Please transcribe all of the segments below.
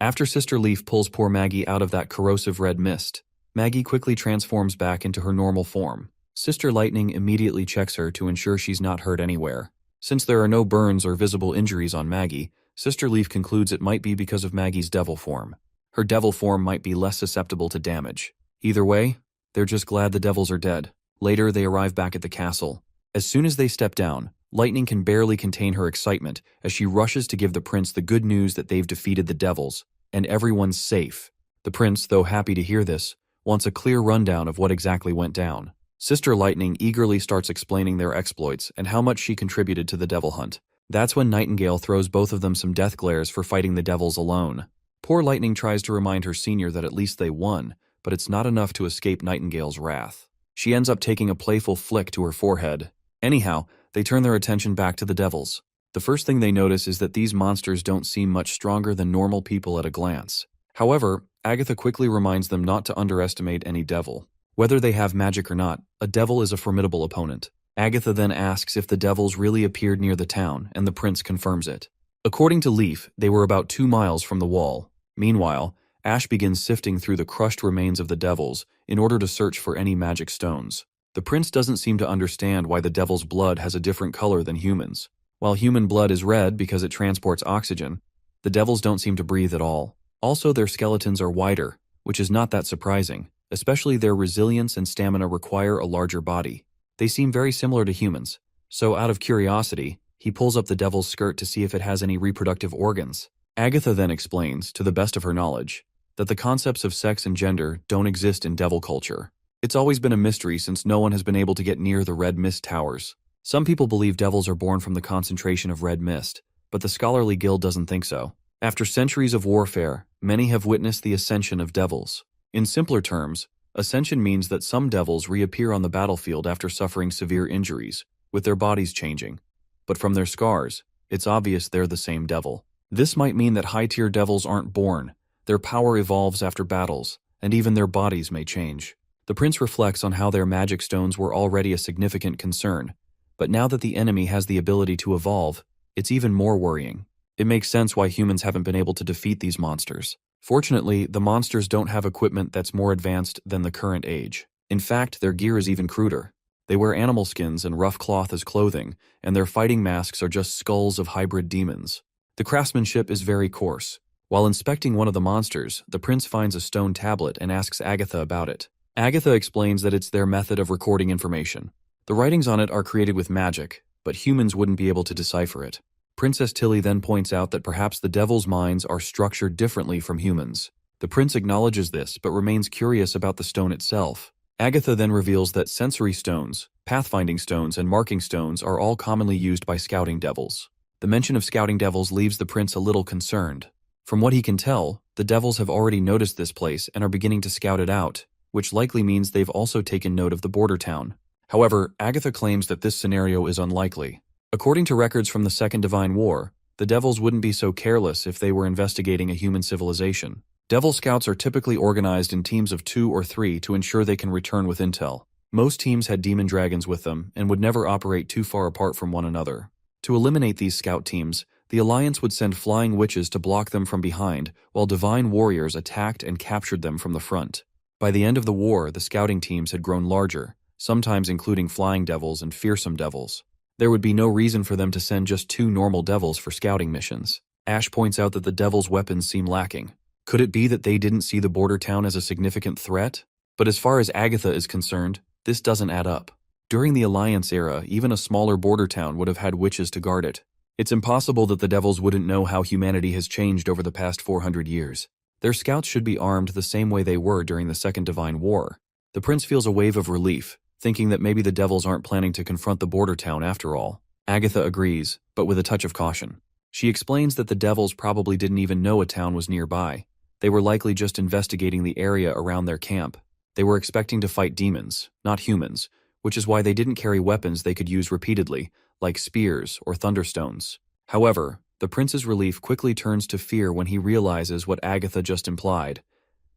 After Sister Leaf pulls poor Maggie out of that corrosive red mist, Maggie quickly transforms back into her normal form. Sister Lightning immediately checks her to ensure she's not hurt anywhere. Since there are no burns or visible injuries on Maggie, Sister Leaf concludes it might be because of Maggie's devil form. Her devil form might be less susceptible to damage. Either way, they're just glad the devils are dead. Later, they arrive back at the castle. As soon as they step down, Lightning can barely contain her excitement as she rushes to give the prince the good news that they've defeated the devils, and everyone's safe. The prince, though happy to hear this, wants a clear rundown of what exactly went down. Sister Lightning eagerly starts explaining their exploits and how much she contributed to the devil hunt. That's when Nightingale throws both of them some death glares for fighting the devils alone. Poor Lightning tries to remind her senior that at least they won, but it's not enough to escape Nightingale's wrath. She ends up taking a playful flick to her forehead. Anyhow, they turn their attention back to the devils. The first thing they notice is that these monsters don't seem much stronger than normal people at a glance. However, Agatha quickly reminds them not to underestimate any devil. Whether they have magic or not, a devil is a formidable opponent. Agatha then asks if the devils really appeared near the town, and the prince confirms it. According to Leaf, they were about 2 miles from the wall. Meanwhile, Ash begins sifting through the crushed remains of the devils in order to search for any magic stones. The prince doesn't seem to understand why the devil's blood has a different color than humans. While human blood is red because it transports oxygen, the devils don't seem to breathe at all. Also, their skeletons are wider, which is not that surprising, especially their resilience and stamina require a larger body. They seem very similar to humans, so out of curiosity, he pulls up the devil's skirt to see if it has any reproductive organs. Agatha then explains, to the best of her knowledge, that the concepts of sex and gender don't exist in devil culture. It's always been a mystery since no one has been able to get near the red mist towers. Some people believe devils are born from the concentration of red mist, but the scholarly guild doesn't think so. After centuries of warfare, many have witnessed the ascension of devils. In simpler terms, ascension means that some devils reappear on the battlefield after suffering severe injuries, with their bodies changing. But from their scars, it's obvious they're the same devil. This might mean that high-tier devils aren't born, their power evolves after battles, and even their bodies may change. The prince reflects on how their magic stones were already a significant concern, but now that the enemy has the ability to evolve, it's even more worrying. It makes sense why humans haven't been able to defeat these monsters. Fortunately, the monsters don't have equipment that's more advanced than the current age. In fact, their gear is even cruder. They wear animal skins and rough cloth as clothing, and their fighting masks are just skulls of hybrid demons. The craftsmanship is very coarse. While inspecting one of the monsters, the prince finds a stone tablet and asks Agatha about it. Agatha explains that it's their method of recording information. The writings on it are created with magic, but humans wouldn't be able to decipher it. Princess Tilly then points out that perhaps the devil's minds are structured differently from humans. The prince acknowledges this, but remains curious about the stone itself. Agatha then reveals that sensory stones, pathfinding stones, and marking stones are all commonly used by scouting devils. The mention of scouting devils leaves the prince a little concerned. From what he can tell, the devils have already noticed this place and are beginning to scout it out, which likely means they've also taken note of the border town. However, Agatha claims that this scenario is unlikely. According to records from the Second Divine War, the devils wouldn't be so careless if they were investigating a human civilization. Devil scouts are typically organized in teams of 2 or 3 to ensure they can return with intel. Most teams had demon dragons with them and would never operate too far apart from one another. To eliminate these scout teams, the Alliance would send flying witches to block them from behind, while divine warriors attacked and captured them from the front. By the end of the war, the scouting teams had grown larger, sometimes including flying devils and fearsome devils. There would be no reason for them to send just 2 normal devils for scouting missions. Ash points out that the devils' weapons seem lacking. Could it be that they didn't see the border town as a significant threat? But as far as Agatha is concerned, this doesn't add up. During the Alliance era, even a smaller border town would have had witches to guard it. It's impossible that the devils wouldn't know how humanity has changed over the past 400 years. Their scouts should be armed the same way they were during the Second Divine War. The prince feels a wave of relief, thinking that maybe the devils aren't planning to confront the border town after all. Agatha agrees, but with a touch of caution. She explains that the devils probably didn't even know a town was nearby. They were likely just investigating the area around their camp. They were expecting to fight demons, not humans, which is why they didn't carry weapons they could use repeatedly, like spears or thunderstones. However, the prince's relief quickly turns to fear when he realizes what Agatha just implied,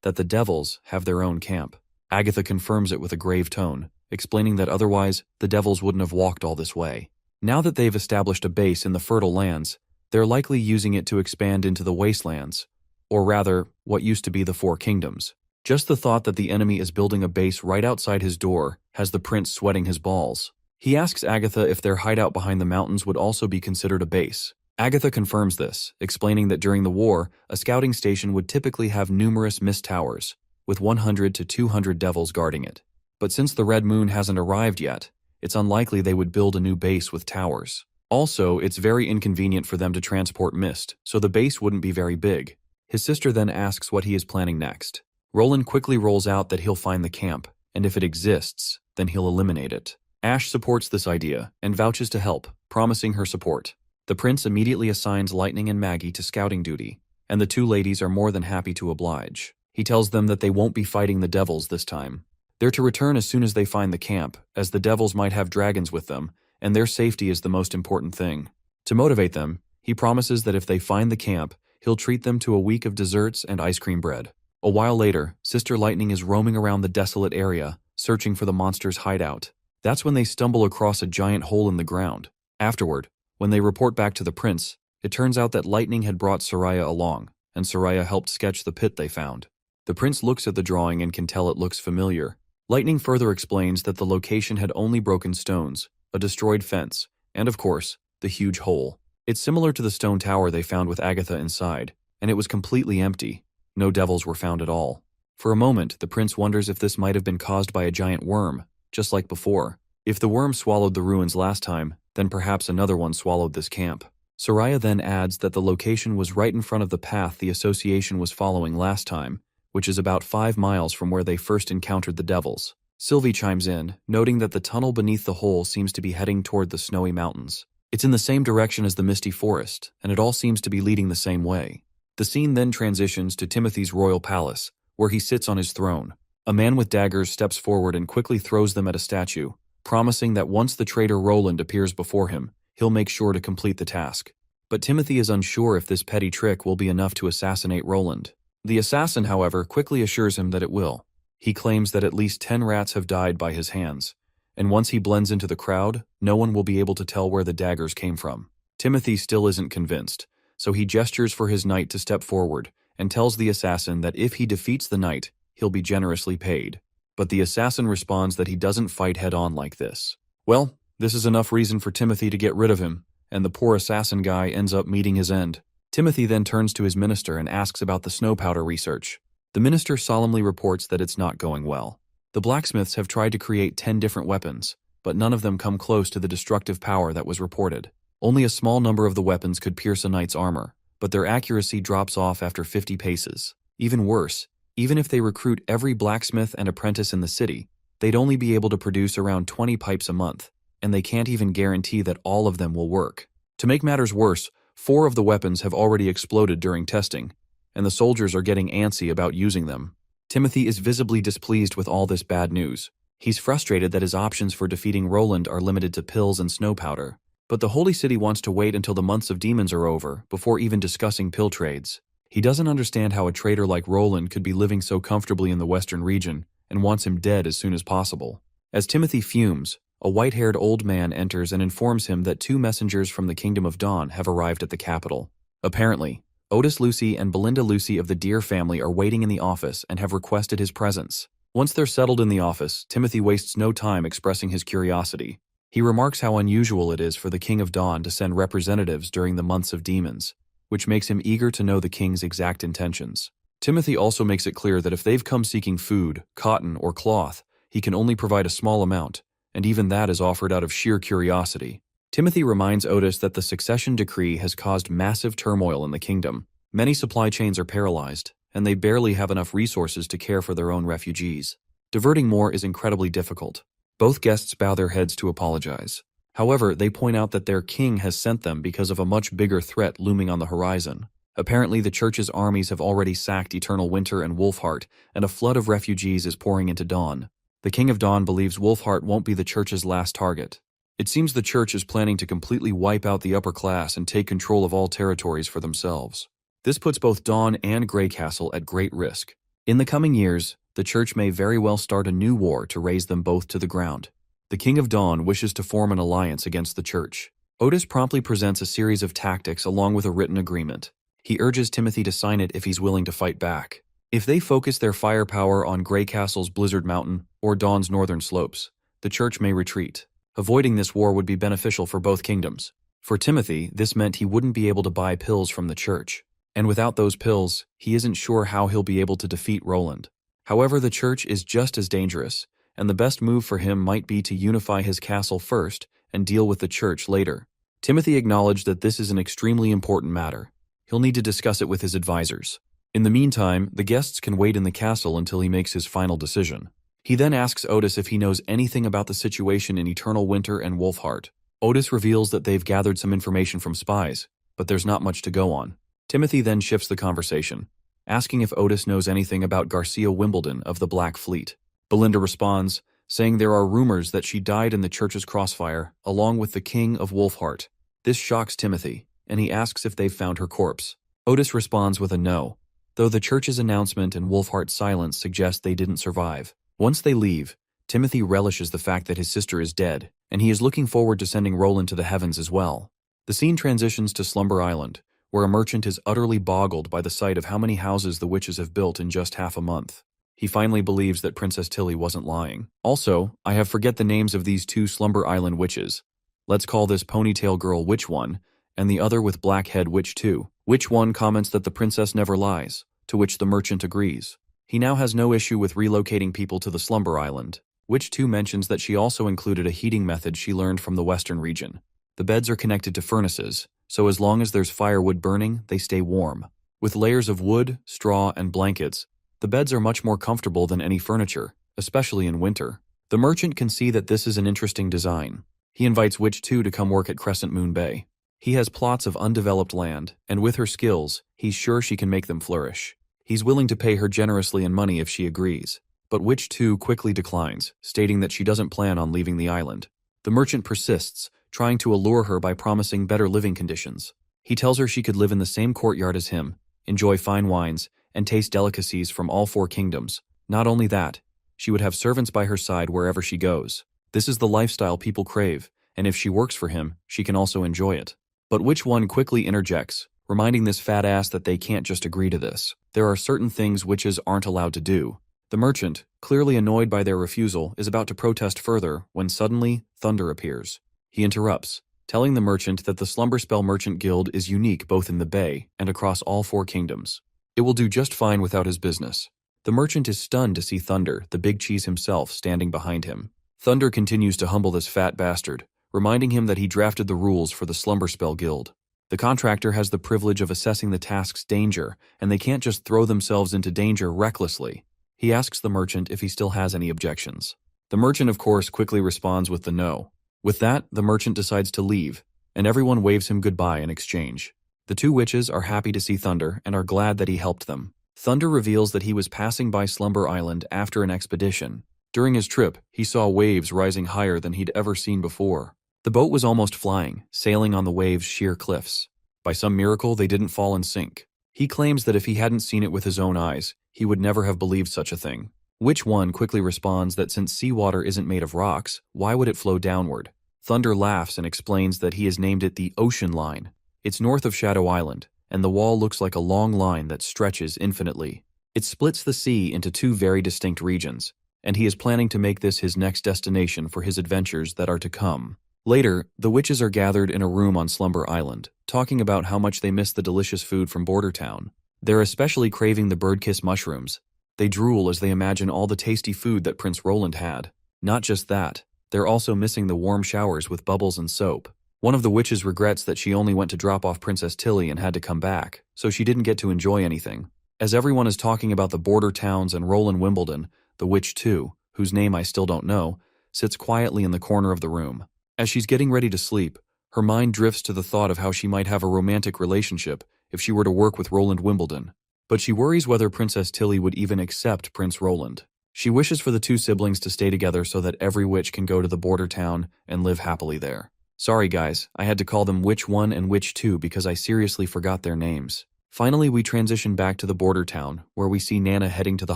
that the devils have their own camp. Agatha confirms it with a grave tone, explaining that otherwise the devils wouldn't have walked all this way. Now that they've established a base in the fertile lands, they're likely using it to expand into the wastelands, or rather, what used to be the Four Kingdoms. Just the thought that the enemy is building a base right outside his door has the prince sweating his balls. He asks Agatha if their hideout behind the mountains would also be considered a base. Agatha confirms this, explaining that during the war, a scouting station would typically have numerous mist towers, with 100 to 200 devils guarding it. But since the Red Moon hasn't arrived yet, it's unlikely they would build a new base with towers. Also, it's very inconvenient for them to transport mist, so the base wouldn't be very big. His sister then asks what he is planning next. Roland quickly rolls out that he'll find the camp, and if it exists, then he'll eliminate it. Ash supports this idea and vouches to help, promising her support. The prince immediately assigns Lightning and Maggie to scouting duty, and the two ladies are more than happy to oblige. He tells them that they won't be fighting the devils this time. They're to return as soon as they find the camp, as the devils might have dragons with them, and their safety is the most important thing. To motivate them, he promises that if they find the camp, he'll treat them to a week of desserts and ice cream bread. A while later, Sister Lightning is roaming around the desolate area, searching for the monster's hideout. That's when they stumble across a giant hole in the ground. Afterward, when they report back to the prince, it turns out that Lightning had brought Soraya along, and Soraya helped sketch the pit they found. The prince looks at the drawing and can tell it looks familiar. Lightning further explains that the location had only broken stones, a destroyed fence, and of course, the huge hole. It's similar to the stone tower they found with Agatha inside, and it was completely empty. No devils were found at all. For a moment, the prince wonders if this might have been caused by a giant worm, just like before. If the worm swallowed the ruins last time, then perhaps another one swallowed this camp. Soraya then adds that the location was right in front of the path the association was following last time, which is about 5 miles from where they first encountered the devils. Sylvie chimes in, noting that the tunnel beneath the hole seems to be heading toward the snowy mountains. It's in the same direction as the misty forest, and it all seems to be leading the same way. The scene then transitions to Timothy's royal palace, where he sits on his throne. A man with daggers steps forward and quickly throws them at a statue, promising that once the traitor Roland appears before him, he'll make sure to complete the task. But Timothy is unsure if this petty trick will be enough to assassinate Roland. The assassin, however, quickly assures him that it will. He claims that at least 10 rats have died by his hands, and once he blends into the crowd, no one will be able to tell where the daggers came from. Timothy still isn't convinced, so he gestures for his knight to step forward and tells the assassin that if he defeats the knight, he'll be generously paid. But the assassin responds that he doesn't fight head-on like this. Well, this is enough reason for Timothy to get rid of him, and the poor assassin guy ends up meeting his end. Timothy then turns to his minister and asks about the snow powder research. The minister solemnly reports that it's not going well. The blacksmiths have tried to create 10 different weapons, but none of them come close to the destructive power that was reported. Only a small number of the weapons could pierce a knight's armor, but their accuracy drops off after 50 paces. Even worse, even if they recruit every blacksmith and apprentice in the city, they'd only be able to produce around 20 pipes a month, and they can't even guarantee that all of them will work. To make matters worse, 4 of the weapons have already exploded during testing, and the soldiers are getting antsy about using them. Timothy is visibly displeased with all this bad news. He's frustrated that his options for defeating Roland are limited to pills and snow powder. But the Holy City wants to wait until the months of demons are over before even discussing pill trades. He doesn't understand how a traitor like Roland could be living so comfortably in the western region and wants him dead as soon as possible. As Timothy fumes, a white-haired old man enters and informs him that 2 messengers from the Kingdom of Dawn have arrived at the capital. Apparently, Otis Lucy and Belinda Lucy of the Deer family are waiting in the office and have requested his presence. Once they're settled in the office, Timothy wastes no time expressing his curiosity. He remarks how unusual it is for the King of Dawn to send representatives during the months of demons, which makes him eager to know the king's exact intentions. Timothy also makes it clear that if they've come seeking food, cotton, or cloth, he can only provide a small amount, and even that is offered out of sheer curiosity. Timothy reminds Otis that the succession decree has caused massive turmoil in the kingdom. Many supply chains are paralyzed, and they barely have enough resources to care for their own refugees. Diverting more is incredibly difficult. Both guests bow their heads to apologize. However, they point out that their king has sent them because of a much bigger threat looming on the horizon. Apparently, the church's armies have already sacked Eternal Winter and Wolfheart, and a flood of refugees is pouring into Dawn. The King of Dawn believes Wolfheart won't be the church's last target. It seems the church is planning to completely wipe out the upper class and take control of all territories for themselves. This puts both Dawn and Greycastle at great risk. In the coming years, the church may very well start a new war to raze them both to the ground. The King of Dawn wishes to form an alliance against the church. Otis promptly presents a series of tactics along with a written agreement. He urges Timothy to sign it if he's willing to fight back. If they focus their firepower on Grey Castle's Blizzard Mountain or Dawn's northern slopes, the church may retreat. Avoiding this war would be beneficial for both kingdoms. For Timothy, this meant he wouldn't be able to buy pills from the church. And without those pills, he isn't sure how he'll be able to defeat Roland. However, the church is just as dangerous, and the best move for him might be to unify his castle first and deal with the church later. Timothy acknowledged that this is an extremely important matter. He'll need to discuss it with his advisors. In the meantime, the guests can wait in the castle until he makes his final decision. He then asks Otis if he knows anything about the situation in Eternal Winter and Wolfheart. Otis reveals that they've gathered some information from spies, but there's not much to go on. Timothy then shifts the conversation, asking if Otis knows anything about Garcia Wimbledon of the Black Fleet. Belinda responds, saying there are rumors that she died in the church's crossfire, along with the King of Wolfheart. This shocks Timothy, and he asks if they've found her corpse. Otis responds with a no, though the church's announcement and Wolfheart's silence suggest they didn't survive. Once they leave, Timothy relishes the fact that his sister is dead, and he is looking forward to sending Roland to the heavens as well. The scene transitions to Slumber Island, where a merchant is utterly boggled by the sight of how many houses the witches have built in just half a month. He finally believes that Princess Tilly wasn't lying. Also, I have forget the names of these two Slumber Island witches. Let's call this Ponytail Girl Witch 1, and the other with Black Head Witch 2. Witch 1 comments that the princess never lies, to which the merchant agrees. He now has no issue with relocating people to the Slumber Island. Witch 2 mentions that she also included a heating method she learned from the western region. The beds are connected to furnaces, so as long as there's firewood burning, they stay warm. With layers of wood, straw, and blankets, the beds are much more comfortable than any furniture, especially in winter. The merchant can see that this is an interesting design. He invites Witch 2 to come work at Crescent Moon Bay. He has plots of undeveloped land, and with her skills, he's sure she can make them flourish. He's willing to pay her generously in money if she agrees. But Witch 2 quickly declines, stating that she doesn't plan on leaving the island. The merchant persists, trying to allure her by promising better living conditions. He tells her she could live in the same courtyard as him, enjoy fine wines, and taste delicacies from all 4 kingdoms. Not only that, she would have servants by her side wherever she goes. This is the lifestyle people crave, and if she works for him, she can also enjoy it. But Witch 1 quickly interjects, reminding this fat ass that they can't just agree to this. There are certain things witches aren't allowed to do. The merchant, clearly annoyed by their refusal, is about to protest further when suddenly Thunder appears. He interrupts, telling the merchant that the Slumberspell Merchant Guild is unique both in the Bay and across all 4 kingdoms. It will do just fine without his business. The merchant is stunned to see Thunder, the big cheese himself, standing behind him. Thunder continues to humble this fat bastard, reminding him that he drafted the rules for the Slumberspell Guild. The contractor has the privilege of assessing the task's danger, and they can't just throw themselves into danger recklessly. He asks the merchant if he still has any objections. The merchant, of course, quickly responds with the no. With that, the merchant decides to leave, and everyone waves him goodbye in exchange. The 2 witches are happy to see Thunder and are glad that he helped them. Thunder reveals that he was passing by Slumber Island after an expedition. During his trip, he saw waves rising higher than he'd ever seen before. The boat was almost flying, sailing on the waves' sheer cliffs. By some miracle, they didn't fall and sink. He claims that if he hadn't seen it with his own eyes, he would never have believed such a thing. Witch 1 quickly responds that since seawater isn't made of rocks, why would it flow downward? Thunder laughs and explains that he has named it the Ocean Line. It's north of Shadow Island, and the wall looks like a long line that stretches infinitely. It splits the sea into 2 very distinct regions, and he is planning to make this his next destination for his adventures that are to come. Later, the witches are gathered in a room on Slumber Island, talking about how much they miss the delicious food from Border Town. They're especially craving the birdkiss mushrooms. They drool as they imagine all the tasty food that Prince Roland had. Not just that, they're also missing the warm showers with bubbles and soap. One of the witches regrets that she only went to drop off Princess Tilly and had to come back, so she didn't get to enjoy anything. As everyone is talking about the border towns and Roland Wimbledon, the Witch 2, whose name I still don't know, sits quietly in the corner of the room. As she's getting ready to sleep, her mind drifts to the thought of how she might have a romantic relationship if she were to work with Roland Wimbledon. But she worries whether Princess Tilly would even accept Prince Roland. She wishes for the 2 siblings to stay together so that every witch can go to the border town and live happily there. Sorry guys, I had to call them Witch 1 and Witch 2 because I seriously forgot their names. Finally, we transition back to the border town, where we see Nana heading to the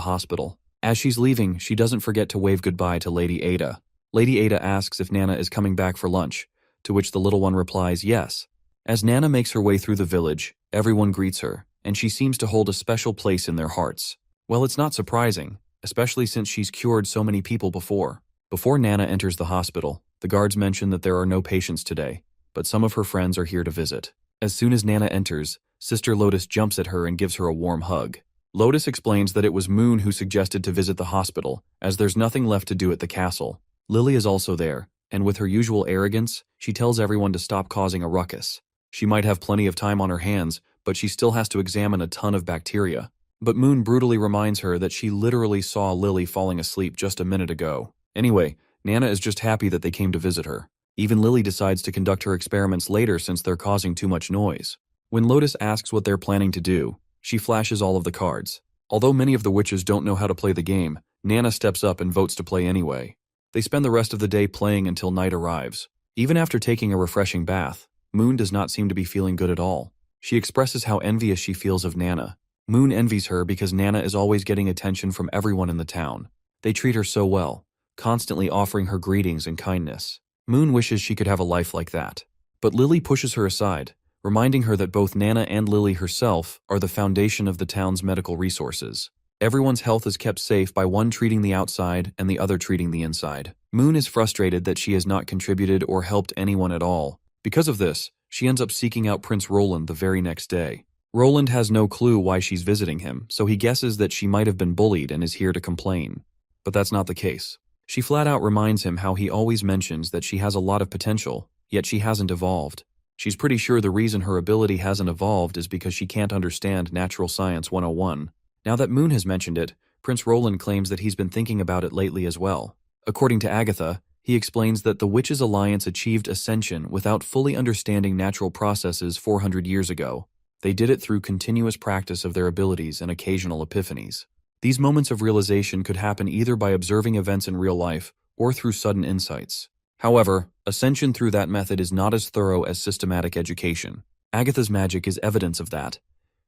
hospital. As she's leaving, she doesn't forget to wave goodbye to Lady Ada. Lady Ada asks if Nana is coming back for lunch, to which the little one replies yes. As Nana makes her way through the village, Everyone greets her, and she seems to hold a special place in their hearts. Well, it's not surprising, especially since she's cured so many people before. Before Nana enters the hospital, the guards mention that there are no patients today, but some of her friends are here to visit. As soon as Nana enters, Sister Lotus jumps at her and gives her a warm hug. Lotus explains that it was Moon who suggested to visit the hospital, as there's nothing left to do at the castle. Lily is also there, and with her usual arrogance, she tells everyone to stop causing a ruckus. She might have plenty of time on her hands, but she still has to examine a ton of bacteria. But Moon brutally reminds her that she literally saw Lily falling asleep just a minute ago. Anyway, Nana is just happy that they came to visit her. Even Lily decides to conduct her experiments later since they're causing too much noise. When Lotus asks what they're planning to do, she flashes all of the cards. Although many of the witches don't know how to play the game, Nana steps up and votes to play anyway. They spend the rest of the day playing until night arrives. Even after taking a refreshing bath, Moon does not seem to be feeling good at all. She expresses how envious she feels of Nana. Moon envies her because Nana is always getting attention from everyone in the town. They treat her so well, constantly offering her greetings and kindness. Moon wishes she could have a life like that. But Lily pushes her aside, reminding her that both Nana and Lily herself are the foundation of the town's medical resources. Everyone's health is kept safe by one treating the outside and the other treating the inside. Moon is frustrated that she has not contributed or helped anyone at all. Because of this, she ends up seeking out Prince Roland the very next day. Roland has no clue why she's visiting him, so he guesses that she might have been bullied and is here to complain. But that's not the case. She flat out reminds him how he always mentions that she has a lot of potential, yet she hasn't evolved. She's pretty sure the reason her ability hasn't evolved is because she can't understand Natural Science 101. Now that Moon has mentioned it, Prince Roland claims that he's been thinking about it lately as well. According to Agatha, he explains that the Witches' Alliance achieved ascension without fully understanding natural processes 400 years ago. They did it through continuous practice of their abilities and occasional epiphanies. These moments of realization could happen either by observing events in real life or through sudden insights. However, ascension through that method is not as thorough as systematic education. Agatha's magic is evidence of that.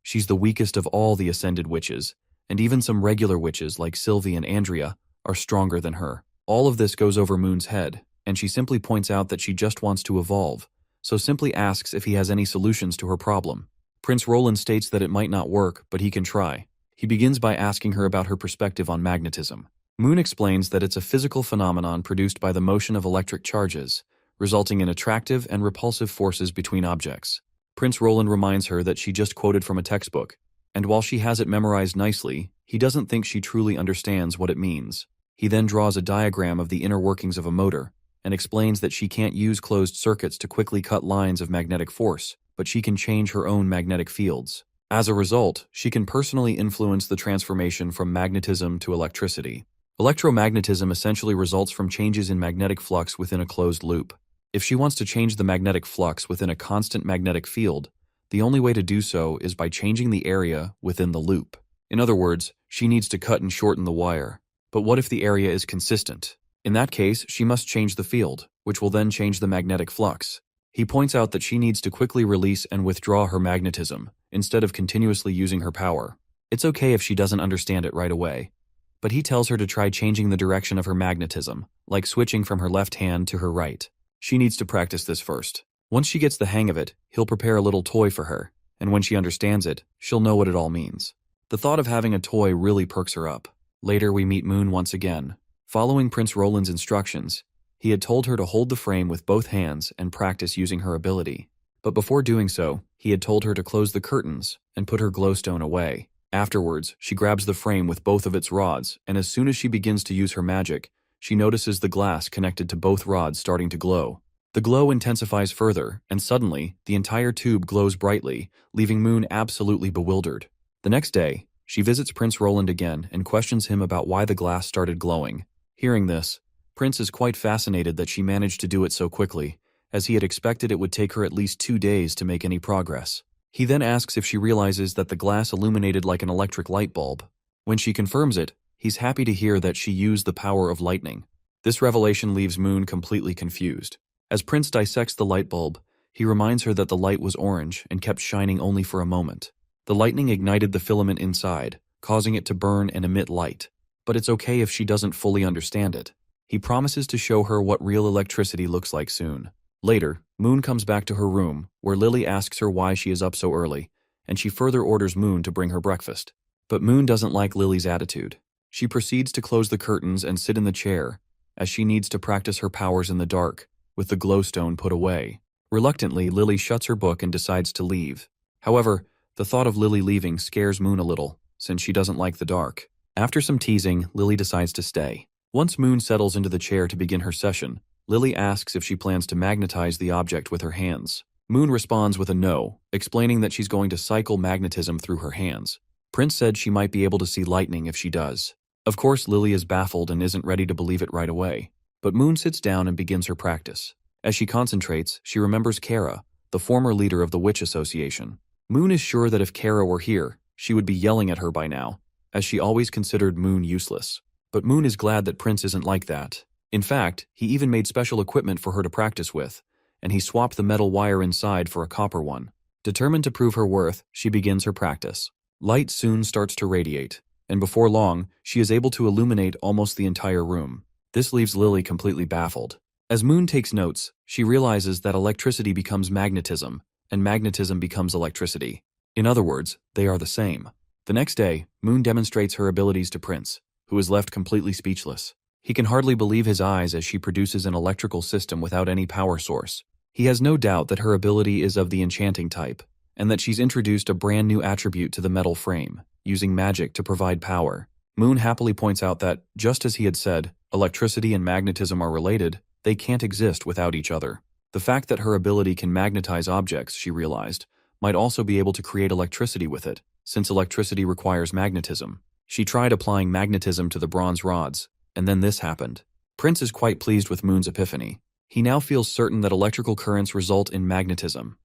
She's the weakest of all the ascended witches, and even some regular witches like Sylvie and Andrea are stronger than her. All of this goes over Moon's head, and she simply points out that she just wants to evolve, so simply asks if he has any solutions to her problem. Prince Roland states that it might not work, but he can try. He begins by asking her about her perspective on magnetism. Moon explains that it's a physical phenomenon produced by the motion of electric charges, resulting in attractive and repulsive forces between objects. Prince Roland reminds her that she just quoted from a textbook, and while she has it memorized nicely, he doesn't think she truly understands what it means. He then draws a diagram of the inner workings of a motor, and explains that she can't use closed circuits to quickly cut lines of magnetic force, but she can change her own magnetic fields. As a result, she can personally influence the transformation from magnetism to electricity. Electromagnetism essentially results from changes in magnetic flux within a closed loop. If she wants to change the magnetic flux within a constant magnetic field, the only way to do so is by changing the area within the loop. In other words, she needs to cut and shorten the wire. But what if the area is consistent? In that case, she must change the field, which will then change the magnetic flux. He points out that she needs to quickly release and withdraw her magnetism, instead of continuously using her power. It's okay if she doesn't understand it right away, but he tells her to try changing the direction of her magnetism, like switching from her left hand to her right. She needs to practice this first. Once she gets the hang of it, he'll prepare a little toy for her, and when she understands it, she'll know what it all means. The thought of having a toy really perks her up. Later, we meet Moon once again. Following Prince Roland's instructions, he had told her to hold the frame with both hands and practice using her ability. But before doing so, he had told her to close the curtains and put her glowstone away. Afterwards, she grabs the frame with both of its rods, and as soon as she begins to use her magic, she notices the glass connected to both rods starting to glow. The glow intensifies further, and suddenly, the entire tube glows brightly, leaving Moon absolutely bewildered. The next day, she visits Prince Roland again and questions him about why the glass started glowing. Hearing this, Prince is quite fascinated that she managed to do it so quickly, as he had expected it would take her at least 2 days to make any progress. He then asks if she realizes that the glass illuminated like an electric light bulb. When she confirms it, he's happy to hear that she used the power of lightning. This revelation leaves Moon completely confused. As Prince dissects the light bulb, he reminds her that the light was orange and kept shining only for a moment. The lightning ignited the filament inside, causing it to burn and emit light. But it's okay if she doesn't fully understand it. He promises to show her what real electricity looks like soon. Later, Moon comes back to her room, where Lily asks her why she is up so early, and she further orders Moon to bring her breakfast. But Moon doesn't like Lily's attitude. She proceeds to close the curtains and sit in the chair, as she needs to practice her powers in the dark, with the glowstone put away. Reluctantly, Lily shuts her book and decides to leave. However, the thought of Lily leaving scares Moon a little, since she doesn't like the dark. After some teasing, Lily decides to stay. Once Moon settles into the chair to begin her session, Lily asks if she plans to magnetize the object with her hands. Moon responds with a no, explaining that she's going to cycle magnetism through her hands. Prince said she might be able to see lightning if she does. Of course, Lily is baffled and isn't ready to believe it right away. But Moon sits down and begins her practice. As she concentrates, she remembers Kara, the former leader of the Witch Association. Moon is sure that if Kara were here, she would be yelling at her by now, as she always considered Moon useless. But Moon is glad that Prince isn't like that. In fact, he even made special equipment for her to practice with, and he swapped the metal wire inside for a copper one. Determined to prove her worth, she begins her practice. Light soon starts to radiate, and before long, she is able to illuminate almost the entire room. This leaves Lily completely baffled. As Moon takes notes, she realizes that electricity becomes magnetism, and magnetism becomes electricity. In other words, they are the same. The next day, Moon demonstrates her abilities to Prince, who is left completely speechless. He can hardly believe his eyes as she produces an electrical system without any power source. He has no doubt that her ability is of the enchanting type, and that she's introduced a brand new attribute to the metal frame, using magic to provide power. Moon happily points out that, just as he had said, electricity and magnetism are related, they can't exist without each other. The fact that her ability can magnetize objects, she realized, might also be able to create electricity with it, since electricity requires magnetism. She tried applying magnetism to the bronze rods, and then this happened. Prince is quite pleased with Moon's epiphany. He now feels certain that electrical currents result in magnetism.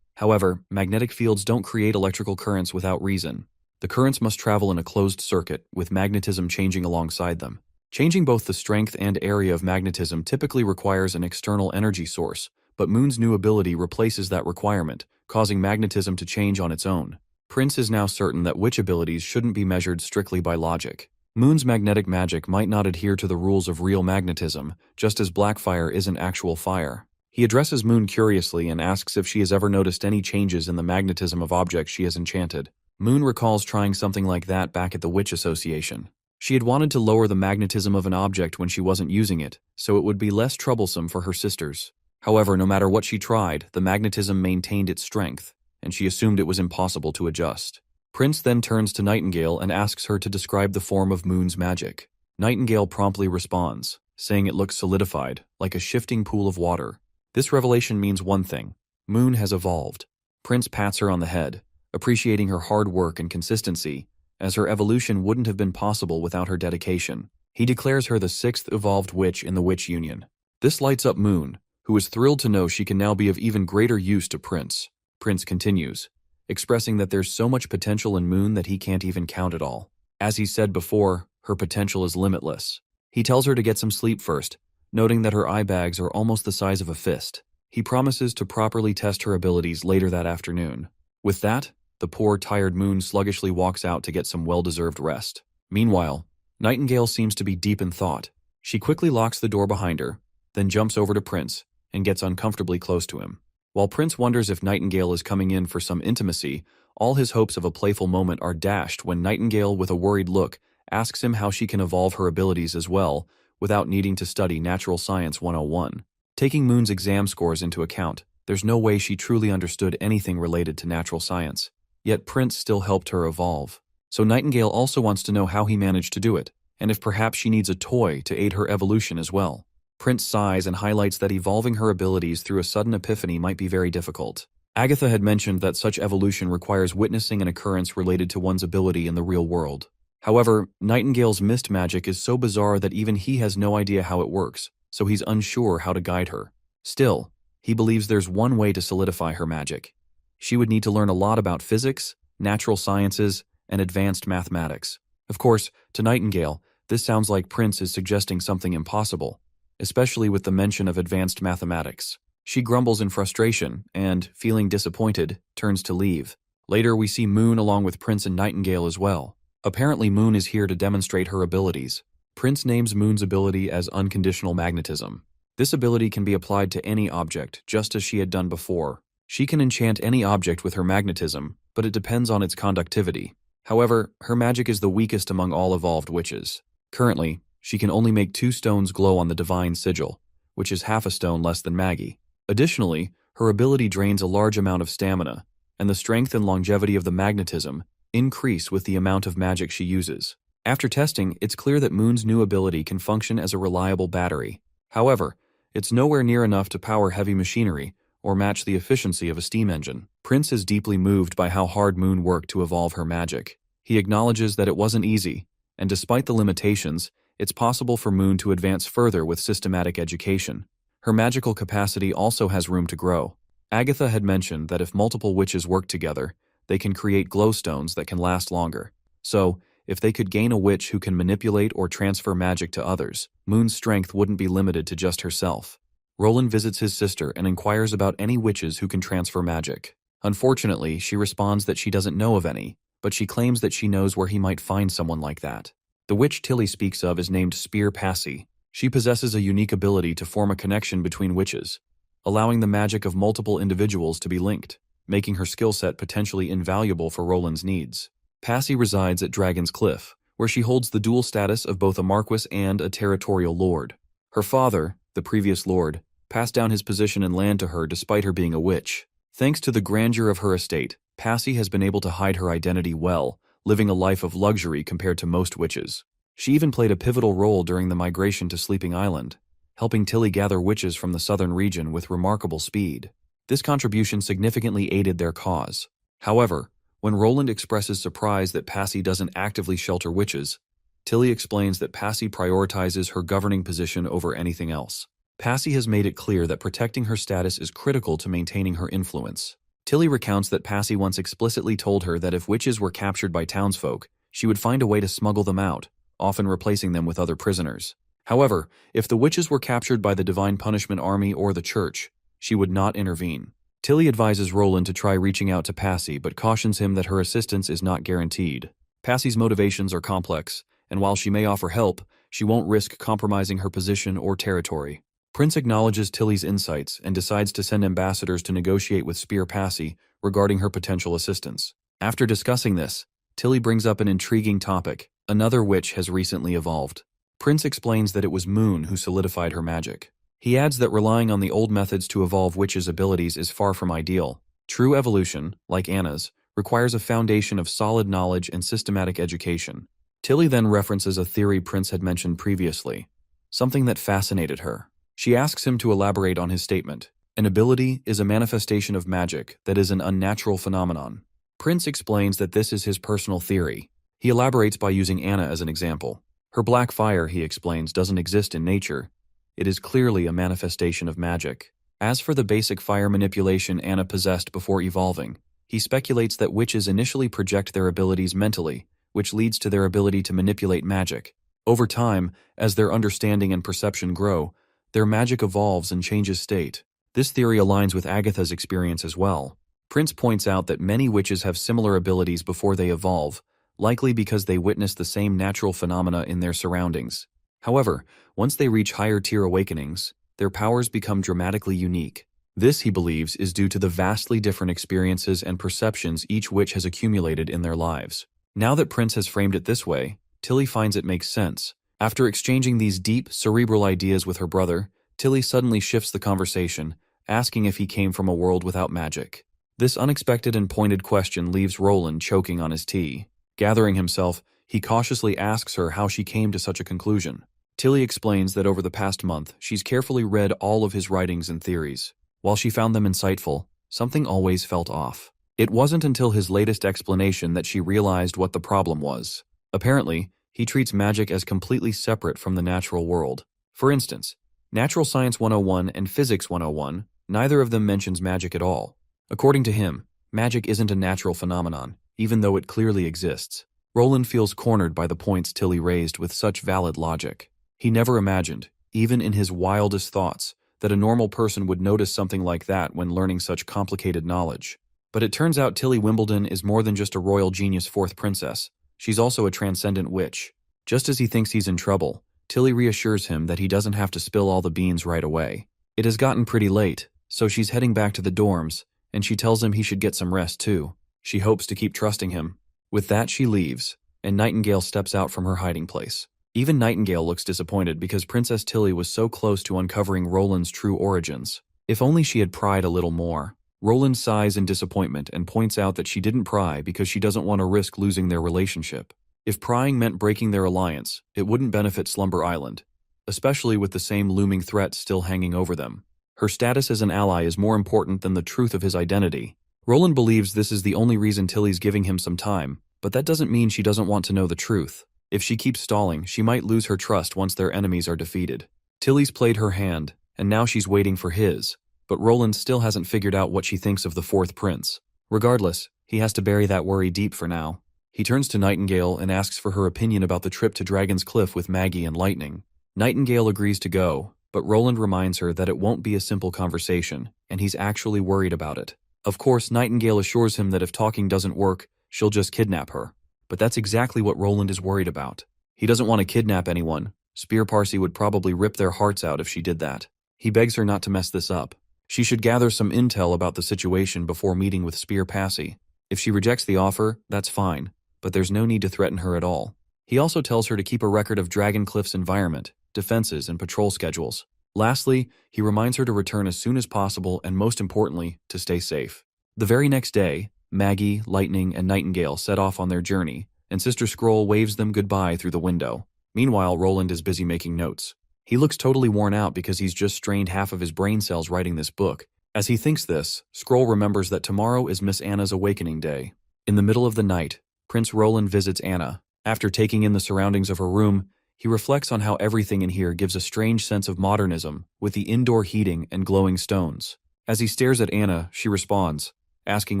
However, magnetic fields don't create electrical currents without reason. The currents must travel in a closed circuit, with magnetism changing alongside them. Changing both the strength and area of magnetism typically requires an external energy source, but Moon's new ability replaces that requirement, causing magnetism to change on its own. Prince is now certain that witch abilities shouldn't be measured strictly by logic. Moon's magnetic magic might not adhere to the rules of real magnetism, just as black fire isn't actual fire. He addresses Moon curiously and asks if she has ever noticed any changes in the magnetism of objects she has enchanted. Moon recalls trying something like that back at the Witch Association. She had wanted to lower the magnetism of an object when she wasn't using it, so it would be less troublesome for her sisters. However, no matter what she tried, the magnetism maintained its strength, and she assumed it was impossible to adjust. Prince then turns to Nightingale and asks her to describe the form of Moon's magic. Nightingale promptly responds, saying it looks solidified, like a shifting pool of water. This revelation means one thing: Moon has evolved. Prince pats her on the head, appreciating her hard work and consistency, as her evolution wouldn't have been possible without her dedication. He declares her the sixth evolved witch in the Witch Union. This lights up Moon, who is thrilled to know she can now be of even greater use to Prince. Prince continues, expressing that there's so much potential in Moon that he can't even count it all. As he said before, her potential is limitless. He tells her to get some sleep first, noting that her eye bags are almost the size of a fist. He promises to properly test her abilities later that afternoon. With that, the poor, tired Moon sluggishly walks out to get some well-deserved rest. Meanwhile, Nightingale seems to be deep in thought. She quickly locks the door behind her, then jumps over to Prince and gets uncomfortably close to him. While Prince wonders if Nightingale is coming in for some intimacy, all his hopes of a playful moment are dashed when Nightingale, with a worried look, asks him how she can evolve her abilities as well, without needing to study Natural Science 101. Taking Moon's exam scores into account, there's no way she truly understood anything related to natural science. Yet Prince still helped her evolve. So Nightingale also wants to know how he managed to do it, and if perhaps she needs a toy to aid her evolution as well. Prince sighs and highlights that evolving her abilities through a sudden epiphany might be very difficult. Agatha had mentioned that such evolution requires witnessing an occurrence related to one's ability in the real world. However, Nightingale's mist magic is so bizarre that even he has no idea how it works, so he's unsure how to guide her. Still, he believes there's one way to solidify her magic. She would need to learn a lot about physics, natural sciences, and advanced mathematics. Of course, to Nightingale, this sounds like Prince is suggesting something impossible, especially with the mention of advanced mathematics. She grumbles in frustration and, feeling disappointed, turns to leave. Later, we see Moon along with Prince and Nightingale as well. Apparently, Moon is here to demonstrate her abilities. Prince names Moon's ability as unconditional magnetism. This ability can be applied to any object, just as she had done before. She can enchant any object with her magnetism, but it depends on its conductivity. However, her magic is the weakest among all evolved witches. Currently, she can only make 2 stones glow on the divine sigil, which is half a stone less than Maggie. Additionally, her ability drains a large amount of stamina, and the strength and longevity of the magnetism increase with the amount of magic she uses. After testing, it's clear that Moon's new ability can function as a reliable battery. However, it's nowhere near enough to power heavy machinery or match the efficiency of a steam engine. Prince is deeply moved by how hard Moon worked to evolve her magic. He acknowledges that it wasn't easy, and despite the limitations, it's possible for Moon to advance further with systematic education. Her magical capacity also has room to grow. Agatha had mentioned that if multiple witches work together, they can create glowstones that can last longer. So, if they could gain a witch who can manipulate or transfer magic to others, Moon's strength wouldn't be limited to just herself. Roland visits his sister and inquires about any witches who can transfer magic. Unfortunately, she responds that she doesn't know of any, but she claims that she knows where he might find someone like that. The witch Tilly speaks of is named Spear Passy. She possesses a unique ability to form a connection between witches, allowing the magic of multiple individuals to be linked, making her skill set potentially invaluable for Roland's needs. Passy resides at Dragon's Cliff, where she holds the dual status of both a marquis and a territorial lord. Her father, the previous lord, passed down his position and land to her despite her being a witch. Thanks to the grandeur of her estate, Passy has been able to hide her identity well, living a life of luxury compared to most witches. She even played a pivotal role during the migration to Sleeping Island, helping Tilly gather witches from the southern region with remarkable speed. This contribution significantly aided their cause. However, when Roland expresses surprise that Passy doesn't actively shelter witches, Tilly explains that Passy prioritizes her governing position over anything else. Passy has made it clear that protecting her status is critical to maintaining her influence. Tilly recounts that Passy once explicitly told her that if witches were captured by townsfolk, she would find a way to smuggle them out, often replacing them with other prisoners. However, if the witches were captured by the Divine Punishment Army or the Church, she would not intervene. Tilly advises Roland to try reaching out to Passy but cautions him that her assistance is not guaranteed. Passy's motivations are complex, and while she may offer help, she won't risk compromising her position or territory. Prince acknowledges Tilly's insights and decides to send ambassadors to negotiate with Spear Passy regarding her potential assistance. After discussing this, Tilly brings up an intriguing topic. Another witch has recently evolved. Prince explains that it was Moon who solidified her magic. He adds that relying on the old methods to evolve witches' abilities is far from ideal. True evolution, like Anna's, requires a foundation of solid knowledge and systematic education. Tilly then references a theory Prince had mentioned previously, something that fascinated her. She asks him to elaborate on his statement. An ability is a manifestation of magic that is an unnatural phenomenon. Prince explains that this is his personal theory. He elaborates by using Anna as an example. Her black fire, he explains, doesn't exist in nature. It is clearly a manifestation of magic. As for the basic fire manipulation Anna possessed before evolving, he speculates that witches initially project their abilities mentally, which leads to their ability to manipulate magic. Over time, as their understanding and perception grow, their magic evolves and changes state. This theory aligns with Agatha's experience as well. Prince points out that many witches have similar abilities before they evolve, likely because they witness the same natural phenomena in their surroundings. However, once they reach higher-tier awakenings, their powers become dramatically unique. This, he believes, is due to the vastly different experiences and perceptions each witch has accumulated in their lives. Now that Prince has framed it this way, Tilly finds it makes sense. After exchanging these deep, cerebral ideas with her brother, Tilly suddenly shifts the conversation, asking if he came from a world without magic. This unexpected and pointed question leaves Roland choking on his tea. Gathering himself, he cautiously asks her how she came to such a conclusion. Tilly explains that over the past month, she's carefully read all of his writings and theories. While she found them insightful, something always felt off. It wasn't until his latest explanation that she realized what the problem was. Apparently, he treats magic as completely separate from the natural world. For instance, Natural Science 101 and Physics 101, neither of them mentions magic at all. According to him, magic isn't a natural phenomenon, even though it clearly exists. Roland feels cornered by the points Tilly raised with such valid logic. He never imagined, even in his wildest thoughts, that a normal person would notice something like that when learning such complicated knowledge. But it turns out Tilly Wimbledon is more than just a royal genius fourth princess. She's also a transcendent witch. Just as he thinks he's in trouble, Tilly reassures him that he doesn't have to spill all the beans right away. It has gotten pretty late, so she's heading back to the dorms, and she tells him he should get some rest too. She hopes to keep trusting him. With that, she leaves, and Nightingale steps out from her hiding place. Even Nightingale looks disappointed because Princess Tilly was so close to uncovering Roland's true origins. If only she had pried a little more. Roland sighs in disappointment and points out that she didn't pry because she doesn't want to risk losing their relationship. If prying meant breaking their alliance, it wouldn't benefit Slumber Island, especially with the same looming threat still hanging over them. Her status as an ally is more important than the truth of his identity. Roland believes this is the only reason Tilly's giving him some time, but that doesn't mean she doesn't want to know the truth. If she keeps stalling, she might lose her trust once their enemies are defeated. Tilly's played her hand, and now she's waiting for his, but Roland still hasn't figured out what she thinks of the fourth prince. Regardless, he has to bury that worry deep for now. He turns to Nightingale and asks for her opinion about the trip to Dragon's Cliff with Maggie and Lightning. Nightingale agrees to go, but Roland reminds her that it won't be a simple conversation, and he's actually worried about it. Of course, Nightingale assures him that if talking doesn't work, she'll just kidnap her. But that's exactly what Roland is worried about. He doesn't want to kidnap anyone. Spear Parsi would probably rip their hearts out if she did that. He begs her not to mess this up. She should gather some intel about the situation before meeting with Spear Parsi. If she rejects the offer, that's fine, but there's no need to threaten her at all. He also tells her to keep a record of Dragon Cliff's environment, defenses, and patrol schedules. Lastly, he reminds her to return as soon as possible and, most importantly, to stay safe. The very next day, Maggie, Lightning, and Nightingale set off on their journey, and Sister Scroll waves them goodbye through the window. Meanwhile, Roland is busy making notes. He looks totally worn out because he's just strained half of his brain cells writing this book. As he thinks this, Scroll remembers that tomorrow is Miss Anna's awakening day. In the middle of the night, Prince Roland visits Anna. After taking in the surroundings of her room, he reflects on how everything in here gives a strange sense of modernism, with the indoor heating and glowing stones. As he stares at Anna, she responds, asking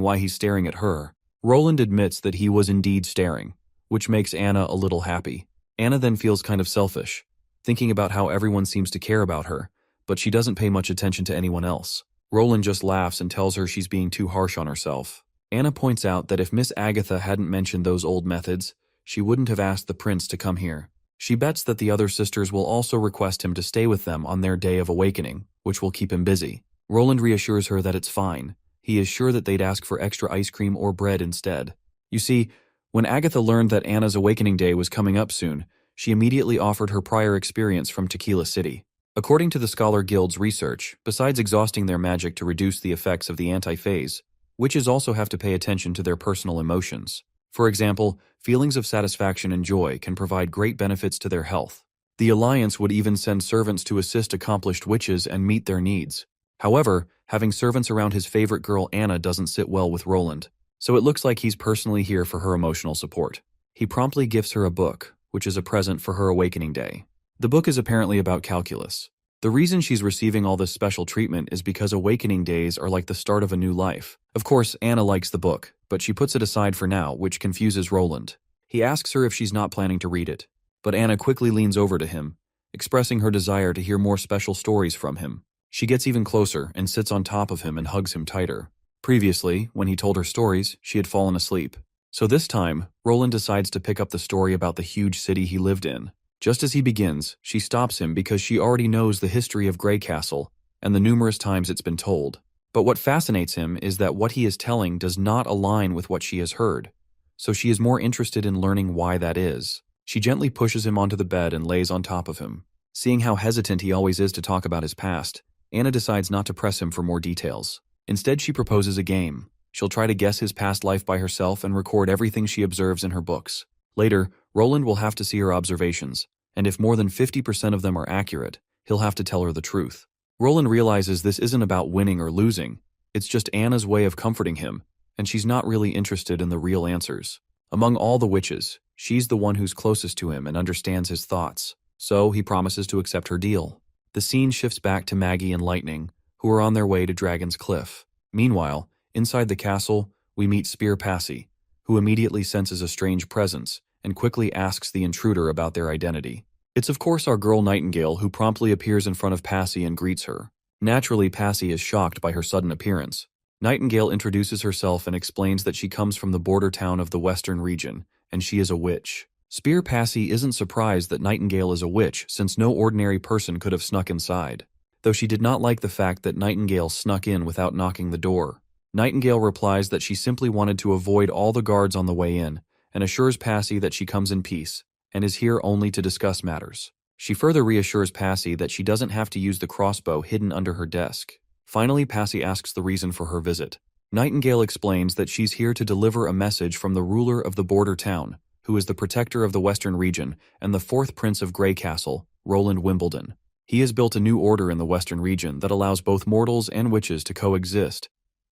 why he's staring at her. Roland admits that he was indeed staring, which makes Anna a little happy. Anna then feels kind of selfish, thinking about how everyone seems to care about her, but she doesn't pay much attention to anyone else. Roland just laughs and tells her she's being too harsh on herself. Anna points out that if Miss Agatha hadn't mentioned those old methods, she wouldn't have asked the prince to come here. She bets that the other sisters will also request him to stay with them on their day of awakening, which will keep him busy. Roland reassures her that it's fine. He is sure that they'd ask for extra ice cream or bread instead. You see, when Agatha learned that Anna's awakening day was coming up soon, she immediately offered her prior experience from Tequila City. According to the Scholar Guild's research, besides exhausting their magic to reduce the effects of the anti-phase, witches also have to pay attention to their personal emotions. For example, feelings of satisfaction and joy can provide great benefits to their health. The Alliance would even send servants to assist accomplished witches and meet their needs. However, having servants around his favorite girl Anna doesn't sit well with Roland, so it looks like he's personally here for her emotional support. He promptly gifts her a book, which is a present for her awakening day. The book is apparently about calculus. The reason she's receiving all this special treatment is because awakening days are like the start of a new life. Of course, Anna likes the book, but she puts it aside for now, which confuses Roland. He asks her if she's not planning to read it, but Anna quickly leans over to him, expressing her desire to hear more special stories from him. She gets even closer and sits on top of him and hugs him tighter. Previously, when he told her stories, she had fallen asleep. So this time, Roland decides to pick up the story about the huge city he lived in. Just as he begins, she stops him because she already knows the history of Grey Castle and the numerous times it's been told. But what fascinates him is that what he is telling does not align with what she has heard, so she is more interested in learning why that is. She gently pushes him onto the bed and lays on top of him. Seeing how hesitant he always is to talk about his past, Anna decides not to press him for more details. Instead, she proposes a game. She'll try to guess his past life by herself and record everything she observes in her books. Later, Roland will have to see her observations, and if more than 50% of them are accurate, he'll have to tell her the truth. Roland realizes this isn't about winning or losing. It's just Anna's way of comforting him, and she's not really interested in the real answers. Among all the witches, she's the one who's closest to him and understands his thoughts, so he promises to accept her deal. The scene shifts back to Maggie and Lightning, who are on their way to Dragon's Cliff. Meanwhile, inside the castle, we meet Spear Parsi, who immediately senses a strange presence and quickly asks the intruder about their identity. It's of course our girl Nightingale, who promptly appears in front of Parsi and greets her. Naturally, Parsi is shocked by her sudden appearance. Nightingale introduces herself and explains that she comes from the border town of the Western region, and she is a witch. Spear Parsi isn't surprised that Nightingale is a witch, since no ordinary person could have snuck inside. Though she did not like the fact that Nightingale snuck in without knocking the door. Nightingale replies that she simply wanted to avoid all the guards on the way in, and assures Passy that she comes in peace, and is here only to discuss matters. She further reassures Passy that she doesn't have to use the crossbow hidden under her desk. Finally, Passy asks the reason for her visit. Nightingale explains that she's here to deliver a message from the ruler of the border town, who is the protector of the western region and the fourth prince of Grey Castle, Roland Wimbledon. He has built a new order in the western region that allows both mortals and witches to coexist,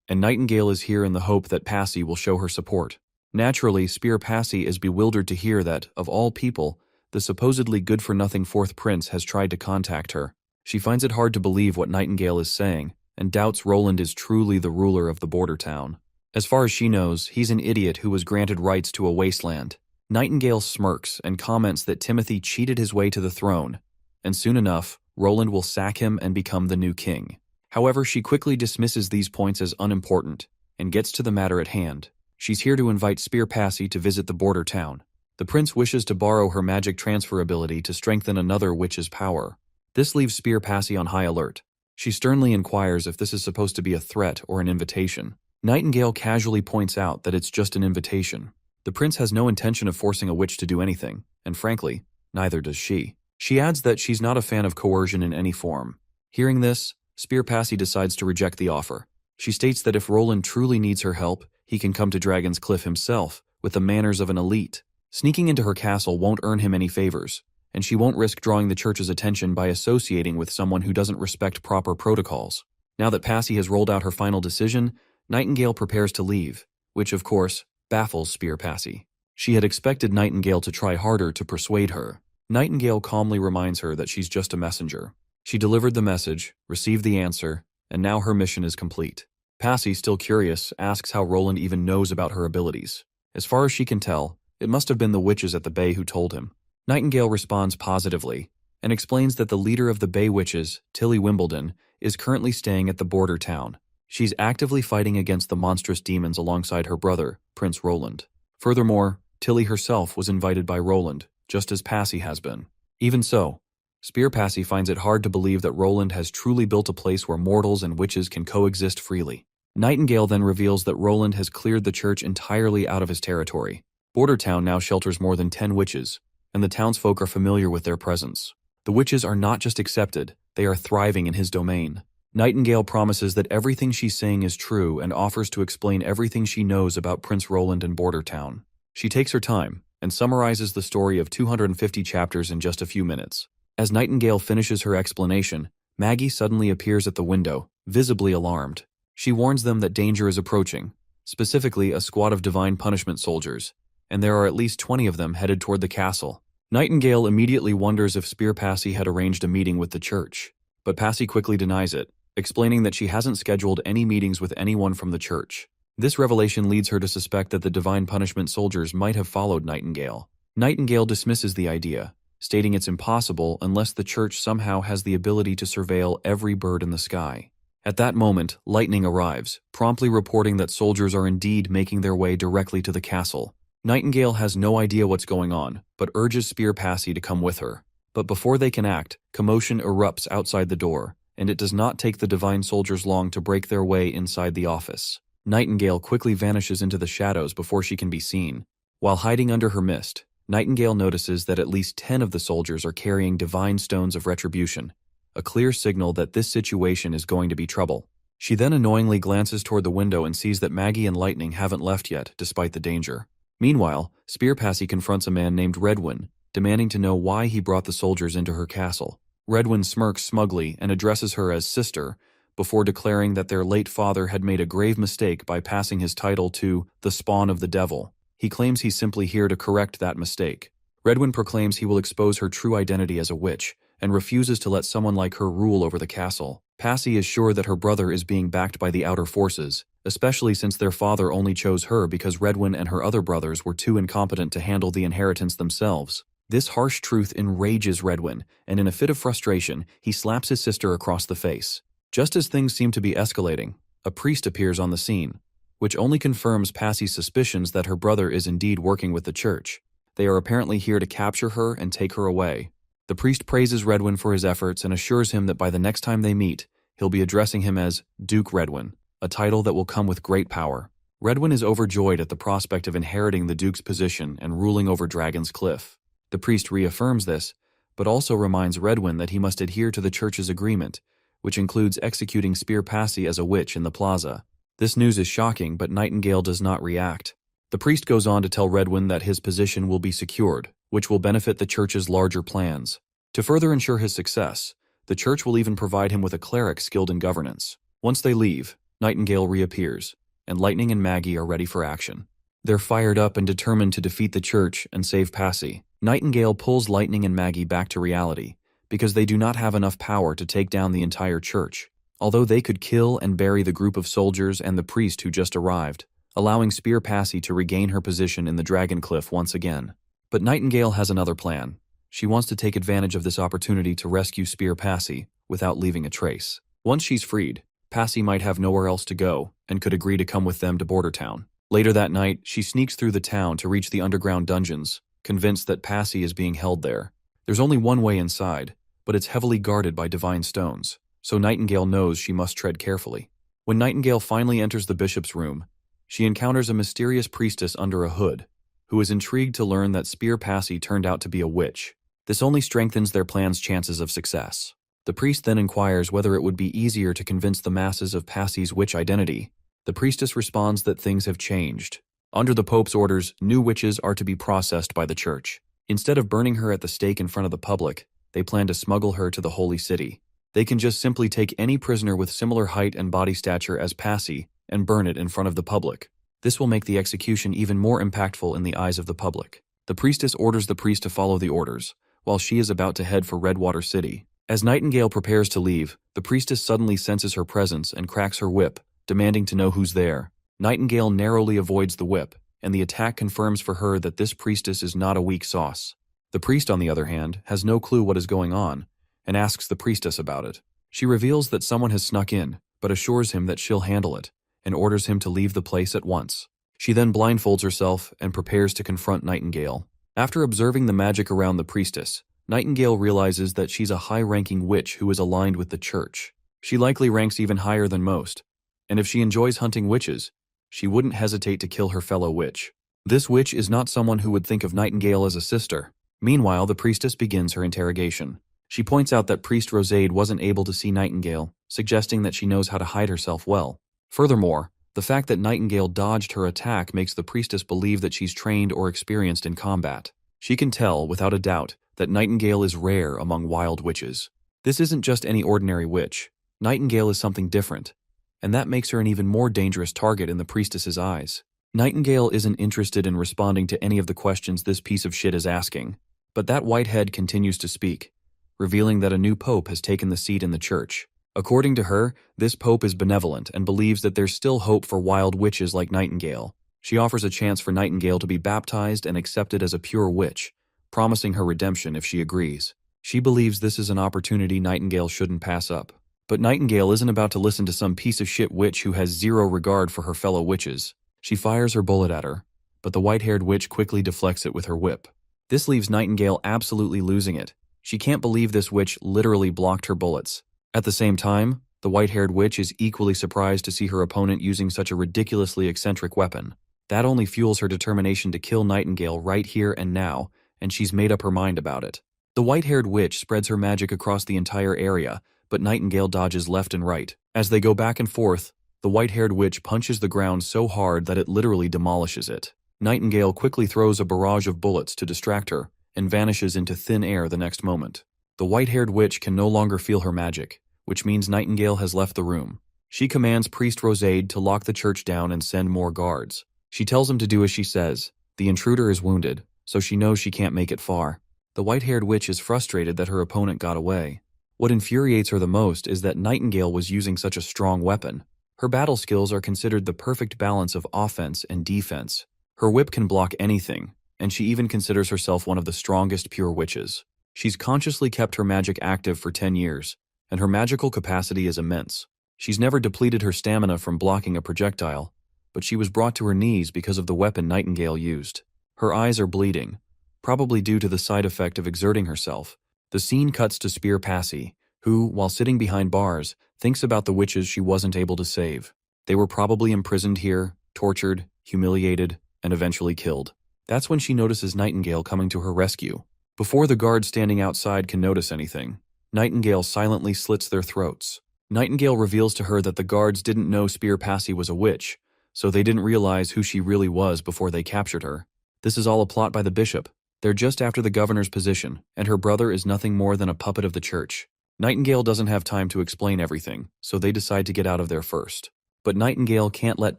and Nightingale is here in the hope that Passy will show her support. Naturally, Spear Passy is bewildered to hear that, of all people, the supposedly good-for-nothing fourth prince has tried to contact her. She finds it hard to believe what Nightingale is saying, and doubts Roland is truly the ruler of the border town. As far as she knows, he's an idiot who was granted rights to a wasteland. Nightingale smirks and comments that Timothy cheated his way to the throne, and soon enough, Roland will sack him and become the new king. However, she quickly dismisses these points as unimportant, and gets to the matter at hand. She's here to invite Spear Passy to visit the border town. The prince wishes to borrow her magic transfer ability to strengthen another witch's power. This leaves Spear Passy on high alert. She sternly inquires if this is supposed to be a threat or an invitation. Nightingale casually points out that it's just an invitation. The prince has no intention of forcing a witch to do anything, and frankly, neither does she. She adds that she's not a fan of coercion in any form. Hearing this, Spear Passy decides to reject the offer. She states that if Roland truly needs her help, he can come to Dragon's Cliff himself, with the manners of an elite. Sneaking into her castle won't earn him any favors, and she won't risk drawing the church's attention by associating with someone who doesn't respect proper protocols. Now that Passy has rolled out her final decision, Nightingale prepares to leave, which, of course, baffles Spear Passy. She had expected Nightingale to try harder to persuade her. Nightingale calmly reminds her that she's just a messenger. She delivered the message, received the answer, and now her mission is complete. Passy, still curious, asks how Roland even knows about her abilities. As far as she can tell, it must have been the witches at the Bay who told him. Nightingale responds positively, and explains that the leader of the Bay Witches, Tilly Wimbledon, is currently staying at the border town. She's actively fighting against the monstrous demons alongside her brother, Prince Roland. Furthermore, Tilly herself was invited by Roland, just as Passy has been. Even so, Spear Passy finds it hard to believe that Roland has truly built a place where mortals and witches can coexist freely. Nightingale then reveals that Roland has cleared the church entirely out of his territory. Border Town now shelters more than 10 witches, and the townsfolk are familiar with their presence. The witches are not just accepted, they are thriving in his domain. Nightingale promises that everything she's saying is true and offers to explain everything she knows about Prince Roland and Border Town. She takes her time and summarizes the story of 250 chapters in just a few minutes. As Nightingale finishes her explanation, Maggie suddenly appears at the window, visibly alarmed. She warns them that danger is approaching, specifically a squad of divine punishment soldiers, and there are at least 20 of them headed toward the castle. Nightingale immediately wonders if Spear Passy had arranged a meeting with the church, but Passy quickly denies it, explaining that she hasn't scheduled any meetings with anyone from the church. This revelation leads her to suspect that the divine punishment soldiers might have followed Nightingale. Nightingale dismisses the idea, stating it's impossible unless the church somehow has the ability to surveil every bird in the sky. At that moment, Lightning arrives, promptly reporting that soldiers are indeed making their way directly to the castle. Nightingale has no idea what's going on, but urges Spear Passy to come with her. But before they can act, commotion erupts outside the door, and it does not take the divine soldiers long to break their way inside the office. Nightingale quickly vanishes into the shadows before she can be seen. While hiding under her mist, Nightingale notices that at least 10 of the soldiers are carrying divine stones of retribution, a clear signal that this situation is going to be trouble. She then annoyingly glances toward the window and sees that Maggie and Lightning haven't left yet, despite the danger. Meanwhile, Spear Passy confronts a man named Redwin, demanding to know why he brought the soldiers into her castle. Redwin smirks smugly and addresses her as sister, before declaring that their late father had made a grave mistake by passing his title to the spawn of the devil. He claims he's simply here to correct that mistake. Redwin proclaims he will expose her true identity as a witch, and refuses to let someone like her rule over the castle. Passy is sure that her brother is being backed by the outer forces, especially since their father only chose her because Redwin and her other brothers were too incompetent to handle the inheritance themselves. This harsh truth enrages Redwin, and in a fit of frustration, he slaps his sister across the face. Just as things seem to be escalating, a priest appears on the scene, which only confirms Passy's suspicions that her brother is indeed working with the church. They are apparently here to capture her and take her away. The priest praises Redwin for his efforts and assures him that by the next time they meet, he'll be addressing him as Duke Redwin, a title that will come with great power. Redwin is overjoyed at the prospect of inheriting the Duke's position and ruling over Dragon's Cliff. The priest reaffirms this, but also reminds Redwin that he must adhere to the church's agreement, which includes executing Spear Passy as a witch in the plaza. This news is shocking, but Nightingale does not react. The priest goes on to tell Redwin that his position will be secured, which will benefit the church's larger plans. To further ensure his success, the church will even provide him with a cleric skilled in governance. Once they leave, Nightingale reappears, and Lightning and Maggie are ready for action. They're fired up and determined to defeat the church and save Passy. Nightingale pulls Lightning and Maggie back to reality, because they do not have enough power to take down the entire church, although they could kill and bury the group of soldiers and the priest who just arrived, allowing Spear Passy to regain her position in the Dragon Cliff once again. But Nightingale has another plan. She wants to take advantage of this opportunity to rescue Spear Passy without leaving a trace. Once she's freed, Passy might have nowhere else to go and could agree to come with them to Border Town. Later that night, she sneaks through the town to reach the underground dungeons, convinced that Passy is being held there. There's only one way inside, but it's heavily guarded by divine stones, so Nightingale knows she must tread carefully. When Nightingale finally enters the bishop's room, she encounters a mysterious priestess under a hood, who is intrigued to learn that Spear Passy turned out to be a witch. This only strengthens their plan's chances of success. The priest then inquires whether it would be easier to convince the masses of Passy's witch identity. The priestess responds that things have changed. Under the Pope's orders, new witches are to be processed by the church. Instead of burning her at the stake in front of the public, they plan to smuggle her to the Holy City. They can just simply take any prisoner with similar height and body stature as Passy and burn it in front of the public. This will make the execution even more impactful in the eyes of the public. The priestess orders the priest to follow the orders, while she is about to head for Redwater City. As Nightingale prepares to leave, the priestess suddenly senses her presence and cracks her whip, demanding to know who's there. Nightingale narrowly avoids the whip, and the attack confirms for her that this priestess is not a weak sauce. The priest, on the other hand, has no clue what is going on, and asks the priestess about it. She reveals that someone has snuck in, but assures him that she'll handle it, and orders him to leave the place at once. She then blindfolds herself and prepares to confront Nightingale. After observing the magic around the priestess, Nightingale realizes that she's a high-ranking witch who is aligned with the church. She likely ranks even higher than most, and if she enjoys hunting witches, she wouldn't hesitate to kill her fellow witch. This witch is not someone who would think of Nightingale as a sister. Meanwhile, the priestess begins her interrogation. She points out that Priest Rosade wasn't able to see Nightingale, suggesting that she knows how to hide herself well. Furthermore, the fact that Nightingale dodged her attack makes the priestess believe that she's trained or experienced in combat. She can tell, without a doubt, that Nightingale is rare among wild witches. This isn't just any ordinary witch. Nightingale is something different, and that makes her an even more dangerous target in the priestess's eyes. Nightingale isn't interested in responding to any of the questions this piece of shit is asking, but that whitehead continues to speak, revealing that a new pope has taken the seat in the church. According to her, this pope is benevolent and believes that there's still hope for wild witches like Nightingale. She offers a chance for Nightingale to be baptized and accepted as a pure witch, promising her redemption if she agrees. She believes this is an opportunity Nightingale shouldn't pass up. But Nightingale isn't about to listen to some piece of shit witch who has zero regard for her fellow witches. She fires her bullet at her, but the white-haired witch quickly deflects it with her whip. This leaves Nightingale absolutely losing it. She can't believe this witch literally blocked her bullets. At the same time, the white-haired witch is equally surprised to see her opponent using such a ridiculously eccentric weapon. That only fuels her determination to kill Nightingale right here and now, and she's made up her mind about it. The white-haired witch spreads her magic across the entire area, but Nightingale dodges left and right. As they go back and forth, the white-haired witch punches the ground so hard that it literally demolishes it. Nightingale quickly throws a barrage of bullets to distract her and vanishes into thin air the next moment. The white-haired witch can no longer feel her magic, which means Nightingale has left the room. She commands Priest Rosade to lock the church down and send more guards. She tells him to do as she says. The intruder is wounded, so she knows she can't make it far. The white-haired witch is frustrated that her opponent got away. What infuriates her the most is that Nightingale was using such a strong weapon. Her battle skills are considered the perfect balance of offense and defense. Her whip can block anything, and she even considers herself one of the strongest pure witches. She's consciously kept her magic active for 10 years, and her magical capacity is immense. She's never depleted her stamina from blocking a projectile, but she was brought to her knees because of the weapon Nightingale used. Her eyes are bleeding, probably due to the side effect of exerting herself. The scene cuts to Spear Passy, who, while sitting behind bars, thinks about the witches she wasn't able to save. They were probably imprisoned here, tortured, humiliated, and eventually killed. That's when she notices Nightingale coming to her rescue. Before the guards standing outside can notice anything, Nightingale silently slits their throats. Nightingale reveals to her that the guards didn't know Spear Passy was a witch, so they didn't realize who she really was before they captured her. This is all a plot by the bishop. They're just after the governor's position, and her brother is nothing more than a puppet of the church. Nightingale doesn't have time to explain everything, so they decide to get out of there first. But Nightingale can't let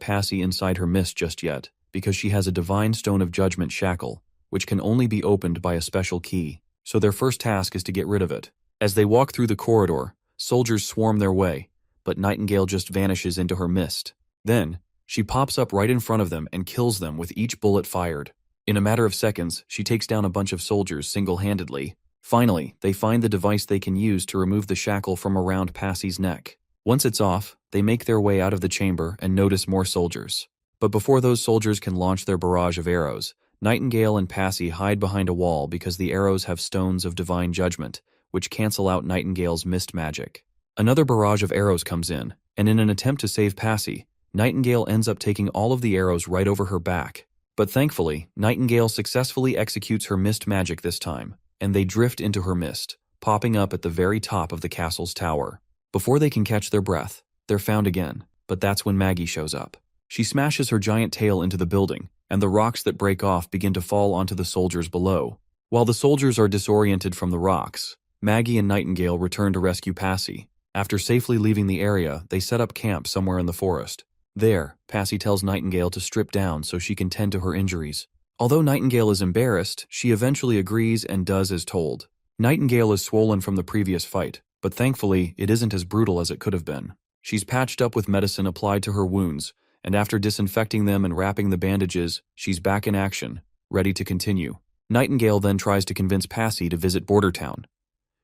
Passy inside her mist just yet, because she has a divine stone of judgment shackle, which can only be opened by a special key. So their first task is to get rid of it. As they walk through the corridor, soldiers swarm their way, but Nightingale just vanishes into her mist. Then, she pops up right in front of them and kills them with each bullet fired. In a matter of seconds, she takes down a bunch of soldiers single-handedly. Finally, they find the device they can use to remove the shackle from around Passy's neck. Once it's off, they make their way out of the chamber and notice more soldiers. But before those soldiers can launch their barrage of arrows, Nightingale and Passy hide behind a wall because the arrows have stones of divine judgment, which cancel out Nightingale's mist magic. Another barrage of arrows comes in, and in an attempt to save Passy, Nightingale ends up taking all of the arrows right over her back. But thankfully, Nightingale successfully executes her mist magic this time, and they drift into her mist, popping up at the very top of the castle's tower. Before they can catch their breath, they're found again, but that's when Maggie shows up. She smashes her giant tail into the building, and the rocks that break off begin to fall onto the soldiers below. While the soldiers are disoriented from the rocks, Maggie and Nightingale return to rescue Passy. After safely leaving the area, they set up camp somewhere in the forest. There, Passy tells Nightingale to strip down so she can tend to her injuries. Although Nightingale is embarrassed, she eventually agrees and does as told. Nightingale is swollen from the previous fight, but thankfully, it isn't as brutal as it could have been. She's patched up with medicine applied to her wounds, and after disinfecting them and wrapping the bandages, she's back in action, ready to continue. Nightingale then tries to convince Passy to visit Border Town.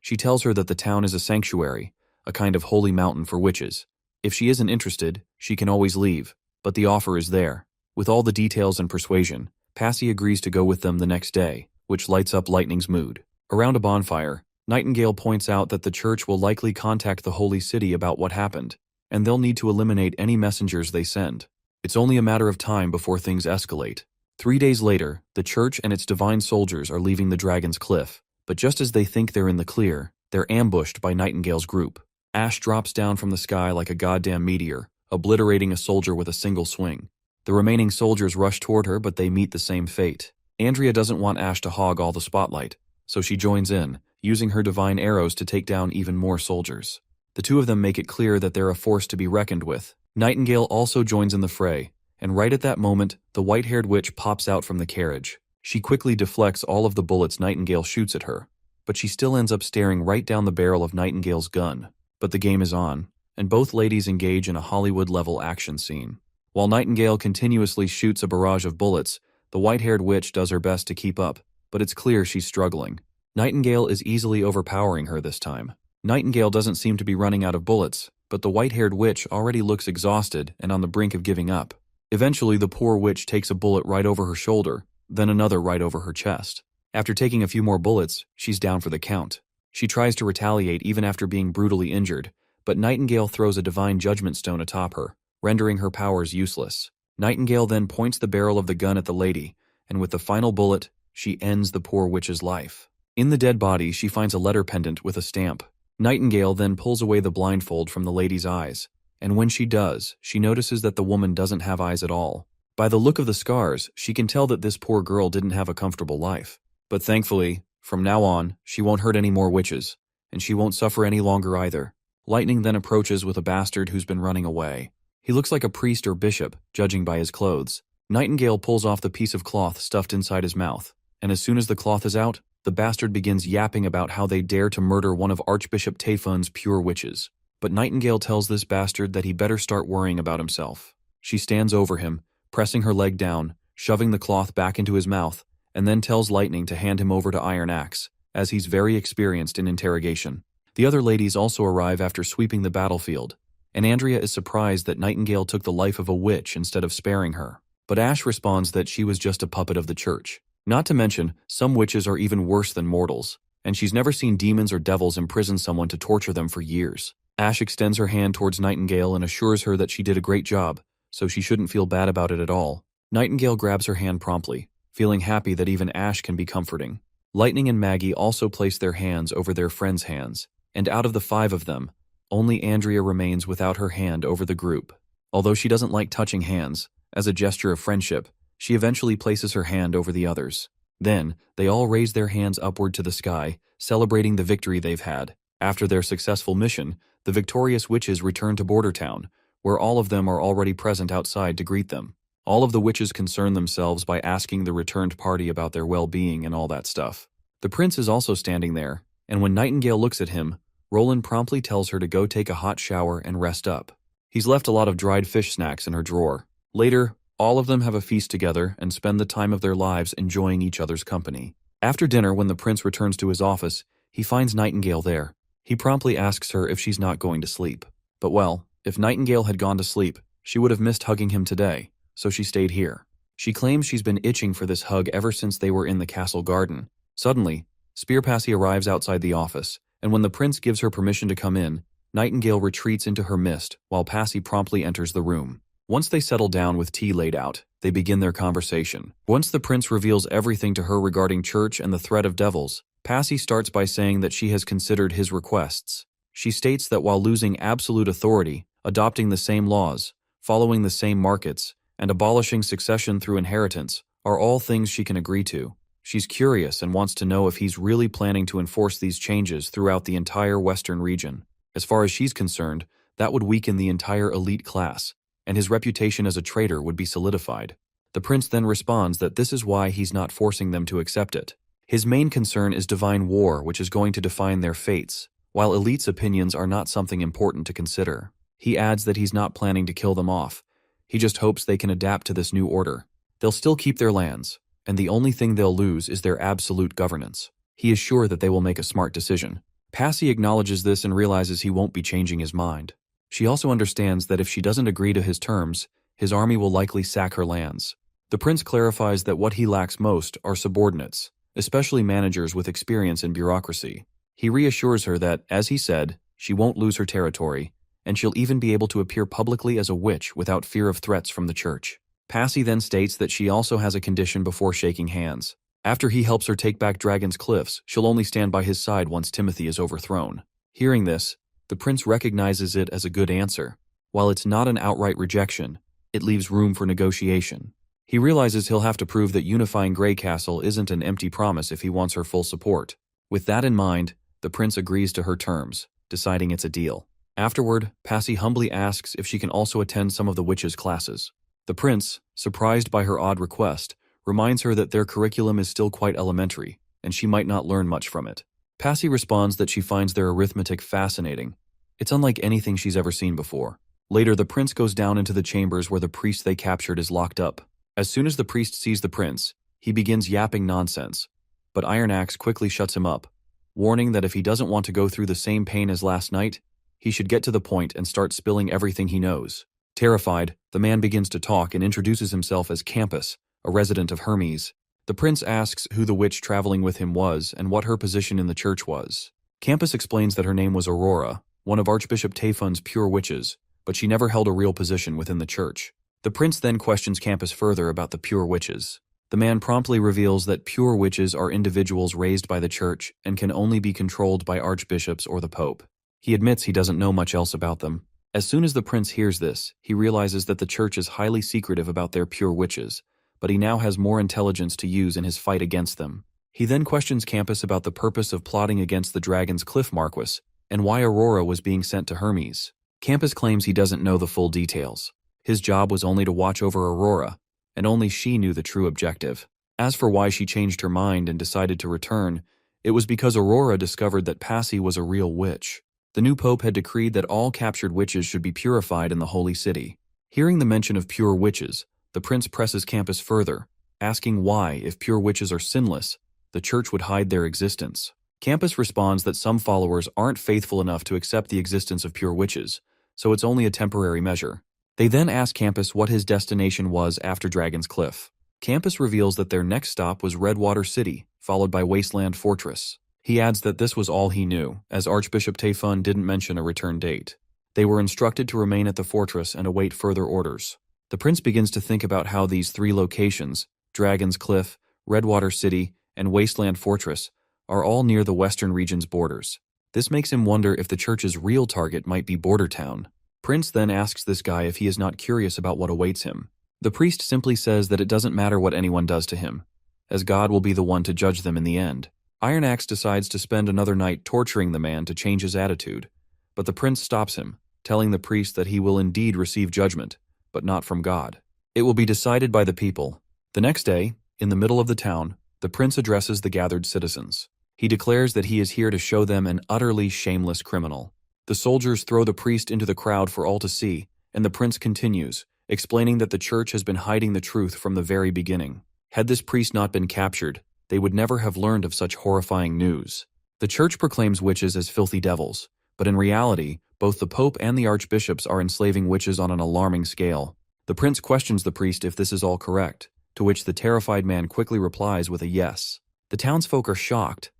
She tells her that the town is a sanctuary, a kind of holy mountain for witches. If she isn't interested, she can always leave, but the offer is there. With all the details and persuasion, Passy agrees to go with them the next day, which lights up Lightning's mood. Around a bonfire, Nightingale points out that the church will likely contact the holy city about what happened, and they'll need to eliminate any messengers they send. It's only a matter of time before things escalate. 3 days later, the church and its divine soldiers are leaving the Dragon's Cliff, but just as they think they're in the clear, they're ambushed by Nightingale's group. Ash drops down from the sky like a goddamn meteor, obliterating a soldier with a single swing. The remaining soldiers rush toward her, but they meet the same fate. Andrea doesn't want Ash to hog all the spotlight, so she joins in, using her divine arrows to take down even more soldiers. The two of them make it clear that they're a force to be reckoned with. Nightingale also joins in the fray, and right at that moment, the white-haired witch pops out from the carriage. She quickly deflects all of the bullets Nightingale shoots at her, but she still ends up staring right down the barrel of Nightingale's gun. But the game is on, and both ladies engage in a Hollywood-level action scene. While Nightingale continuously shoots a barrage of bullets, the white-haired witch does her best to keep up, but it's clear she's struggling. Nightingale is easily overpowering her this time. Nightingale doesn't seem to be running out of bullets, but the white-haired witch already looks exhausted and on the brink of giving up. Eventually, the poor witch takes a bullet right over her shoulder, then another right over her chest. After taking a few more bullets, she's down for the count. She tries to retaliate even after being brutally injured, but Nightingale throws a divine judgment stone atop her, rendering her powers useless. Nightingale then points the barrel of the gun at the lady, and with the final bullet, she ends the poor witch's life. In the dead body, she finds a letter pendant with a stamp. Nightingale then pulls away the blindfold from the lady's eyes, and when she does, she notices that the woman doesn't have eyes at all. By the look of the scars, she can tell that this poor girl didn't have a comfortable life. But thankfully, from now on, she won't hurt any more witches, and she won't suffer any longer either. Lightning then approaches with a bastard who's been running away. He looks like a priest or bishop, judging by his clothes. Nightingale pulls off the piece of cloth stuffed inside his mouth, and as soon as the cloth is out, the bastard begins yapping about how they dare to murder one of Archbishop Tayfun's pure witches. But Nightingale tells this bastard that he better start worrying about himself. She stands over him, pressing her leg down, shoving the cloth back into his mouth, and then tells Lightning to hand him over to Iron Axe, as he's very experienced in interrogation. The other ladies also arrive after sweeping the battlefield, and Andrea is surprised that Nightingale took the life of a witch instead of sparing her. But Ash responds that she was just a puppet of the church. Not to mention, some witches are even worse than mortals, and she's never seen demons or devils imprison someone to torture them for years. Ash extends her hand towards Nightingale and assures her that she did a great job, so she shouldn't feel bad about it at all. Nightingale grabs her hand promptly, feeling happy that even Ash can be comforting. Lightning and Maggie also place their hands over their friends' hands, and out of the 5 of them, only Andrea remains without her hand over the group. Although she doesn't like touching hands, as a gesture of friendship, she eventually places her hand over the others. Then, they all raise their hands upward to the sky, celebrating the victory they've had. After their successful mission, the victorious witches return to Border Town, where all of them are already present outside to greet them. All of the witches concern themselves by asking the returned party about their well-being and all that stuff. The prince is also standing there, and when Nightingale looks at him, Roland promptly tells her to go take a hot shower and rest up. He's left a lot of dried fish snacks in her drawer. Later, all of them have a feast together and spend the time of their lives enjoying each other's company. After dinner, when the prince returns to his office, he finds Nightingale there. He promptly asks her if she's not going to sleep. But well, if Nightingale had gone to sleep, she would have missed hugging him today, so she stayed here. She claims she's been itching for this hug ever since they were in the castle garden. Suddenly, Spear Passy arrives outside the office, and when the prince gives her permission to come in, Nightingale retreats into her mist while Passy promptly enters the room. Once they settle down with tea laid out, they begin their conversation. Once the prince reveals everything to her regarding church and the threat of devils, Passy starts by saying that she has considered his requests. She states that while losing absolute authority, adopting the same laws, following the same markets, and abolishing succession through inheritance are all things she can agree to. She's curious and wants to know if he's really planning to enforce these changes throughout the entire Western region. As far as she's concerned, that would weaken the entire elite class, and his reputation as a traitor would be solidified. The prince then responds that this is why he's not forcing them to accept it. His main concern is divine war, which is going to define their fates, while elites' opinions are not something important to consider. He adds that he's not planning to kill them off. He just hopes they can adapt to this new order. They'll still keep their lands, and the only thing they'll lose is their absolute governance. He is sure that they will make a smart decision. Passy acknowledges this and realizes he won't be changing his mind. She also understands that if she doesn't agree to his terms, his army will likely sack her lands. The prince clarifies that what he lacks most are subordinates, especially managers with experience in bureaucracy. He reassures her that, as he said, she won't lose her territory, and she'll even be able to appear publicly as a witch without fear of threats from the church. Passy then states that she also has a condition before shaking hands. After he helps her take back Dragon's Cliffs, she'll only stand by his side once Timothy is overthrown. Hearing this, the prince recognizes it as a good answer. While it's not an outright rejection, it leaves room for negotiation. He realizes he'll have to prove that unifying Grey Castle isn't an empty promise if he wants her full support. With that in mind, the prince agrees to her terms, deciding it's a deal. Afterward, Passy humbly asks if she can also attend some of the witches' classes. The prince, surprised by her odd request, reminds her that their curriculum is still quite elementary, and she might not learn much from it. Passy responds that she finds their arithmetic fascinating. It's unlike anything she's ever seen before. Later, the prince goes down into the chambers where the priest they captured is locked up. As soon as the priest sees the prince, he begins yapping nonsense, but Iron Axe quickly shuts him up, warning that if he doesn't want to go through the same pain as last night, he should get to the point and start spilling everything he knows. Terrified, the man begins to talk and introduces himself as Campus, a resident of Hermes. The prince asks who the witch traveling with him was and what her position in the church was. Campus explains that her name was Aurora, one of Archbishop Tayfun's pure witches, but she never held a real position within the church. The prince then questions Campus further about the pure witches. The man promptly reveals that pure witches are individuals raised by the church and can only be controlled by archbishops or the pope. He admits he doesn't know much else about them. As soon as the prince hears this, he realizes that the church is highly secretive about their pure witches, but he now has more intelligence to use in his fight against them. He then questions Campus about the purpose of plotting against the Dragon's Cliff Marquis and why Aurora was being sent to Hermes. Campus claims he doesn't know the full details. His job was only to watch over Aurora, and only she knew the true objective. As for why she changed her mind and decided to return, it was because Aurora discovered that Passy was a real witch. The new pope had decreed that all captured witches should be purified in the holy city. Hearing the mention of pure witches, the prince presses Campus further, asking why, if pure witches are sinless, the church would hide their existence. Campus responds that some followers aren't faithful enough to accept the existence of pure witches, so it's only a temporary measure. They then ask Campus what his destination was after Dragon's Cliff. Campus reveals that their next stop was Redwater City, followed by Wasteland Fortress. He adds that this was all he knew, as Archbishop Taefun didn't mention a return date. They were instructed to remain at the fortress and await further orders. The prince begins to think about how these 3 locations, Dragon's Cliff, Redwater City, and Wasteland Fortress, are all near the western region's borders. This makes him wonder if the church's real target might be Border Town. Prince then asks this guy if he is not curious about what awaits him. The priest simply says that it doesn't matter what anyone does to him, as God will be the one to judge them in the end. Iron Axe decides to spend another night torturing the man to change his attitude, but the prince stops him, telling the priest that he will indeed receive judgment, but not from God. It will be decided by the people. The next day, in the middle of the town, the prince addresses the gathered citizens. He declares that he is here to show them an utterly shameless criminal. The soldiers throw the priest into the crowd for all to see, and the prince continues, explaining that the church has been hiding the truth from the very beginning. Had this priest not been captured, they would never have learned of such horrifying news. The church proclaims witches as filthy devils, but in reality, both the Pope and the archbishops are enslaving witches on an alarming scale. The prince questions the priest if this is all correct, to which the terrified man quickly replies with a yes. The townsfolk are shocked,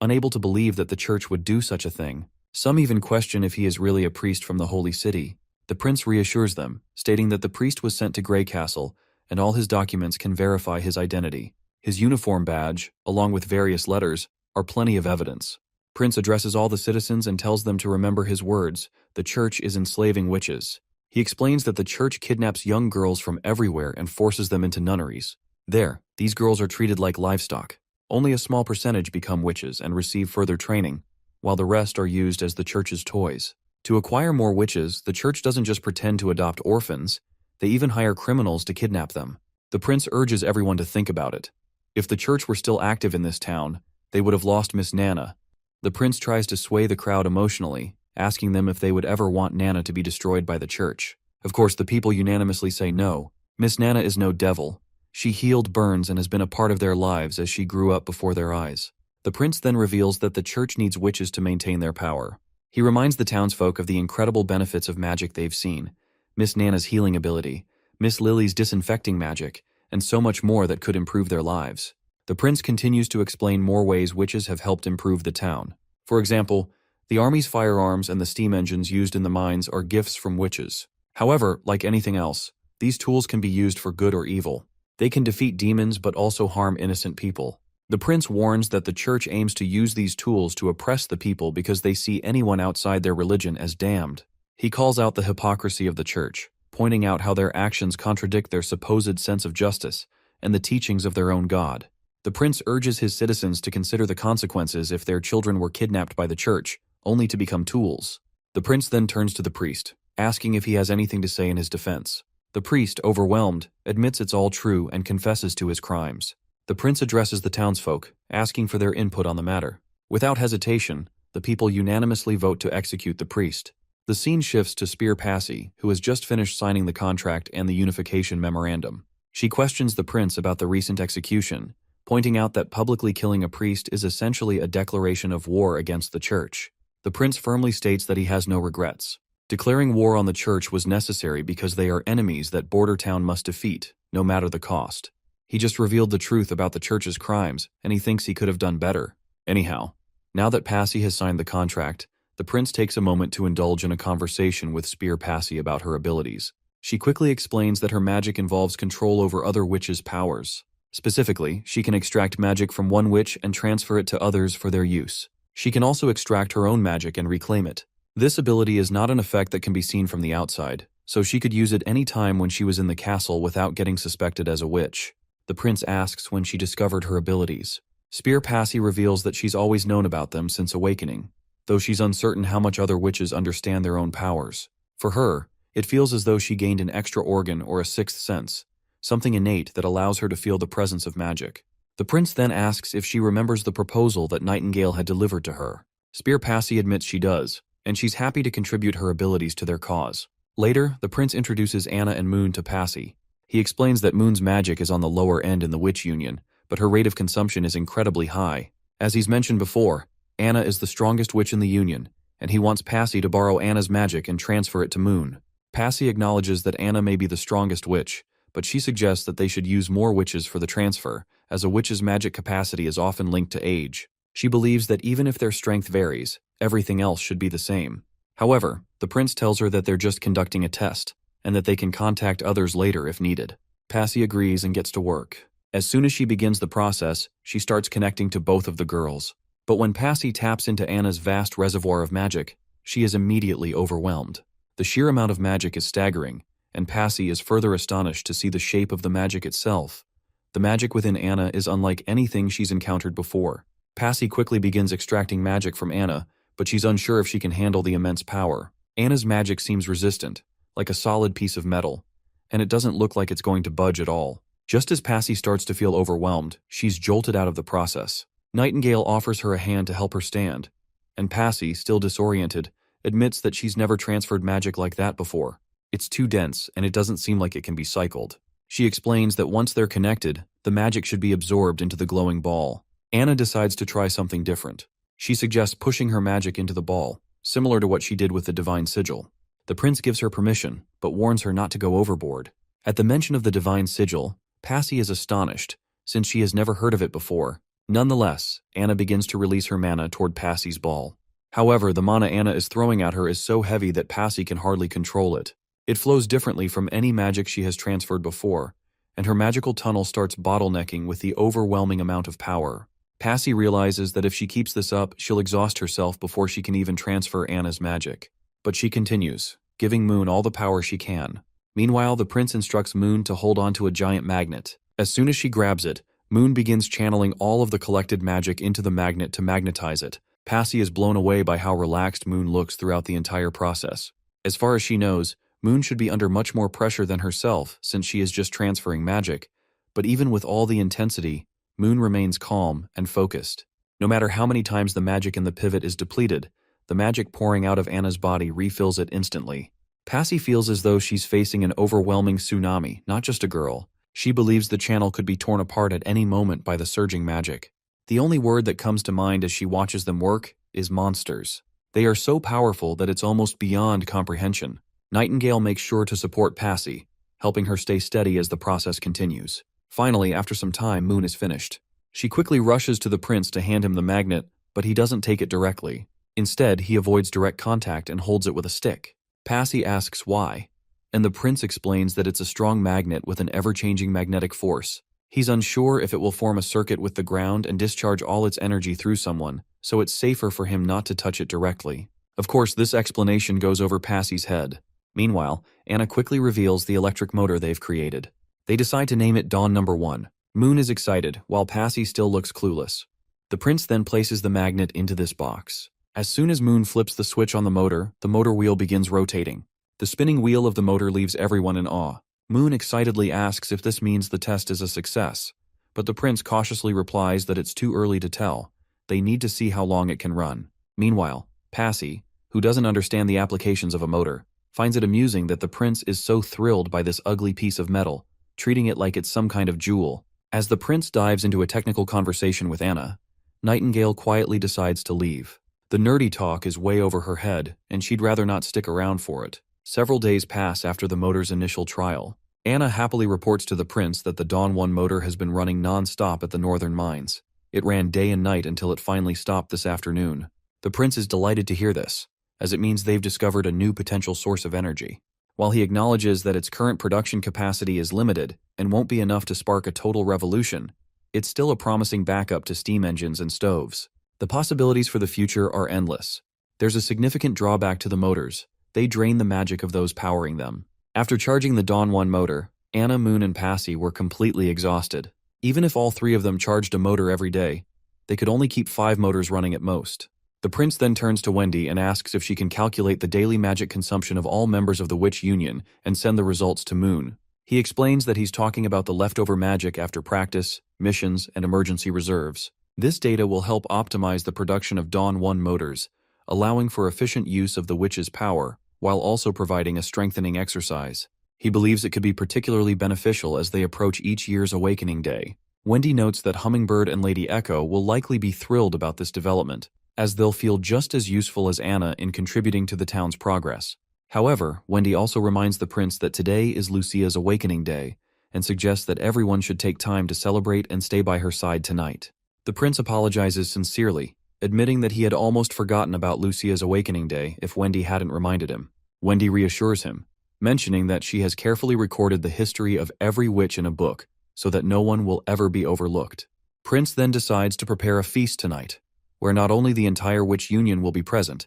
unable to believe that the church would do such a thing. Some even question if he is really a priest from the Holy City. The prince reassures them, stating that the priest was sent to Grey Castle, and all his documents can verify his identity. His uniform badge, along with various letters, are plenty of evidence. Prince addresses all the citizens and tells them to remember his words, the church is enslaving witches. He explains that the church kidnaps young girls from everywhere and forces them into nunneries. There, these girls are treated like livestock. Only a small percentage become witches and receive further training, while the rest are used as the church's toys. To acquire more witches, the church doesn't just pretend to adopt orphans, they even hire criminals to kidnap them. The prince urges everyone to think about it. If the church were still active in this town, they would have lost Miss Nana. The prince tries to sway the crowd emotionally, asking them if they would ever want Nana to be destroyed by the church. Of course, the people unanimously say no. Miss Nana is no devil. She healed burns and has been a part of their lives as she grew up before their eyes. The prince then reveals that the church needs witches to maintain their power. He reminds the townsfolk of the incredible benefits of magic they've seen, Miss Nana's healing ability, Miss Lily's disinfecting magic, and so much more that could improve their lives. The prince continues to explain more ways witches have helped improve the town. For example, the army's firearms and the steam engines used in the mines are gifts from witches. However, like anything else, these tools can be used for good or evil. They can defeat demons but also harm innocent people. The prince warns that the church aims to use these tools to oppress the people because they see anyone outside their religion as damned. He calls out the hypocrisy of the church, pointing out how their actions contradict their supposed sense of justice and the teachings of their own God. The prince urges his citizens to consider the consequences if their children were kidnapped by the church, only to become tools. The prince then turns to the priest, asking if he has anything to say in his defense. The priest, overwhelmed, admits it's all true and confesses to his crimes. The prince addresses the townsfolk, asking for their input on the matter. Without hesitation, the people unanimously vote to execute the priest. The scene shifts to Spear Passy, who has just finished signing the contract and the unification memorandum. She questions the prince about the recent execution, pointing out that publicly killing a priest is essentially a declaration of war against the church. The prince firmly states that he has no regrets. Declaring war on the church was necessary because they are enemies that Border Town must defeat, no matter the cost. He just revealed the truth about the church's crimes, and he thinks he could have done better. Anyhow, now that Passy has signed the contract, the prince takes a moment to indulge in a conversation with Spear Passy about her abilities. She quickly explains that her magic involves control over other witches' powers. Specifically, she can extract magic from one witch and transfer it to others for their use. She can also extract her own magic and reclaim it. This ability is not an effect that can be seen from the outside, so she could use it any time when she was in the castle without getting suspected as a witch. The prince asks when she discovered her abilities. Spear Passy reveals that she's always known about them since awakening, though she's uncertain how much other witches understand their own powers. For her, it feels as though she gained an extra organ or a sixth sense, something innate that allows her to feel the presence of magic. The prince then asks if she remembers the proposal that Nightingale had delivered to her. Spear Passy admits she does, and she's happy to contribute her abilities to their cause. Later, the prince introduces Anna and Moon to Passy. He explains that Moon's magic is on the lower end in the Witch Union, but her rate of consumption is incredibly high. As he's mentioned before, Anna is the strongest witch in the Union, and he wants Passy to borrow Anna's magic and transfer it to Moon. Passy acknowledges that Anna may be the strongest witch, but she suggests that they should use more witches for the transfer, as a witch's magic capacity is often linked to age. She believes that even if their strength varies, everything else should be the same. However, the prince tells her that they're just conducting a test, and that they can contact others later if needed. Passy agrees and gets to work. As soon as she begins the process, she starts connecting to both of the girls. But when Passy taps into Anna's vast reservoir of magic, she is immediately overwhelmed. The sheer amount of magic is staggering, and Passy is further astonished to see the shape of the magic itself. The magic within Anna is unlike anything she's encountered before. Passy quickly begins extracting magic from Anna, but she's unsure if she can handle the immense power. Anna's magic seems resistant, like a solid piece of metal, and it doesn't look like it's going to budge at all. Just as Passy starts to feel overwhelmed, she's jolted out of the process. Nightingale offers her a hand to help her stand, and Passy, still disoriented, admits that she's never transferred magic like that before. It's too dense, and it doesn't seem like it can be cycled. She explains that once they're connected, the magic should be absorbed into the glowing ball. Anna decides to try something different. She suggests pushing her magic into the ball, similar to what she did with the divine sigil. The prince gives her permission, but warns her not to go overboard. At the mention of the divine sigil, Passy is astonished, since she has never heard of it before. Nonetheless, Anna begins to release her mana toward Passy's ball. However, the mana Anna is throwing at her is so heavy that Passy can hardly control it. It flows differently from any magic she has transferred before, and her magical tunnel starts bottlenecking with the overwhelming amount of power. Passy realizes that if she keeps this up, she'll exhaust herself before she can even transfer Anna's magic. But she continues, giving Moon all the power she can. Meanwhile, the prince instructs Moon to hold on to a giant magnet. As soon as she grabs it, Moon begins channeling all of the collected magic into the magnet to magnetize it. Passy is blown away by how relaxed Moon looks throughout the entire process. As far as she knows, Moon should be under much more pressure than herself since she is just transferring magic, but even with all the intensity, Moon remains calm and focused. No matter how many times the magic in the pivot is depleted, the magic pouring out of Anna's body refills it instantly. Passy feels as though she's facing an overwhelming tsunami, not just a girl. She believes the channel could be torn apart at any moment by the surging magic. The only word that comes to mind as she watches them work is monsters. They are so powerful that it's almost beyond comprehension. Nightingale makes sure to support Passy, helping her stay steady as the process continues. Finally, after some time, Moon is finished. She quickly rushes to the prince to hand him the magnet, but he doesn't take it directly. Instead, he avoids direct contact and holds it with a stick. Passy asks why, and the prince explains that it's a strong magnet with an ever-changing magnetic force. He's unsure if it will form a circuit with the ground and discharge all its energy through someone, so it's safer for him not to touch it directly. Of course, this explanation goes over Passy's head. Meanwhile, Anna quickly reveals the electric motor they've created. They decide to name it Dawn No. 1. Moon is excited, while Passy still looks clueless. The prince then places the magnet into this box. As soon as Moon flips the switch on the motor wheel begins rotating. The spinning wheel of the motor leaves everyone in awe. Moon excitedly asks if this means the test is a success, but the prince cautiously replies that it's too early to tell. They need to see how long it can run. Meanwhile, Passy, who doesn't understand the applications of a motor, finds it amusing that the prince is so thrilled by this ugly piece of metal, treating it like it's some kind of jewel. As the prince dives into a technical conversation with Anna, Nightingale quietly decides to leave. The nerdy talk is way over her head, and she'd rather not stick around for it. Several days pass after the motor's initial trial. Anna happily reports to the prince that the Dawn 1 motor has been running non-stop at the northern mines. It ran day and night until it finally stopped this afternoon. The prince is delighted to hear this, as it means they've discovered a new potential source of energy. While he acknowledges that its current production capacity is limited and won't be enough to spark a total revolution, it's still a promising backup to steam engines and stoves. The possibilities for the future are endless. There's a significant drawback to the motors. They drain the magic of those powering them. After charging the Dawn 1 motor, Anna, Moon, and Passy were completely exhausted. Even if all three of them charged a motor every day, they could only keep 5 motors running at most. The prince then turns to Wendy and asks if she can calculate the daily magic consumption of all members of the Witch Union and send the results to Moon. He explains that he's talking about the leftover magic after practice, missions, and emergency reserves. This data will help optimize the production of Dawn 1 motors, allowing for efficient use of the witch's power, while also providing a strengthening exercise. He believes it could be particularly beneficial as they approach each year's Awakening Day. Wendy notes that Hummingbird and Lady Echo will likely be thrilled about this development, as they'll feel just as useful as Anna in contributing to the town's progress. However, Wendy also reminds the prince that today is Lucia's Awakening Day, and suggests that everyone should take time to celebrate and stay by her side tonight. The prince apologizes sincerely, admitting that he had almost forgotten about Lucia's awakening day if Wendy hadn't reminded him. Wendy reassures him, mentioning that she has carefully recorded the history of every witch in a book so that no one will ever be overlooked. Prince then decides to prepare a feast tonight, where not only the entire witch union will be present,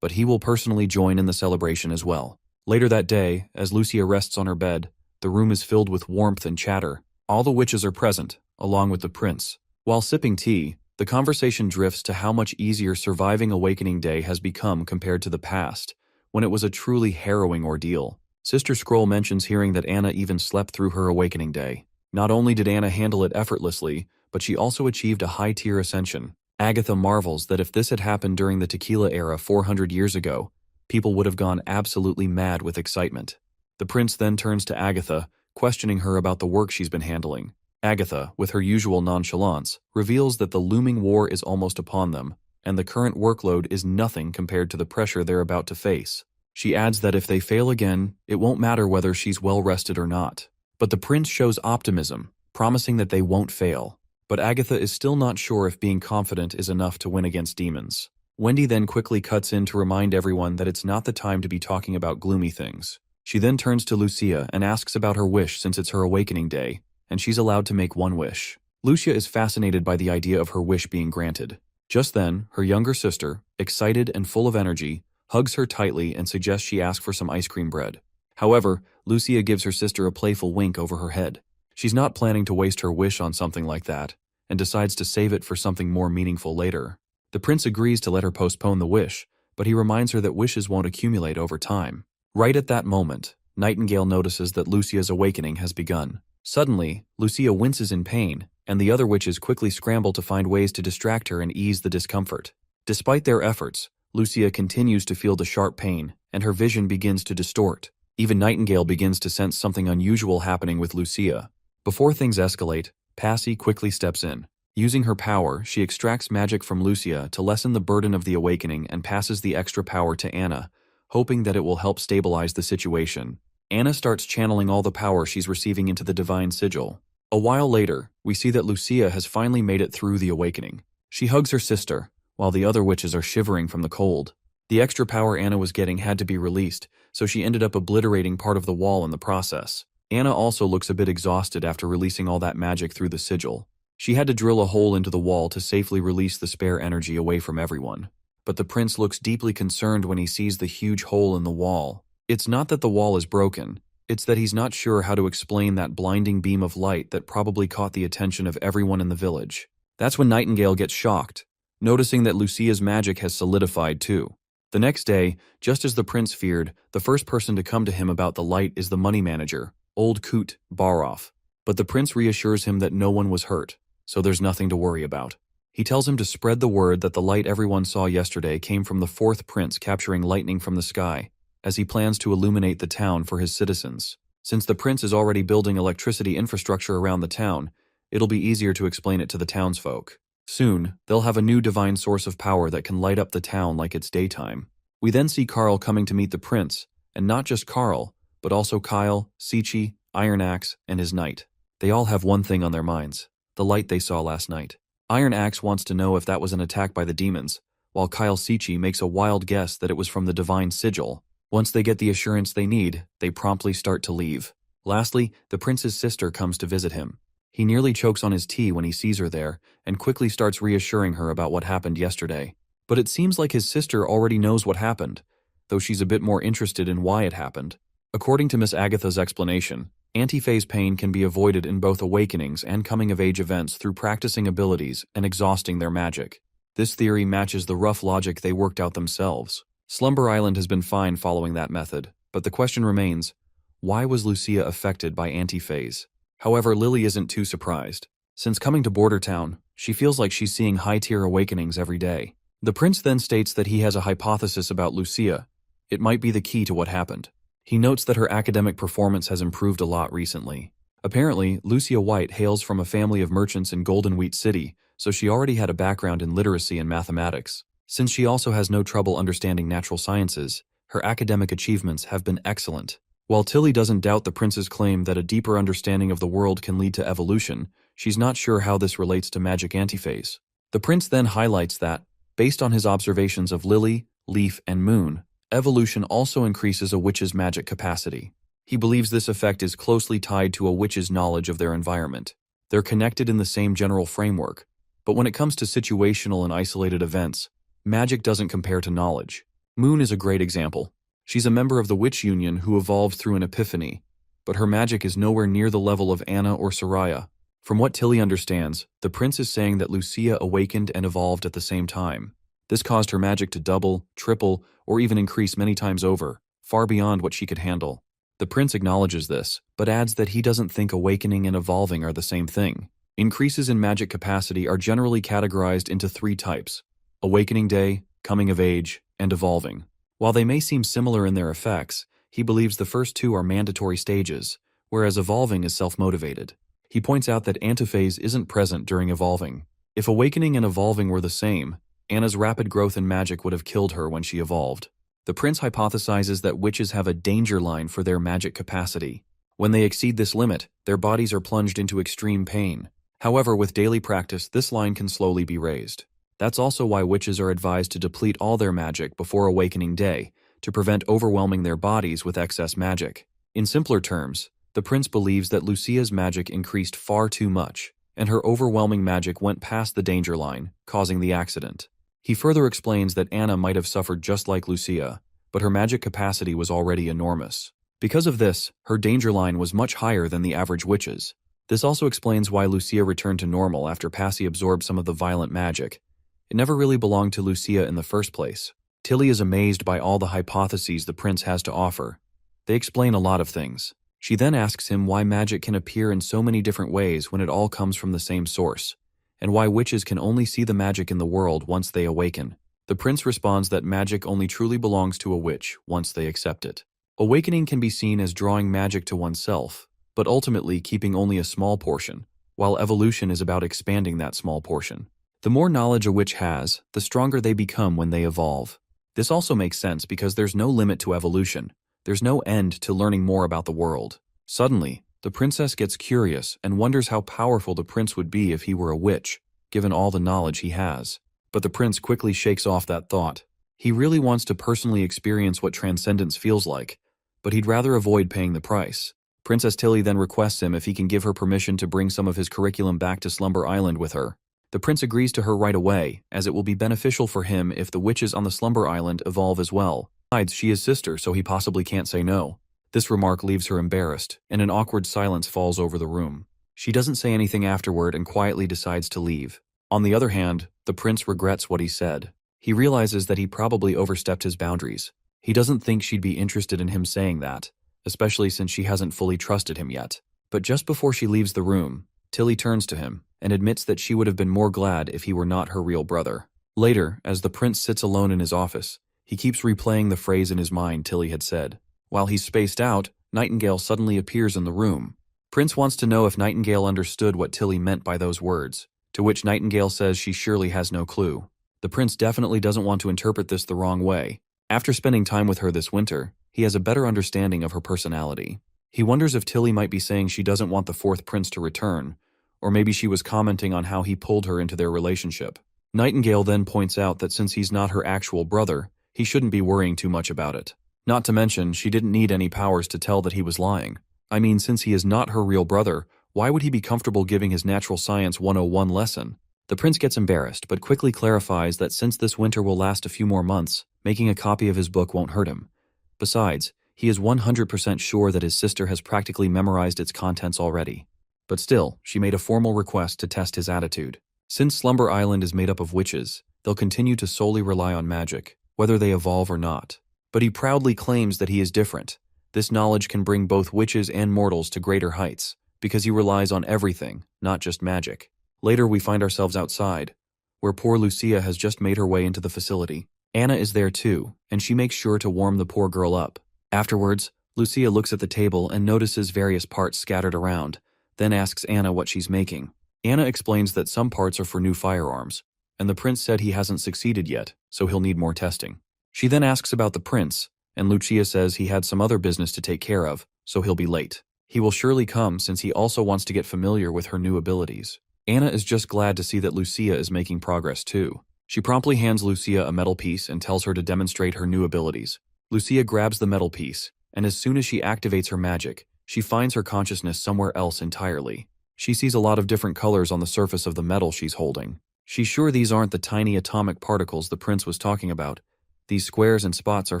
but he will personally join in the celebration as well. Later that day, as Lucia rests on her bed, the room is filled with warmth and chatter. All the witches are present, along with the prince. While sipping tea, the conversation drifts to how much easier surviving Awakening Day has become compared to the past, when it was a truly harrowing ordeal. Sister Scroll mentions hearing that Anna even slept through her Awakening Day. Not only did Anna handle it effortlessly, but she also achieved a high-tier ascension. Agatha marvels that if this had happened during the Tequila era 400 years ago, people would have gone absolutely mad with excitement. The prince then turns to Agatha, questioning her about the work she's been handling. Agatha, with her usual nonchalance, reveals that the looming war is almost upon them, and the current workload is nothing compared to the pressure they're about to face. She adds that if they fail again, it won't matter whether she's well rested or not. But the prince shows optimism, promising that they won't fail. But Agatha is still not sure if being confident is enough to win against demons. Wendy then quickly cuts in to remind everyone that it's not the time to be talking about gloomy things. She then turns to Lucia and asks about her wish since it's her awakening day, and she's allowed to make one wish. Lucia is fascinated by the idea of her wish being granted. Just then, her younger sister, excited and full of energy, hugs her tightly and suggests she ask for some ice cream bread. However, Lucia gives her sister a playful wink over her head. She's not planning to waste her wish on something like that, and decides to save it for something more meaningful later. The prince agrees to let her postpone the wish, but he reminds her that wishes won't accumulate over time. Right at that moment, Nightingale notices that Lucia's awakening has begun. Suddenly, Lucia winces in pain, and the other witches quickly scramble to find ways to distract her and ease the discomfort. Despite their efforts, Lucia continues to feel the sharp pain, and her vision begins to distort. Even Nightingale begins to sense something unusual happening with Lucia. Before things escalate, Passy quickly steps in. Using her power, she extracts magic from Lucia to lessen the burden of the awakening and passes the extra power to Anna, hoping that it will help stabilize the situation. Anna starts channeling all the power she's receiving into the divine sigil. A while later, we see that Lucia has finally made it through the awakening. She hugs her sister, while the other witches are shivering from the cold. The extra power Anna was getting had to be released, so she ended up obliterating part of the wall in the process. Anna also looks a bit exhausted after releasing all that magic through the sigil. She had to drill a hole into the wall to safely release the spare energy away from everyone. But the prince looks deeply concerned when he sees the huge hole in the wall. It's not that the wall is broken, it's that he's not sure how to explain that blinding beam of light that probably caught the attention of everyone in the village. That's when Nightingale gets shocked, noticing that Lucia's magic has solidified too. The next day, just as the prince feared, the first person to come to him about the light is the money manager, Old Kut Baroff. But the prince reassures him that no one was hurt, so there's nothing to worry about. He tells him to spread the word that the light everyone saw yesterday came from the fourth prince capturing lightning from the sky, as he plans to illuminate the town for his citizens. Since the prince is already building electricity infrastructure around the town, it'll be easier to explain it to the townsfolk. Soon, they'll have a new divine source of power that can light up the town like it's daytime. We then see Carl coming to meet the prince, and not just Carl, but also Kyle, Sichi, Iron Axe, and his knight. They all have one thing on their minds: the light they saw last night. Iron Axe wants to know if that was an attack by the demons, while Kyle Sichi makes a wild guess that it was from the divine sigil. Once they get the assurance they need, they promptly start to leave. Lastly, the prince's sister comes to visit him. He nearly chokes on his tea when he sees her there, and quickly starts reassuring her about what happened yesterday. But it seems like his sister already knows what happened, though she's a bit more interested in why it happened. According to Miss Agatha's explanation, anti-phase pain can be avoided in both awakenings and coming-of-age events through practicing abilities and exhausting their magic. This theory matches the rough logic they worked out themselves. Slumber Island has been fine following that method, but the question remains, why was Lucia affected by anti-phase? However, Lily isn't too surprised. Since coming to Border Town, she feels like she's seeing high-tier awakenings every day. The prince then states that he has a hypothesis about Lucia. It might be the key to what happened. He notes that her academic performance has improved a lot recently. Apparently, Lucia White hails from a family of merchants in Golden Wheat City, so she already had a background in literacy and mathematics. Since she also has no trouble understanding natural sciences, her academic achievements have been excellent. While Tilly doesn't doubt the prince's claim that a deeper understanding of the world can lead to evolution, she's not sure how this relates to magic antiphase. The prince then highlights that, based on his observations of Lily, Leaf, and Moon, evolution also increases a witch's magic capacity. He believes this effect is closely tied to a witch's knowledge of their environment. They're connected in the same general framework, but when it comes to situational and isolated events, magic doesn't compare to knowledge. Moon is a great example. She's a member of the Witch Union who evolved through an epiphany, but her magic is nowhere near the level of Anna or Soraya. From what Tilly understands, the prince is saying that Lucia awakened and evolved at the same time. This caused her magic to double, triple, or even increase many times over, far beyond what she could handle. The prince acknowledges this, but adds that he doesn't think awakening and evolving are the same thing. Increases in magic capacity are generally categorized into 3 types: awakening day, coming of age, and evolving. While they may seem similar in their effects, he believes the first 2 are mandatory stages, whereas evolving is self-motivated. He points out that antiphase isn't present during evolving. If awakening and evolving were the same, Anna's rapid growth in magic would have killed her when she evolved. The prince hypothesizes that witches have a danger line for their magic capacity. When they exceed this limit, their bodies are plunged into extreme pain. However, with daily practice, this line can slowly be raised. That's also why witches are advised to deplete all their magic before awakening day, to prevent overwhelming their bodies with excess magic. In simpler terms, the prince believes that Lucia's magic increased far too much, and her overwhelming magic went past the danger line, causing the accident. He further explains that Anna might have suffered just like Lucia, but her magic capacity was already enormous. Because of this, her danger line was much higher than the average witches. This also explains why Lucia returned to normal after Passy absorbed some of the violent magic. It never really belonged to Lucia in the first place. Tilly is amazed by all the hypotheses the prince has to offer. They explain a lot of things. She then asks him why magic can appear in so many different ways when it all comes from the same source, and why witches can only see the magic in the world once they awaken. The prince responds that magic only truly belongs to a witch once they accept it. Awakening can be seen as drawing magic to oneself, but ultimately keeping only a small portion, while evolution is about expanding that small portion. The more knowledge a witch has, the stronger they become when they evolve. This also makes sense because there's no limit to evolution. There's no end to learning more about the world. Suddenly, the princess gets curious and wonders how powerful the prince would be if he were a witch, given all the knowledge he has. But the prince quickly shakes off that thought. He really wants to personally experience what transcendence feels like, but he'd rather avoid paying the price. Princess Tilly then requests him if he can give her permission to bring some of his curriculum back to Slumber Island with her. The prince agrees to her right away, as it will be beneficial for him if the witches on the Slumber Island evolve as well. Besides, she is sister, so he possibly can't say no. This remark leaves her embarrassed, and an awkward silence falls over the room. She doesn't say anything afterward and quietly decides to leave. On the other hand, the prince regrets what he said. He realizes that he probably overstepped his boundaries. He doesn't think she'd be interested in him saying that, especially since she hasn't fully trusted him yet. But just before she leaves the room, Tilly turns to him and admits that she would have been more glad if he were not her real brother. Later, as the prince sits alone in his office, he keeps replaying the phrase in his mind Tilly had said. While he's spaced out, Nightingale suddenly appears in the room. Prince wants to know if Nightingale understood what Tilly meant by those words, to which Nightingale says she surely has no clue. The prince definitely doesn't want to interpret this the wrong way. After spending time with her this winter, he has a better understanding of her personality. He wonders if Tilly might be saying she doesn't want the fourth prince to return, or maybe she was commenting on how he pulled her into their relationship. Nightingale then points out that since he's not her actual brother, he shouldn't be worrying too much about it. Not to mention, she didn't need any powers to tell that he was lying. I mean, since he is not her real brother, why would he be comfortable giving his Natural Science 101 lesson? The prince gets embarrassed, but quickly clarifies that since this winter will last a few more months, making a copy of his book won't hurt him. Besides, he is 100% sure that his sister has practically memorized its contents already. But still, she made a formal request to test his attitude. Since Slumber Island is made up of witches, they'll continue to solely rely on magic, whether they evolve or not. But he proudly claims that he is different. This knowledge can bring both witches and mortals to greater heights, because he relies on everything, not just magic. Later we find ourselves outside, where poor Lucia has just made her way into the facility. Anna is there too, and she makes sure to warm the poor girl up. Afterwards, Lucia looks at the table and notices various parts scattered around, then asks Anna what she's making. Anna explains that some parts are for new firearms, and the prince said he hasn't succeeded yet, so he'll need more testing. She then asks about the prince, and Lucia says he had some other business to take care of, so he'll be late. He will surely come since he also wants to get familiar with her new abilities. Anna is just glad to see that Lucia is making progress too. She promptly hands Lucia a metal piece and tells her to demonstrate her new abilities. Lucia grabs the metal piece, and as soon as she activates her magic, she finds her consciousness somewhere else entirely. She sees a lot of different colors on the surface of the metal she's holding. She's sure these aren't the tiny atomic particles the prince was talking about. These squares and spots are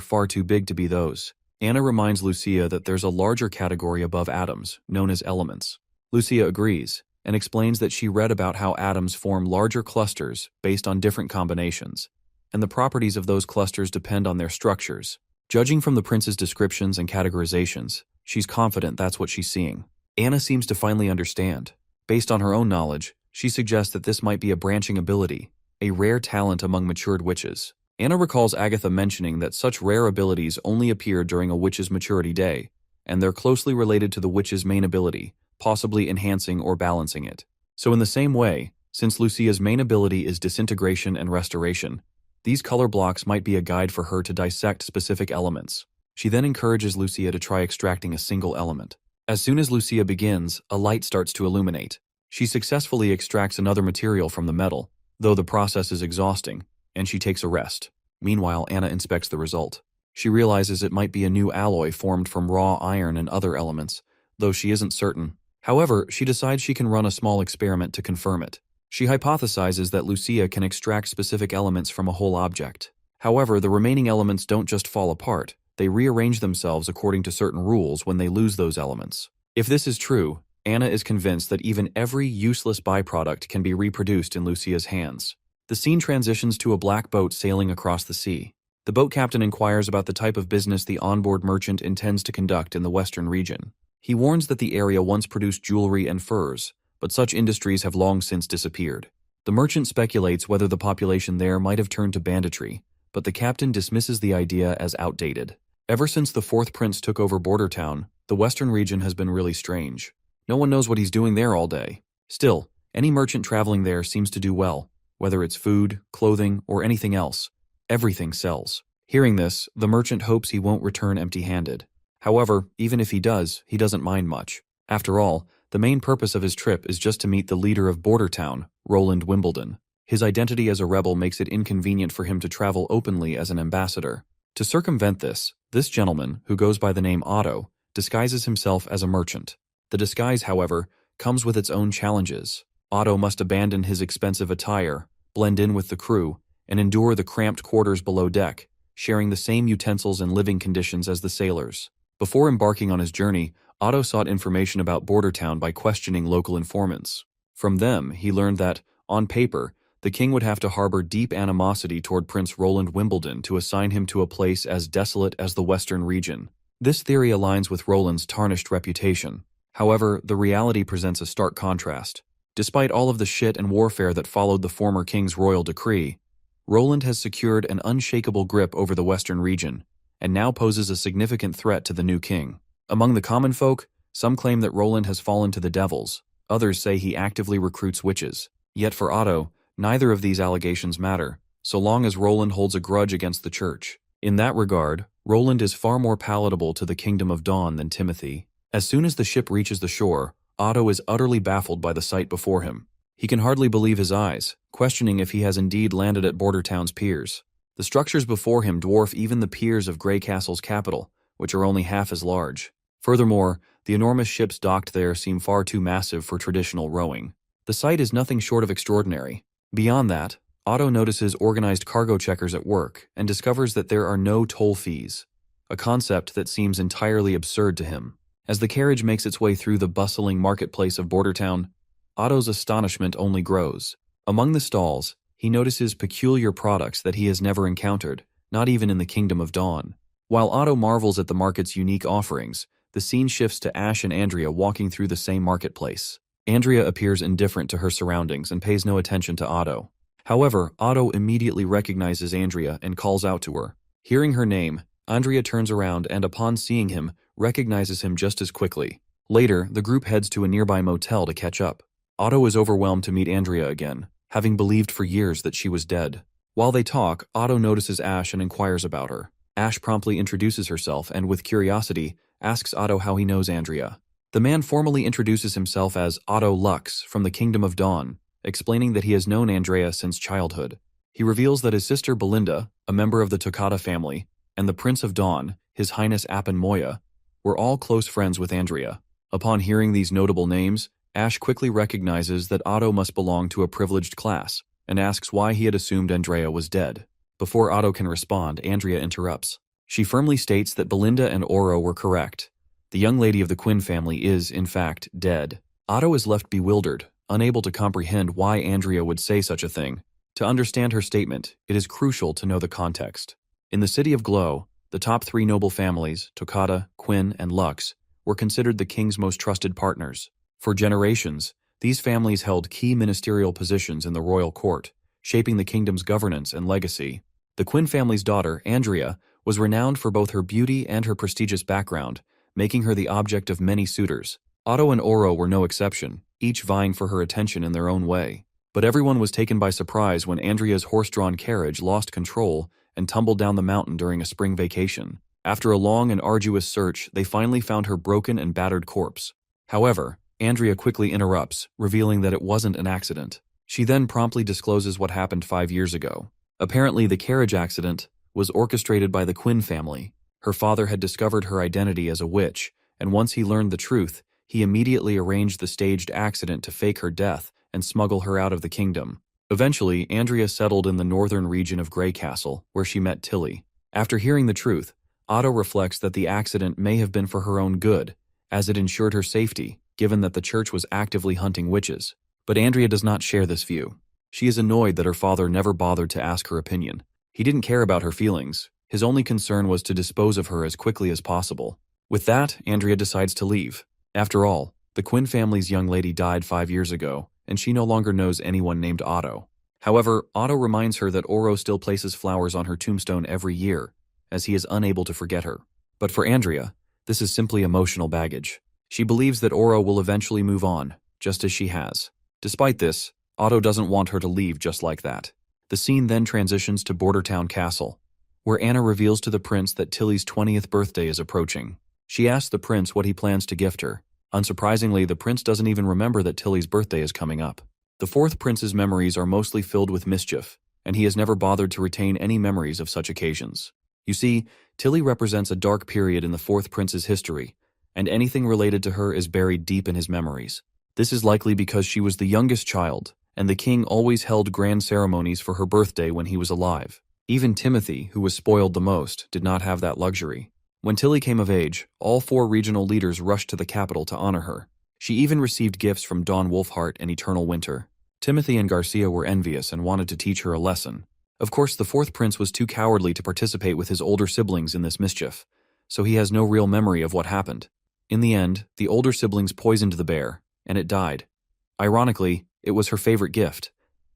far too big to be those. Anna reminds Lucia that there's a larger category above atoms, known as elements. Lucia agrees, and explains that she read about how atoms form larger clusters based on different combinations, and the properties of those clusters depend on their structures. Judging from the prince's descriptions and categorizations, she's confident that's what she's seeing. Anna seems to finally understand. Based on her own knowledge, she suggests that this might be a branching ability, a rare talent among matured witches. Anna recalls Agatha mentioning that such rare abilities only appear during a witch's maturity day, and they're closely related to the witch's main ability, possibly enhancing or balancing it. So in the same way, since Lucia's main ability is disintegration and restoration, these color blocks might be a guide for her to dissect specific elements. She then encourages Lucia to try extracting a single element. As soon as Lucia begins, a light starts to illuminate. She successfully extracts another material from the metal, though the process is exhausting, and she takes a rest. Meanwhile, Anna inspects the result. She realizes it might be a new alloy formed from raw iron and other elements, though she isn't certain. However, she decides she can run a small experiment to confirm it. She hypothesizes that Lucia can extract specific elements from a whole object. However, the remaining elements don't just fall apart, they rearrange themselves according to certain rules when they lose those elements. If this is true, Anna is convinced that even every useless byproduct can be reproduced in Lucia's hands. The scene transitions to a black boat sailing across the sea. The boat captain inquires about the type of business the onboard merchant intends to conduct in the western region. He warns that the area once produced jewelry and furs, but such industries have long since disappeared. The merchant speculates whether the population there might have turned to banditry, but the captain dismisses the idea as outdated. Ever since the fourth prince took over Border Town, the western region has been really strange. No one knows what he's doing there all day. Still, any merchant traveling there seems to do well. Whether it's food, clothing, or anything else, everything sells. Hearing this, the merchant hopes he won't return empty-handed. However, even if he does, he doesn't mind much. After all, the main purpose of his trip is just to meet the leader of Border Town, Roland Wimbledon. His identity as a rebel makes it inconvenient for him to travel openly as an ambassador. To circumvent this gentleman, who goes by the name Otto, disguises himself as a merchant. The disguise, however, comes with its own challenges. Otto must abandon his expensive attire, blend in with the crew, and endure the cramped quarters below deck, sharing the same utensils and living conditions as the sailors. Before embarking on his journey, Otto sought information about Border Town by questioning local informants. From them, he learned that, on paper, the king would have to harbor deep animosity toward Prince Roland Wimbledon to assign him to a place as desolate as the western region. This theory aligns with Roland's tarnished reputation. However, the reality presents a stark contrast. Despite all of the shit and warfare that followed the former king's royal decree, Roland has secured an unshakable grip over the western region, and now poses a significant threat to the new king. Among the common folk, some claim that Roland has fallen to the devils, others say he actively recruits witches. Yet for Otto, neither of these allegations matter, so long as Roland holds a grudge against the church. In that regard, Roland is far more palatable to the Kingdom of Dawn than Timothy. As soon as the ship reaches the shore, Otto is utterly baffled by the sight before him. He can hardly believe his eyes, questioning if he has indeed landed at Border Town's piers. The structures before him dwarf even the piers of Grey Castle's capital, which are only half as large. Furthermore, the enormous ships docked there seem far too massive for traditional rowing. The sight is nothing short of extraordinary. Beyond that, Otto notices organized cargo checkers at work and discovers that there are no toll fees, a concept that seems entirely absurd to him. As the carriage makes its way through the bustling marketplace of Border Town, Otto's astonishment only grows. Among the stalls, he notices peculiar products that he has never encountered, not even in the Kingdom of Dawn. While Otto marvels at the market's unique offerings, the scene shifts to Ash and Andrea walking through the same marketplace. Andrea appears indifferent to her surroundings and pays no attention to Otto. However, Otto immediately recognizes Andrea and calls out to her. Hearing her name, Andrea turns around and, upon seeing him, recognizes him just as quickly. Later, the group heads to a nearby motel to catch up. Otto is overwhelmed to meet Andrea again, having believed for years that she was dead. While they talk, Otto notices Ash and inquires about her. Ash promptly introduces herself and, with curiosity, asks Otto how he knows Andrea. The man formally introduces himself as Otto Lux from the Kingdom of Dawn, explaining that he has known Andrea since childhood. He reveals that his sister Belinda, a member of the Toccata family, and the Prince of Dawn, His Highness Appen Moya, were all close friends with Andrea. Upon hearing these notable names, Ash quickly recognizes that Otto must belong to a privileged class, and asks why he had assumed Andrea was dead. Before Otto can respond, Andrea interrupts. She firmly states that Belinda and Oro were correct. The young lady of the Quinn family is, in fact, dead. Otto is left bewildered, unable to comprehend why Andrea would say such a thing. To understand her statement, it is crucial to know the context. In the city of Glow, the top three noble families, Toccata, Quinn, and Lux, were considered the king's most trusted partners. For generations, these families held key ministerial positions in the royal court, shaping the kingdom's governance and legacy. The Quinn family's daughter, Andrea, was renowned for both her beauty and her prestigious background, making her the object of many suitors. Otto and Oro were no exception, each vying for her attention in their own way. But everyone was taken by surprise when Andrea's horse-drawn carriage lost control and tumbled down the mountain during a spring vacation. After a long and arduous search, they finally found her broken and battered corpse. However, Andrea quickly interrupts, revealing that it wasn't an accident. She then promptly discloses what happened 5 years ago. Apparently, the carriage accident was orchestrated by the Quinn family. Her father had discovered her identity as a witch, and once he learned the truth, he immediately arranged the staged accident to fake her death and smuggle her out of the kingdom. Eventually, Andrea settled in the northern region of Grey Castle, where she met Tilly. After hearing the truth, Otto reflects that the accident may have been for her own good, as it ensured her safety, given that the church was actively hunting witches. But Andrea does not share this view. She is annoyed that her father never bothered to ask her opinion. He didn't care about her feelings. His only concern was to dispose of her as quickly as possible. With that, Andrea decides to leave. After all, the Quinn family's young lady died 5 years ago, and she no longer knows anyone named Otto. However, Otto reminds her that Oro still places flowers on her tombstone every year, as he is unable to forget her. But for Andrea, this is simply emotional baggage. She believes that Oro will eventually move on, just as she has. Despite this, Otto doesn't want her to leave just like that. The scene then transitions to Bordertown Castle, where Anna reveals to the prince that Tilly's 20th birthday is approaching. She asks the prince what he plans to gift her. Unsurprisingly, the prince doesn't even remember that Tilly's birthday is coming up. The fourth prince's memories are mostly filled with mischief, and he has never bothered to retain any memories of such occasions. You see, Tilly represents a dark period in the fourth prince's history, and anything related to her is buried deep in his memories. This is likely because she was the youngest child, and the king always held grand ceremonies for her birthday when he was alive. Even Timothy, who was spoiled the most, did not have that luxury. When Tilly came of age, all 4 regional leaders rushed to the capital to honor her. She even received gifts from Dawn Wolfheart and Eternal Winter. Timothy and Garcia were envious and wanted to teach her a lesson. Of course, the fourth prince was too cowardly to participate with his older siblings in this mischief, so he has no real memory of what happened. In the end, the older siblings poisoned the bear, and it died. Ironically, it was her favorite gift.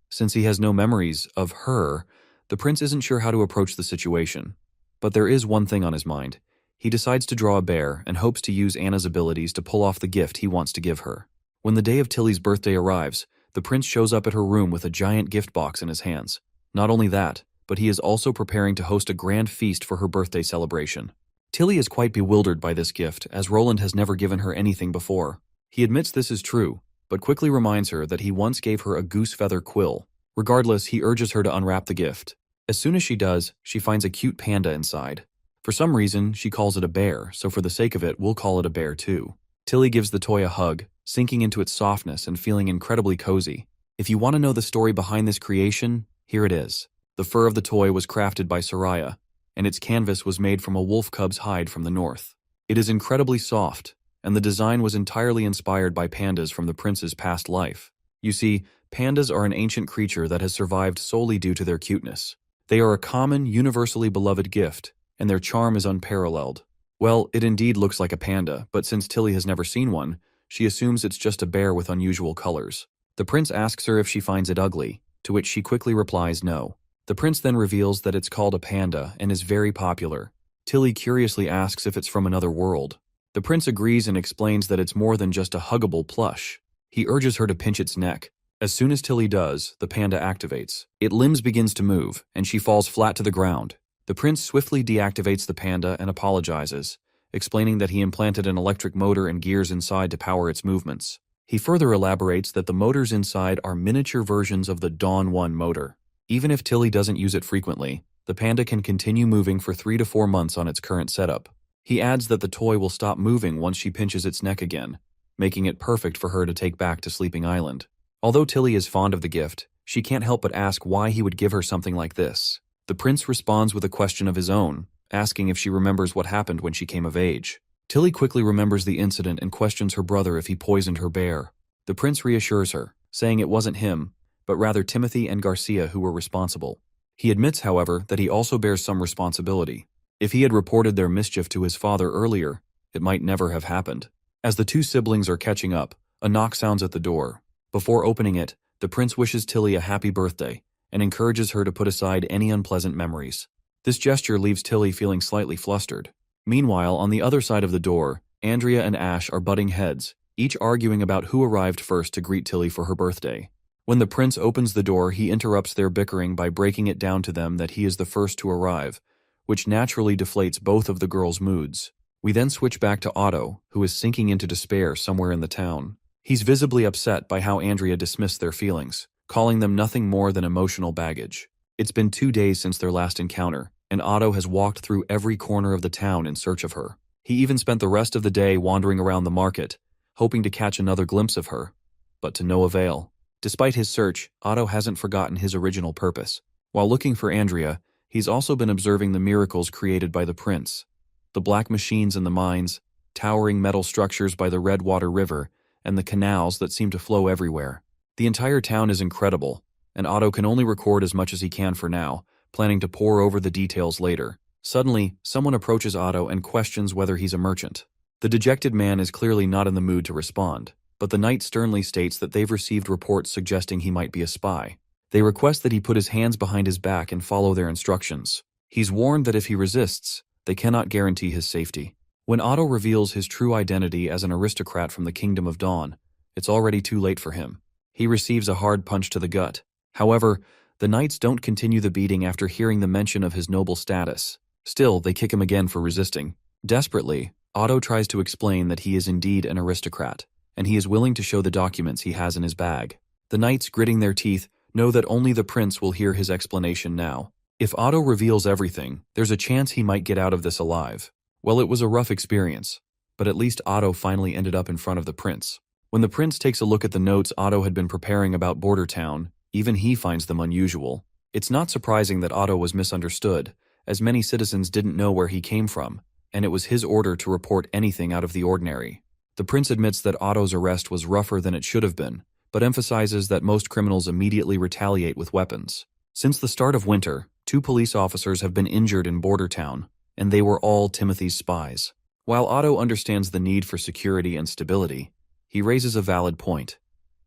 Since he has no memories of her, the prince isn't sure how to approach the situation. But there is one thing on his mind. He decides to draw a bear and hopes to use Anna's abilities to pull off the gift he wants to give her. When the day of Tilly's birthday arrives, the prince shows up at her room with a giant gift box in his hands. Not only that, but he is also preparing to host a grand feast for her birthday celebration. Tilly is quite bewildered by this gift, as Roland has never given her anything before. He admits this is true, but quickly reminds her that he once gave her a goose feather quill. Regardless, he urges her to unwrap the gift. As soon as she does, she finds a cute panda inside. For some reason, she calls it a bear, so for the sake of it, we'll call it a bear too. Tilly gives the toy a hug, sinking into its softness and feeling incredibly cozy. If you want to know the story behind this creation, here it is. The fur of the toy was crafted by Soraya, and its canvas was made from a wolf cub's hide from the north. It is incredibly soft, and the design was entirely inspired by pandas from the prince's past life. You see, pandas are an ancient creature that has survived solely due to their cuteness. They are a common, universally beloved gift, and their charm is unparalleled. Well, it indeed looks like a panda, but since Tilly has never seen one, she assumes it's just a bear with unusual colors. The prince asks her if she finds it ugly, to which she quickly replies no. The prince then reveals that it's called a panda and is very popular. Tilly curiously asks if it's from another world. The prince agrees and explains that it's more than just a huggable plush. He urges her to pinch its neck. As soon as Tilly does, the panda activates. Its limbs begins to move, and she falls flat to the ground. The prince swiftly deactivates the panda and apologizes, explaining that he implanted an electric motor and gears inside to power its movements. He further elaborates that the motors inside are miniature versions of the Dawn 1 motor. Even if Tilly doesn't use it frequently, the panda can continue moving for 3 to 4 months on its current setup. He adds that the toy will stop moving once she pinches its neck again, making it perfect for her to take back to Sleeping Island. Although Tilly is fond of the gift, she can't help but ask why he would give her something like this. The prince responds with a question of his own, asking if she remembers what happened when she came of age. Tilly quickly remembers the incident and questions her brother if he poisoned her bear. The prince reassures her, saying it wasn't him, but rather Timothy and Garcia who were responsible. He admits, however, that he also bears some responsibility. If he had reported their mischief to his father earlier, it might never have happened. As the two siblings are catching up, a knock sounds at the door. Before opening it, the prince wishes Tilly a happy birthday and encourages her to put aside any unpleasant memories. This gesture leaves Tilly feeling slightly flustered. Meanwhile, on the other side of the door, Andrea and Ash are butting heads, each arguing about who arrived first to greet Tilly for her birthday. When the prince opens the door, he interrupts their bickering by breaking it down to them that he is the first to arrive, which naturally deflates both of the girls' moods. We then switch back to Otto, who is sinking into despair somewhere in the town. He's visibly upset by how Andrea dismissed their feelings, calling them nothing more than emotional baggage. It's been 2 days since their last encounter, and Otto has walked through every corner of the town in search of her. He even spent the rest of the day wandering around the market, hoping to catch another glimpse of her, but to no avail. Despite his search, Otto hasn't forgotten his original purpose. While looking for Andrea, he's also been observing the miracles created by the prince. The black machines in the mines, towering metal structures by the Redwater River, and the canals that seem to flow everywhere. The entire town is incredible, and Otto can only record as much as he can for now, planning to pore over the details later. Suddenly, someone approaches Otto and questions whether he's a merchant. The dejected man is clearly not in the mood to respond, but the knight sternly states that they've received reports suggesting he might be a spy. They request that he put his hands behind his back and follow their instructions. He's warned that if he resists, they cannot guarantee his safety. When Otto reveals his true identity as an aristocrat from the Kingdom of Dawn, it's already too late for him. He receives a hard punch to the gut. However, the knights don't continue the beating after hearing the mention of his noble status. Still, they kick him again for resisting. Desperately, Otto tries to explain that he is indeed an aristocrat, and he is willing to show the documents he has in his bag. The knights, gritting their teeth, know that only the prince will hear his explanation now. If Otto reveals everything, there's a chance he might get out of this alive. Well, it was a rough experience, but at least Otto finally ended up in front of the prince. When the prince takes a look at the notes Otto had been preparing about Border Town, even he finds them unusual. It's not surprising that Otto was misunderstood, as many citizens didn't know where he came from, and it was his order to report anything out of the ordinary. The prince admits that Otto's arrest was rougher than it should have been, but emphasizes that most criminals immediately retaliate with weapons. Since the start of winter, 2 police officers have been injured in Border Town, and they were all Timothy's spies. While Otto understands the need for security and stability, he raises a valid point.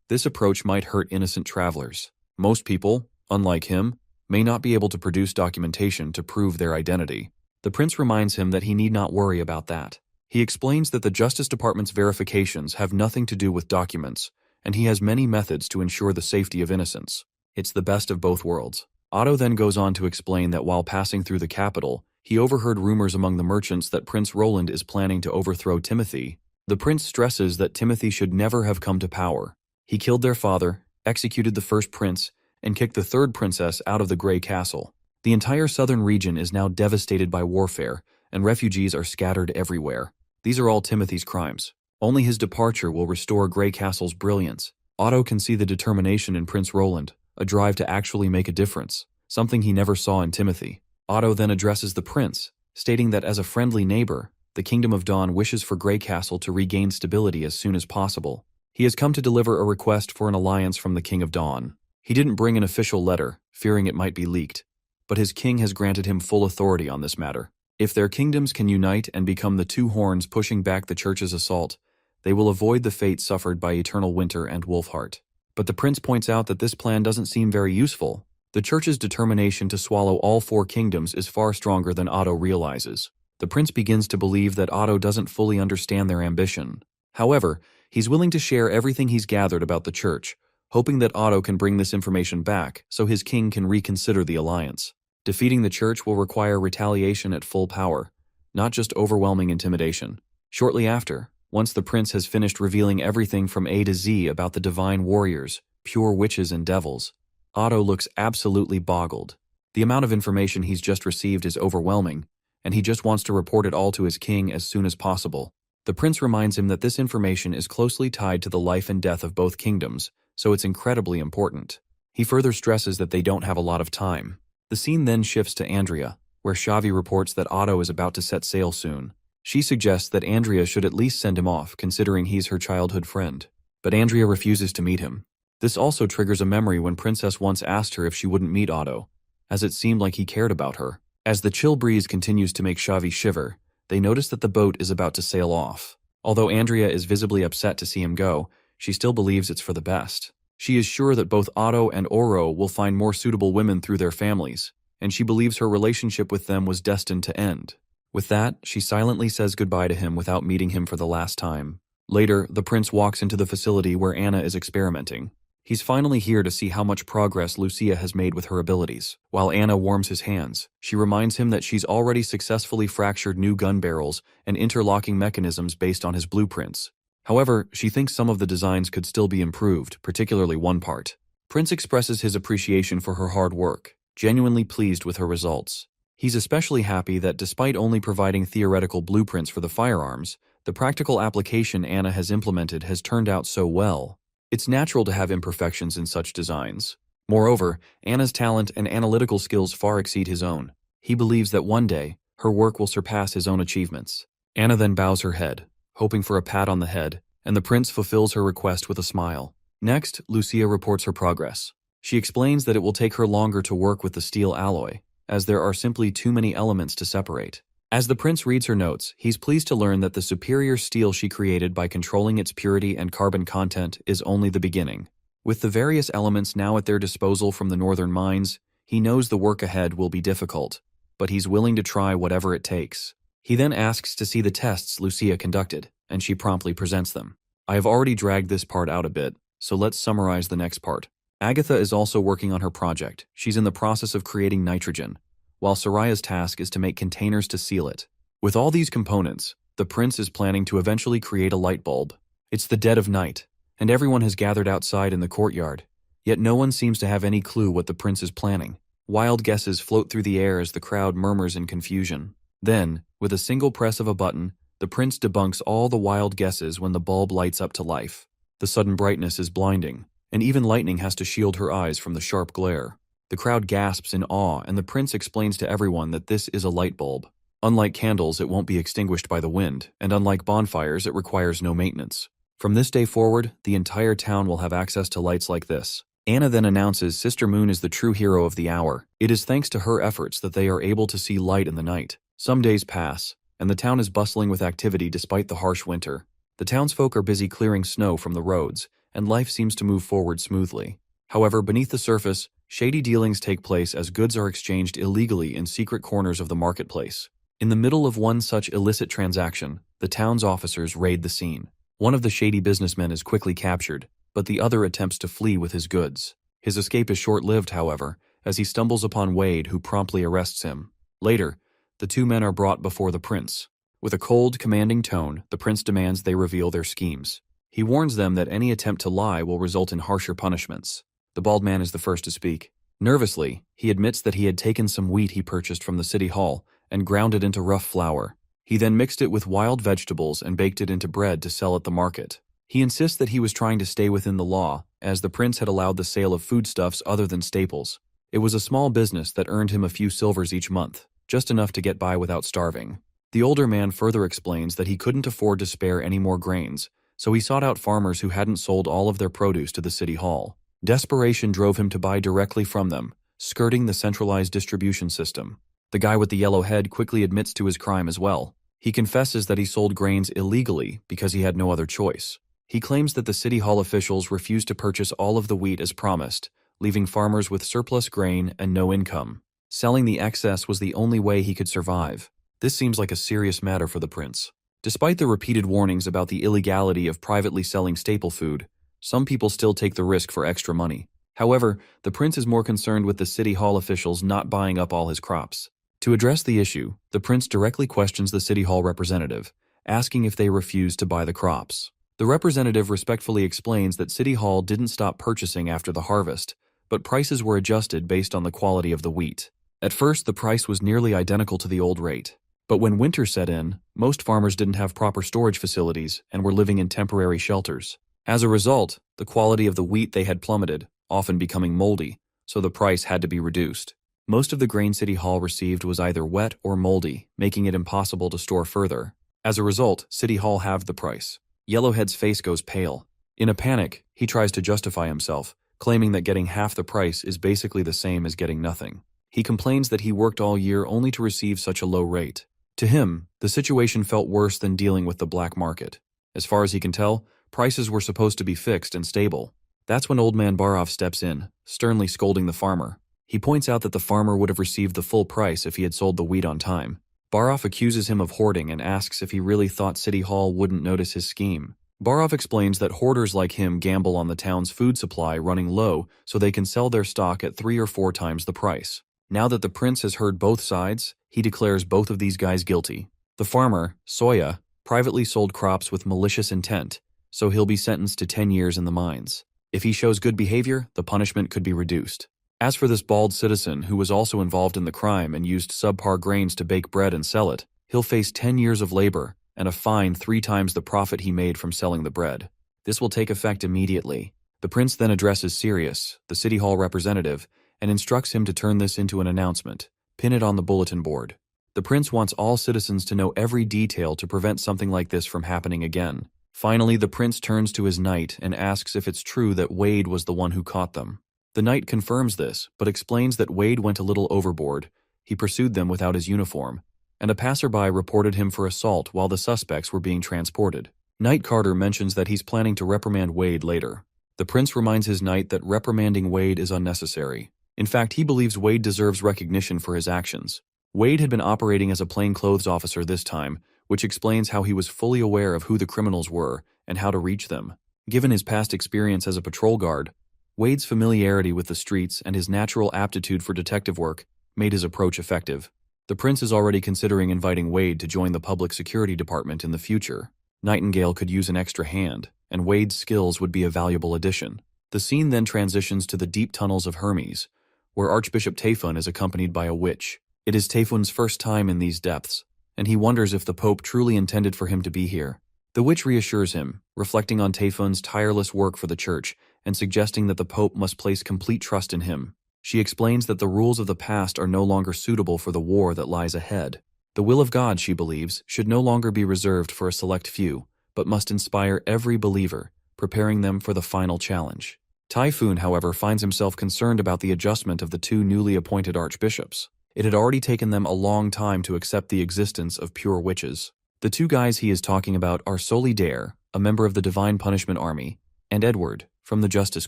This approach might hurt innocent travelers. Most people, unlike him, may not be able to produce documentation to prove their identity. The prince reminds him that he need not worry about that. He explains that the Justice Department's verifications have nothing to do with documents, and he has many methods to ensure the safety of innocents. It's the best of both worlds. Otto then goes on to explain that while passing through the capital, he overheard rumors among the merchants that Prince Roland is planning to overthrow Timothy. The prince stresses that Timothy should never have come to power. He killed their father, executed the first prince, and kicked the third princess out of the Grey Castle. The entire southern region is now devastated by warfare, and refugees are scattered everywhere. These are all Timothy's crimes. Only his departure will restore Grey Castle's brilliance. Otto can see the determination in Prince Roland, a drive to actually make a difference, something he never saw in Timothy. Otto then addresses the prince, stating that as a friendly neighbor, the Kingdom of Dawn wishes for Grey Castle to regain stability as soon as possible. He has come to deliver a request for an alliance from the King of Dawn. He didn't bring an official letter, fearing it might be leaked, but his king has granted him full authority on this matter. If their kingdoms can unite and become the 2 horns pushing back the church's assault, they will avoid the fate suffered by Eternal Winter and Wolfheart. But the prince points out that this plan doesn't seem very useful. The church's determination to swallow all 4 kingdoms is far stronger than Otto realizes. The prince begins to believe that Otto doesn't fully understand their ambition. However, he's willing to share everything he's gathered about the church, hoping that Otto can bring this information back so his king can reconsider the alliance. Defeating the church will require retaliation at full power, not just overwhelming intimidation. Shortly after, once the prince has finished revealing everything from A to Z about the divine warriors, pure witches and devils, Otto looks absolutely boggled. The amount of information he's just received is overwhelming, and he just wants to report it all to his king as soon as possible. The prince reminds him that this information is closely tied to the life and death of both kingdoms, so it's incredibly important. He further stresses that they don't have a lot of time. The scene then shifts to Andrea, where Xavi reports that Otto is about to set sail soon. She suggests that Andrea should at least send him off, considering he's her childhood friend. But Andrea refuses to meet him. This also triggers a memory when Princess once asked her if she wouldn't meet Otto, as it seemed like he cared about her. As the chill breeze continues to make Xavi shiver, they notice that the boat is about to sail off. Although Andrea is visibly upset to see him go, she still believes it's for the best. She is sure that both Otto and Oro will find more suitable women through their families, and she believes her relationship with them was destined to end. With that, she silently says goodbye to him without meeting him for the last time. Later, the prince walks into the facility where Anna is experimenting. He's finally here to see how much progress Lucia has made with her abilities. While Anna warms his hands, she reminds him that she's already successfully fractured new gun barrels and interlocking mechanisms based on his blueprints. However, she thinks some of the designs could still be improved, particularly one part. Prince expresses his appreciation for her hard work, genuinely pleased with her results. He's especially happy that despite only providing theoretical blueprints for the firearms, the practical application Anna has implemented has turned out so well. It's natural to have imperfections in such designs. Moreover, Anna's talent and analytical skills far exceed his own. He believes that one day, her work will surpass his own achievements. Anna then bows her head, hoping for a pat on the head, and the prince fulfills her request with a smile. Next, Lucia reports her progress. She explains that it will take her longer to work with the steel alloy, as there are simply too many elements to separate. As the prince reads her notes, he's pleased to learn that the superior steel she created by controlling its purity and carbon content is only the beginning. With the various elements now at their disposal from the northern mines, he knows the work ahead will be difficult, but he's willing to try whatever it takes. He then asks to see the tests Lucia conducted, and she promptly presents them. I have already dragged this part out a bit, so let's summarize the next part. Agatha is also working on her project. She's in the process of creating nitrogen, while Soraya's task is to make containers to seal it. With all these components, the prince is planning to eventually create a light bulb. It's the dead of night, and everyone has gathered outside in the courtyard, yet no one seems to have any clue what the prince is planning. Wild guesses float through the air as the crowd murmurs in confusion. Then, with a single press of a button, the prince debunks all the wild guesses when the bulb lights up to life. The sudden brightness is blinding, and even lightning has to shield her eyes from the sharp glare. The crowd gasps in awe, and the prince explains to everyone that this is a light bulb. Unlike candles, it won't be extinguished by the wind, and unlike bonfires, it requires no maintenance. From this day forward, the entire town will have access to lights like this. Anna then announces Sister Moon is the true hero of the hour. It is thanks to her efforts that they are able to see light in the night. Some days pass, and the town is bustling with activity despite the harsh winter. The townsfolk are busy clearing snow from the roads, and life seems to move forward smoothly. However, beneath the surface, shady dealings take place as goods are exchanged illegally in secret corners of the marketplace. In the middle of one such illicit transaction, the town's officers raid the scene. One of the shady businessmen is quickly captured, but the other attempts to flee with his goods. His escape is short-lived, however, as he stumbles upon Wade, who promptly arrests him. Later, the two men are brought before the prince. With a cold, commanding tone, the prince demands they reveal their schemes. He warns them that any attempt to lie will result in harsher punishments. The bald man is the first to speak. Nervously, he admits that he had taken some wheat he purchased from the city hall and ground it into rough flour. He then mixed it with wild vegetables and baked it into bread to sell at the market. He insists that he was trying to stay within the law, as the prince had allowed the sale of foodstuffs other than staples. It was a small business that earned him a few silvers each month, just enough to get by without starving. The older man further explains that he couldn't afford to spare any more grains, so he sought out farmers who hadn't sold all of their produce to the city hall. Desperation drove him to buy directly from them, skirting the centralized distribution system. The guy with the yellow head quickly admits to his crime as well. He confesses that he sold grains illegally because he had no other choice. He claims that the city hall officials refused to purchase all of the wheat as promised, leaving farmers with surplus grain and no income. Selling the excess was the only way he could survive. This seems like a serious matter for the prince. Despite the repeated warnings about the illegality of privately selling staple food, some people still take the risk for extra money. However, the prince is more concerned with the city hall officials not buying up all his crops. To address the issue, the prince directly questions the city hall representative, asking if they refuse to buy the crops. The representative respectfully explains that City Hall didn't stop purchasing after the harvest, but prices were adjusted based on the quality of the wheat. At first, the price was nearly identical to the old rate. But when winter set in, most farmers didn't have proper storage facilities and were living in temporary shelters. As a result, the quality of the wheat they had plummeted, often becoming moldy, so the price had to be reduced. Most of the grain City Hall received was either wet or moldy, making it impossible to store further. As a result, City Hall halved the price. Yellowhead's face goes pale. In a panic, he tries to justify himself, claiming that getting half the price is basically the same as getting nothing. He complains that he worked all year only to receive such a low rate. To him, the situation felt worse than dealing with the black market. As far as he can tell, prices were supposed to be fixed and stable. That's when Old Man Barov steps in, sternly scolding the farmer. He points out that the farmer would have received the full price if he had sold the wheat on time. Barov accuses him of hoarding and asks if he really thought City Hall wouldn't notice his scheme. Barov explains that hoarders like him gamble on the town's food supply running low so they can sell their stock at 3 or 4 times the price. Now that the prince has heard both sides, he declares both of these guys guilty. The farmer, Soya, privately sold crops with malicious intent, so he'll be sentenced to 10 years in the mines. If he shows good behavior, the punishment could be reduced. As for this bald citizen who was also involved in the crime and used subpar grains to bake bread and sell it, he'll face 10 years of labor and a fine 3 times the profit he made from selling the bread. This will take effect immediately. The prince then addresses Sirius, the city hall representative, and instructs him to turn this into an announcement, pin it on the bulletin board. The prince wants all citizens to know every detail to prevent something like this from happening again. Finally, the prince turns to his knight and asks if it's true that Wade was the one who caught them. The knight confirms this, but explains that Wade went a little overboard. He pursued them without his uniform, and a passerby reported him for assault while the suspects were being transported. Knight Carter mentions that he's planning to reprimand Wade later. The prince reminds his knight that reprimanding Wade is unnecessary. In fact, he believes Wade deserves recognition for his actions. Wade had been operating as a plainclothes officer this time, which explains how he was fully aware of who the criminals were and how to reach them. Given his past experience as a patrol guard, Wade's familiarity with the streets and his natural aptitude for detective work made his approach effective. The prince is already considering inviting Wade to join the public security department in the future. Nightingale could use an extra hand, and Wade's skills would be a valuable addition. The scene then transitions to the deep tunnels of Hermes, where Archbishop Tayfun is accompanied by a witch. It is Tayfun's first time in these depths, and he wonders if the Pope truly intended for him to be here. The witch reassures him, reflecting on Tayfun's tireless work for the church and suggesting that the Pope must place complete trust in him. She explains that the rules of the past are no longer suitable for the war that lies ahead. The will of God, she believes, should no longer be reserved for a select few, but must inspire every believer, preparing them for the final challenge. Typhoon, however, finds himself concerned about the adjustment of the 2 newly appointed archbishops. It had already taken them a long time to accept the existence of pure witches. The 2 guys he is talking about are Solidare, a member of the Divine Punishment Army, and Edward, from the Justice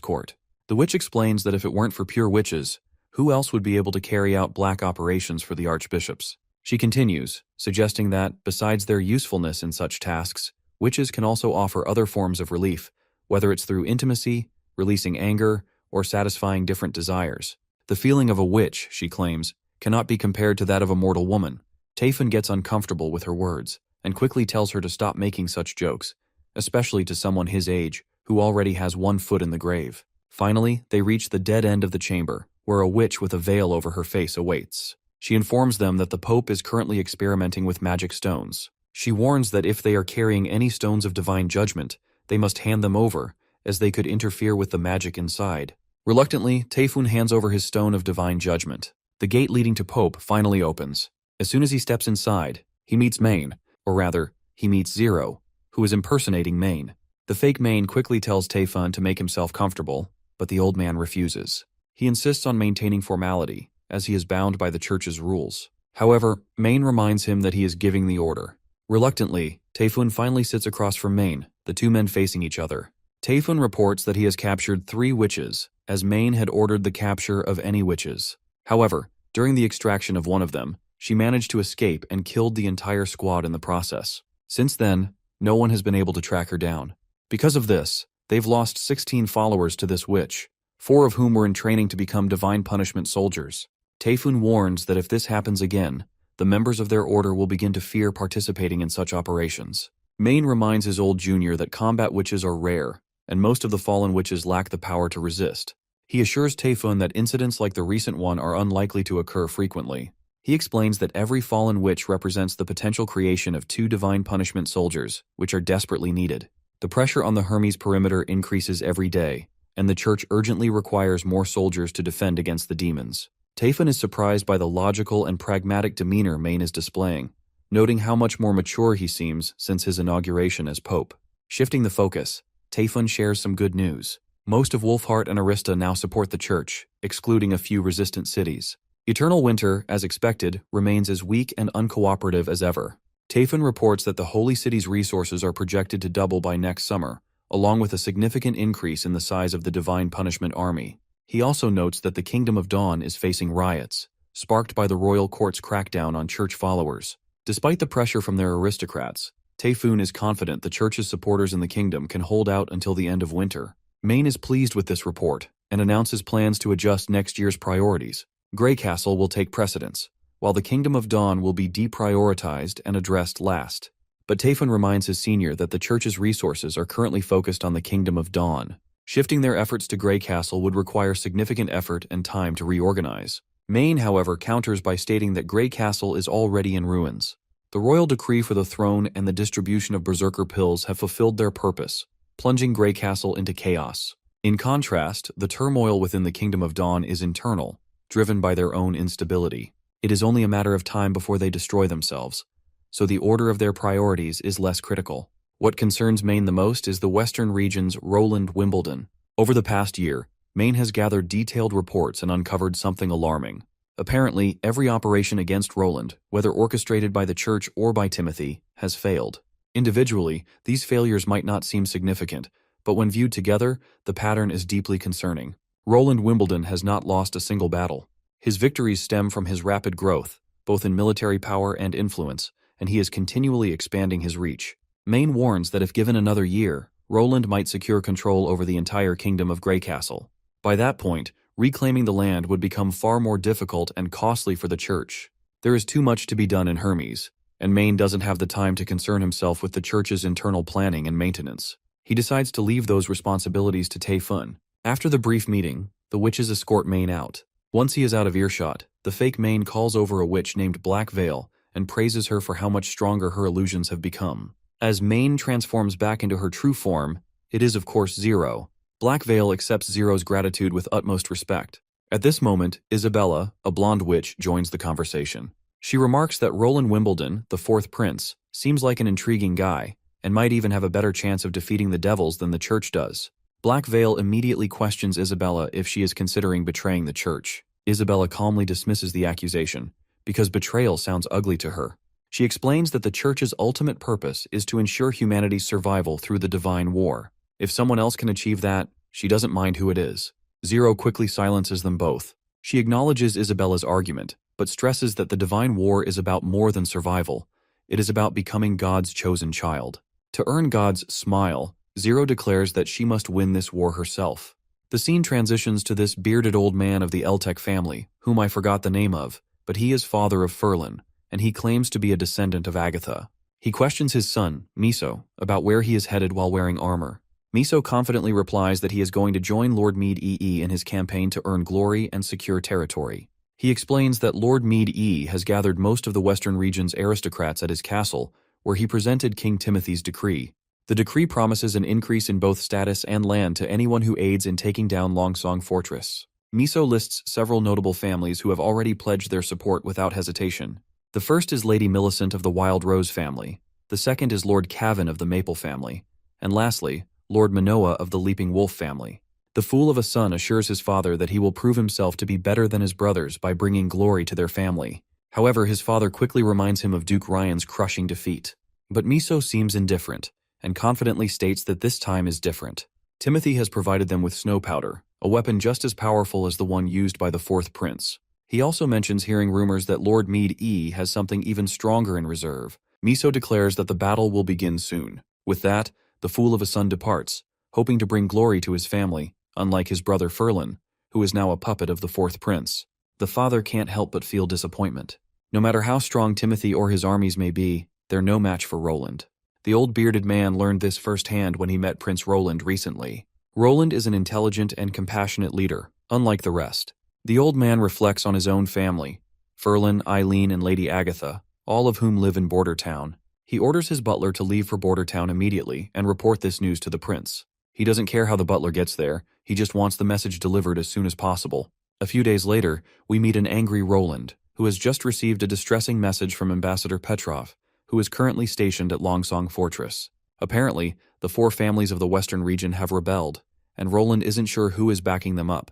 Court. The witch explains that if it weren't for pure witches, who else would be able to carry out black operations for the archbishops? She continues, suggesting that, besides their usefulness in such tasks, witches can also offer other forms of relief, whether it's through intimacy, releasing anger, or satisfying different desires. The feeling of a witch, she claims, cannot be compared to that of a mortal woman. Tayfun gets uncomfortable with her words, and quickly tells her to stop making such jokes, especially to someone his age, who already has 1 foot in the grave. Finally, they reach the dead end of the chamber, where a witch with a veil over her face awaits. She informs them that the Pope is currently experimenting with magic stones. She warns that if they are carrying any stones of divine judgment, they must hand them over, as they could interfere with the magic inside. Reluctantly, Tayfun hands over his stone of divine judgment. The gate leading to Pope finally opens. As soon as he steps inside, he meets Maine, or rather, he meets Zero, who is impersonating Maine. The fake Maine quickly tells Tayfun to make himself comfortable, but the old man refuses. He insists on maintaining formality, as he is bound by the church's rules. However, Maine reminds him that he is giving the order. Reluctantly, Tayfun finally sits across from Maine, the 2 men facing each other. Tayfun reports that he has captured 3 witches, as Maine had ordered the capture of any witches. However, during the extraction of one of them, she managed to escape and killed the entire squad in the process. Since then, no one has been able to track her down. Because of this, they've lost 16 followers to this witch, 4 of whom were in training to become divine punishment soldiers. Taefun warns that if this happens again, the members of their order will begin to fear participating in such operations. Main reminds his old junior that combat witches are rare, and most of the fallen witches lack the power to resist. He assures Taefun that incidents like the recent one are unlikely to occur frequently. He explains that every fallen witch represents the potential creation of 2 divine punishment soldiers, which are desperately needed. The pressure on the Hermes perimeter increases every day, and the church urgently requires more soldiers to defend against the demons. Taefun is surprised by the logical and pragmatic demeanor Main is displaying, noting how much more mature he seems since his inauguration as Pope. Shifting the focus, Taefun shares some good news. Most of Wolfheart and Arista now support the church, excluding a few resistant cities. Eternal Winter, as expected, remains as weak and uncooperative as ever. Taefun reports that the Holy City's resources are projected to double by next summer, along with a significant increase in the size of the Divine Punishment Army. He also notes that the Kingdom of Dawn is facing riots, sparked by the royal court's crackdown on church followers. Despite the pressure from their aristocrats, Taefun is confident the church's supporters in the kingdom can hold out until the end of winter. Main is pleased with this report and announces plans to adjust next year's priorities. Grey Castle will take precedence, while the Kingdom of Dawn will be deprioritized and addressed last. But Taefun reminds his senior that the church's resources are currently focused on the Kingdom of Dawn. Shifting their efforts to Grey Castle would require significant effort and time to reorganize. Main, however, counters by stating that Grey Castle is already in ruins. The royal decree for the throne and the distribution of berserker pills have fulfilled their purpose, plunging Grey Castle into chaos. In contrast, the turmoil within the Kingdom of Dawn is internal, driven by their own instability. It is only a matter of time before they destroy themselves, so the order of their priorities is less critical. What concerns Main the most is the western region's Roland Wimbledon. Over the past year, Main has gathered detailed reports and uncovered something alarming. Apparently, every operation against Roland, whether orchestrated by the church or by Timothy, has failed. Individually, these failures might not seem significant, but when viewed together, the pattern is deeply concerning. Roland Wimbledon has not lost a single battle. His victories stem from his rapid growth, both in military power and influence, and he is continually expanding his reach. Main warns that if given another year, Roland might secure control over the entire kingdom of Grey Castle. By that point, reclaiming the land would become far more difficult and costly for the church. There is too much to be done in Hermes, and Main doesn't have the time to concern himself with the church's internal planning and maintenance. He decides to leave those responsibilities to Taefun. After the brief meeting, the witches escort Main out. Once he is out of earshot, the fake Main calls over a witch named Black Veil and praises her for how much stronger her illusions have become. As Main transforms back into her true form, it is of course Zero. Black Veil accepts Zero's gratitude with utmost respect. At this moment, Isabella, a blonde witch, joins the conversation. She remarks that Roland Wimbledon, the 4th prince, seems like an intriguing guy, and might even have a better chance of defeating the devils than the church does. Black Veil immediately questions Isabella if she is considering betraying the church. Isabella calmly dismisses the accusation, because betrayal sounds ugly to her. She explains that the church's ultimate purpose is to ensure humanity's survival through the divine war. If someone else can achieve that, she doesn't mind who it is. Zero quickly silences them both. She acknowledges Isabella's argument, but stresses that the divine war is about more than survival. It is about becoming God's chosen child. To earn God's smile, Zero declares that she must win this war herself. The scene transitions to this bearded old man of the Eltec family, whom I forgot the name of, but he is father of Furlan, and he claims to be a descendant of Agatha. He questions his son, Miso, about where he is headed while wearing armor. Miso confidently replies that he is going to join Lord Mead EE in his campaign to earn glory and secure territory. He explains that Lord Mead E has gathered most of the western region's aristocrats at his castle, where he presented King Timothy's decree. The decree promises an increase in both status and land to anyone who aids in taking down Longsong Fortress. Miso lists several notable families who have already pledged their support without hesitation. The first is Lady Millicent of the Wild Rose family, the second is Lord Cavan of the Maple family, and lastly, Lord Manoa of the Leaping Wolf family. The fool of a son assures his father that he will prove himself to be better than his brothers by bringing glory to their family. However, his father quickly reminds him of Duke Ryan's crushing defeat. But Miso seems indifferent, and confidently states that this time is different. Timothy has provided them with snow powder, a weapon just as powerful as the one used by the 4th prince. He also mentions hearing rumors that Lord Mead E has something even stronger in reserve. Miso declares that the battle will begin soon. With that, the fool of a son departs, hoping to bring glory to his family, unlike his brother Furlan, who is now a puppet of the 4th prince. The father can't help but feel disappointment. No matter how strong Timothy or his armies may be, they're no match for Roland. The old bearded man learned this firsthand when he met Prince Roland recently. Roland is an intelligent and compassionate leader, unlike the rest. The old man reflects on his own family, Ferlin, Eileen, and Lady Agatha, all of whom live in Border Town. He orders his butler to leave for Border Town immediately and report this news to the prince. He doesn't care how the butler gets there, he just wants the message delivered as soon as possible. A few days later, we meet an angry Roland, who has just received a distressing message from Ambassador Petrov, who is currently stationed at Longsong Fortress. Apparently, the 4 families of the western region have rebelled, and Roland isn't sure who is backing them up.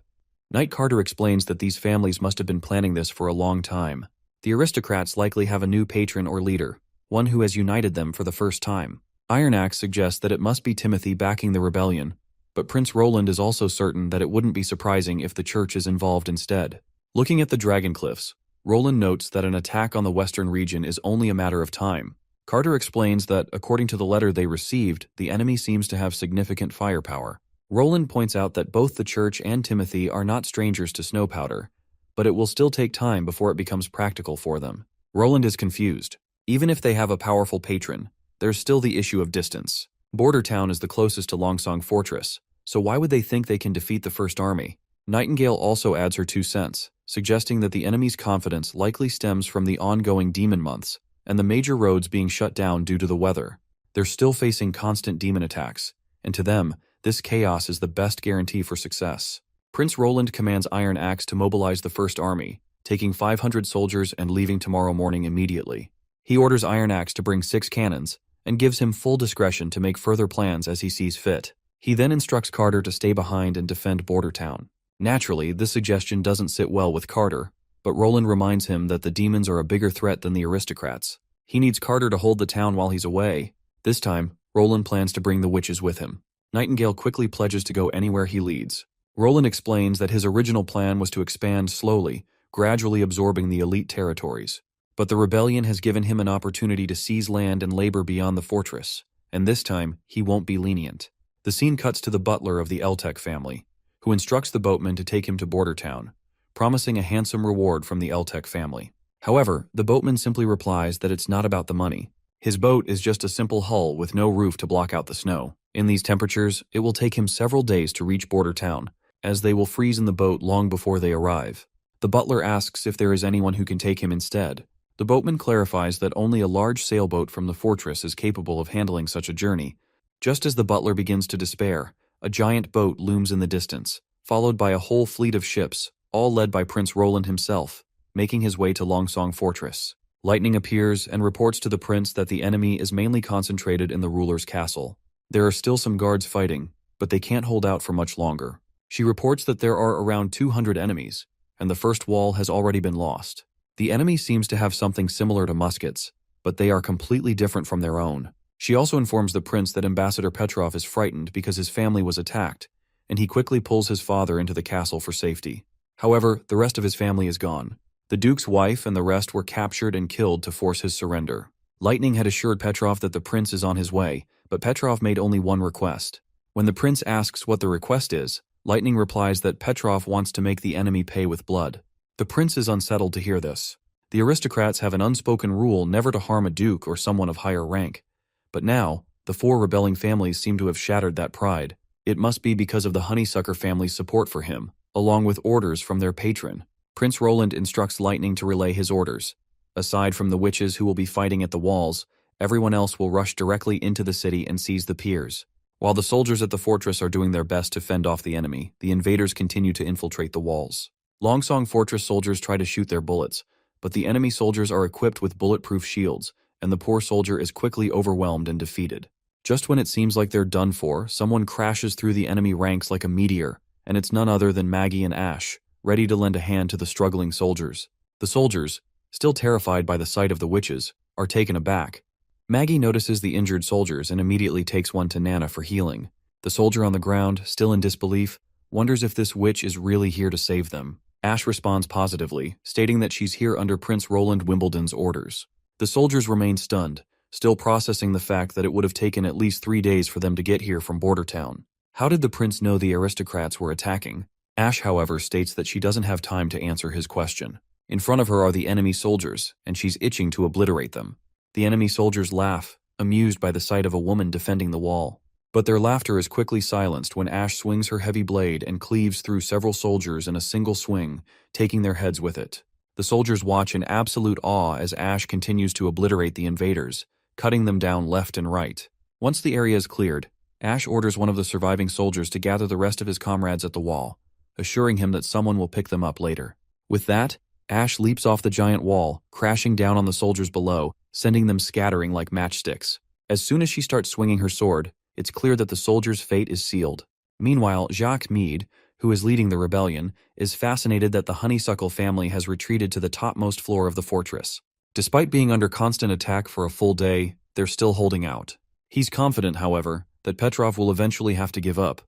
Knight Carter explains that these families must have been planning this for a long time. The aristocrats likely have a new patron or leader, one who has united them for the first time. Iron Axe suggests that it must be Timothy backing the rebellion, but Prince Roland is also certain that it wouldn't be surprising if the church is involved instead. Looking at the Dragon Cliffs, Roland notes that an attack on the western region is only a matter of time. Carter explains that, according to the letter they received, the enemy seems to have significant firepower. Roland points out that both the church and Timothy are not strangers to snow powder, but it will still take time before it becomes practical for them. Roland is confused. Even if they have a powerful patron, there's still the issue of distance. Border Town is the closest to Longsong Fortress, so why would they think they can defeat the First Army? Nightingale also adds her 2 cents, suggesting that the enemy's confidence likely stems from the ongoing demon months and the major roads being shut down due to the weather. They're still facing constant demon attacks, and to them, this chaos is the best guarantee for success. Prince Roland commands Iron Axe to mobilize the First Army, taking 500 soldiers and leaving tomorrow morning immediately. He orders Iron Axe to bring 6 cannons, and gives him full discretion to make further plans as he sees fit. He then instructs Carter to stay behind and defend Border Town. Naturally, this suggestion doesn't sit well with Carter, but Roland reminds him that the demons are a bigger threat than the aristocrats. He needs Carter to hold the town while he's away. This time, Roland plans to bring the witches with him. Nightingale quickly pledges to go anywhere he leads. Roland explains that his original plan was to expand slowly, gradually absorbing the elite territories. But the rebellion has given him an opportunity to seize land and labor beyond the fortress, and this time he won't be lenient. The scene cuts to the butler of the Eltec family, who instructs the boatman to take him to Border Town, promising a handsome reward from the Eltec family. However, the boatman simply replies that it's not about the money. His boat is just a simple hull with no roof to block out the snow. In these temperatures, it will take him several days to reach Border Town, as they will freeze in the boat long before they arrive. The butler asks if there is anyone who can take him instead. The boatman clarifies that only a large sailboat from the fortress is capable of handling such a journey. Just as the butler begins to despair, a giant boat looms in the distance, followed by a whole fleet of ships, all led by Prince Roland himself, making his way to Longsong Fortress. Lightning appears and reports to the prince that the enemy is mainly concentrated in the ruler's castle. There are still some guards fighting, but they can't hold out for much longer. She reports that there are around 200 enemies, and the first wall has already been lost. The enemy seems to have something similar to muskets, but they are completely different from their own. She also informs the prince that Ambassador Petrov is frightened because his family was attacked, and he quickly pulls his father into the castle for safety. However, the rest of his family is gone. The Duke's wife and the rest were captured and killed to force his surrender. Lightning had assured Petrov that the prince is on his way, but Petrov made only one request. When the prince asks what the request is, Lightning replies that Petrov wants to make the enemy pay with blood. The prince is unsettled to hear this. The aristocrats have an unspoken rule never to harm a duke or someone of higher rank. But now, the 4 rebelling families seem to have shattered that pride. It must be because of the Honeysucker family's support for him, along with orders from their patron. Prince Roland instructs Lightning to relay his orders. Aside from the witches who will be fighting at the walls, everyone else will rush directly into the city and seize the piers. While the soldiers at the fortress are doing their best to fend off the enemy, the invaders continue to infiltrate the walls. Longsong Fortress soldiers try to shoot their bullets, but the enemy soldiers are equipped with bulletproof shields, and the poor soldier is quickly overwhelmed and defeated. Just when it seems like they're done for, someone crashes through the enemy ranks like a meteor, and it's none other than Maggie and Ash, ready to lend a hand to the struggling soldiers. The soldiers, still terrified by the sight of the witches, are taken aback. Maggie notices the injured soldiers and immediately takes one to Nana for healing. The soldier on the ground, still in disbelief, wonders if this witch is really here to save them. Ash responds positively, stating that she's here under Prince Roland Wimbledon's orders. The soldiers remain stunned, still processing the fact that it would have taken at least 3 days for them to get here from Border Town. How did the prince know the aristocrats were attacking? Ash, however, states that she doesn't have time to answer his question. In front of her are the enemy soldiers, and she's itching to obliterate them. The enemy soldiers laugh, amused by the sight of a woman defending the wall. But their laughter is quickly silenced when Ash swings her heavy blade and cleaves through several soldiers in a single swing, taking their heads with it. The soldiers watch in absolute awe as Ash continues to obliterate the invaders, cutting them down left and right. Once the area is cleared, Ash orders one of the surviving soldiers to gather the rest of his comrades at the wall, assuring him that someone will pick them up later. With that, Ash leaps off the giant wall, crashing down on the soldiers below, sending them scattering like matchsticks. As soon as she starts swinging her sword, it's clear that the soldiers' fate is sealed. Meanwhile, Jacques Meade, who is leading the rebellion, is fascinated that the Honeysuckle family has retreated to the topmost floor of the fortress. Despite being under constant attack for a full day, they're still holding out. He's confident, however, that Petrov will eventually have to give up.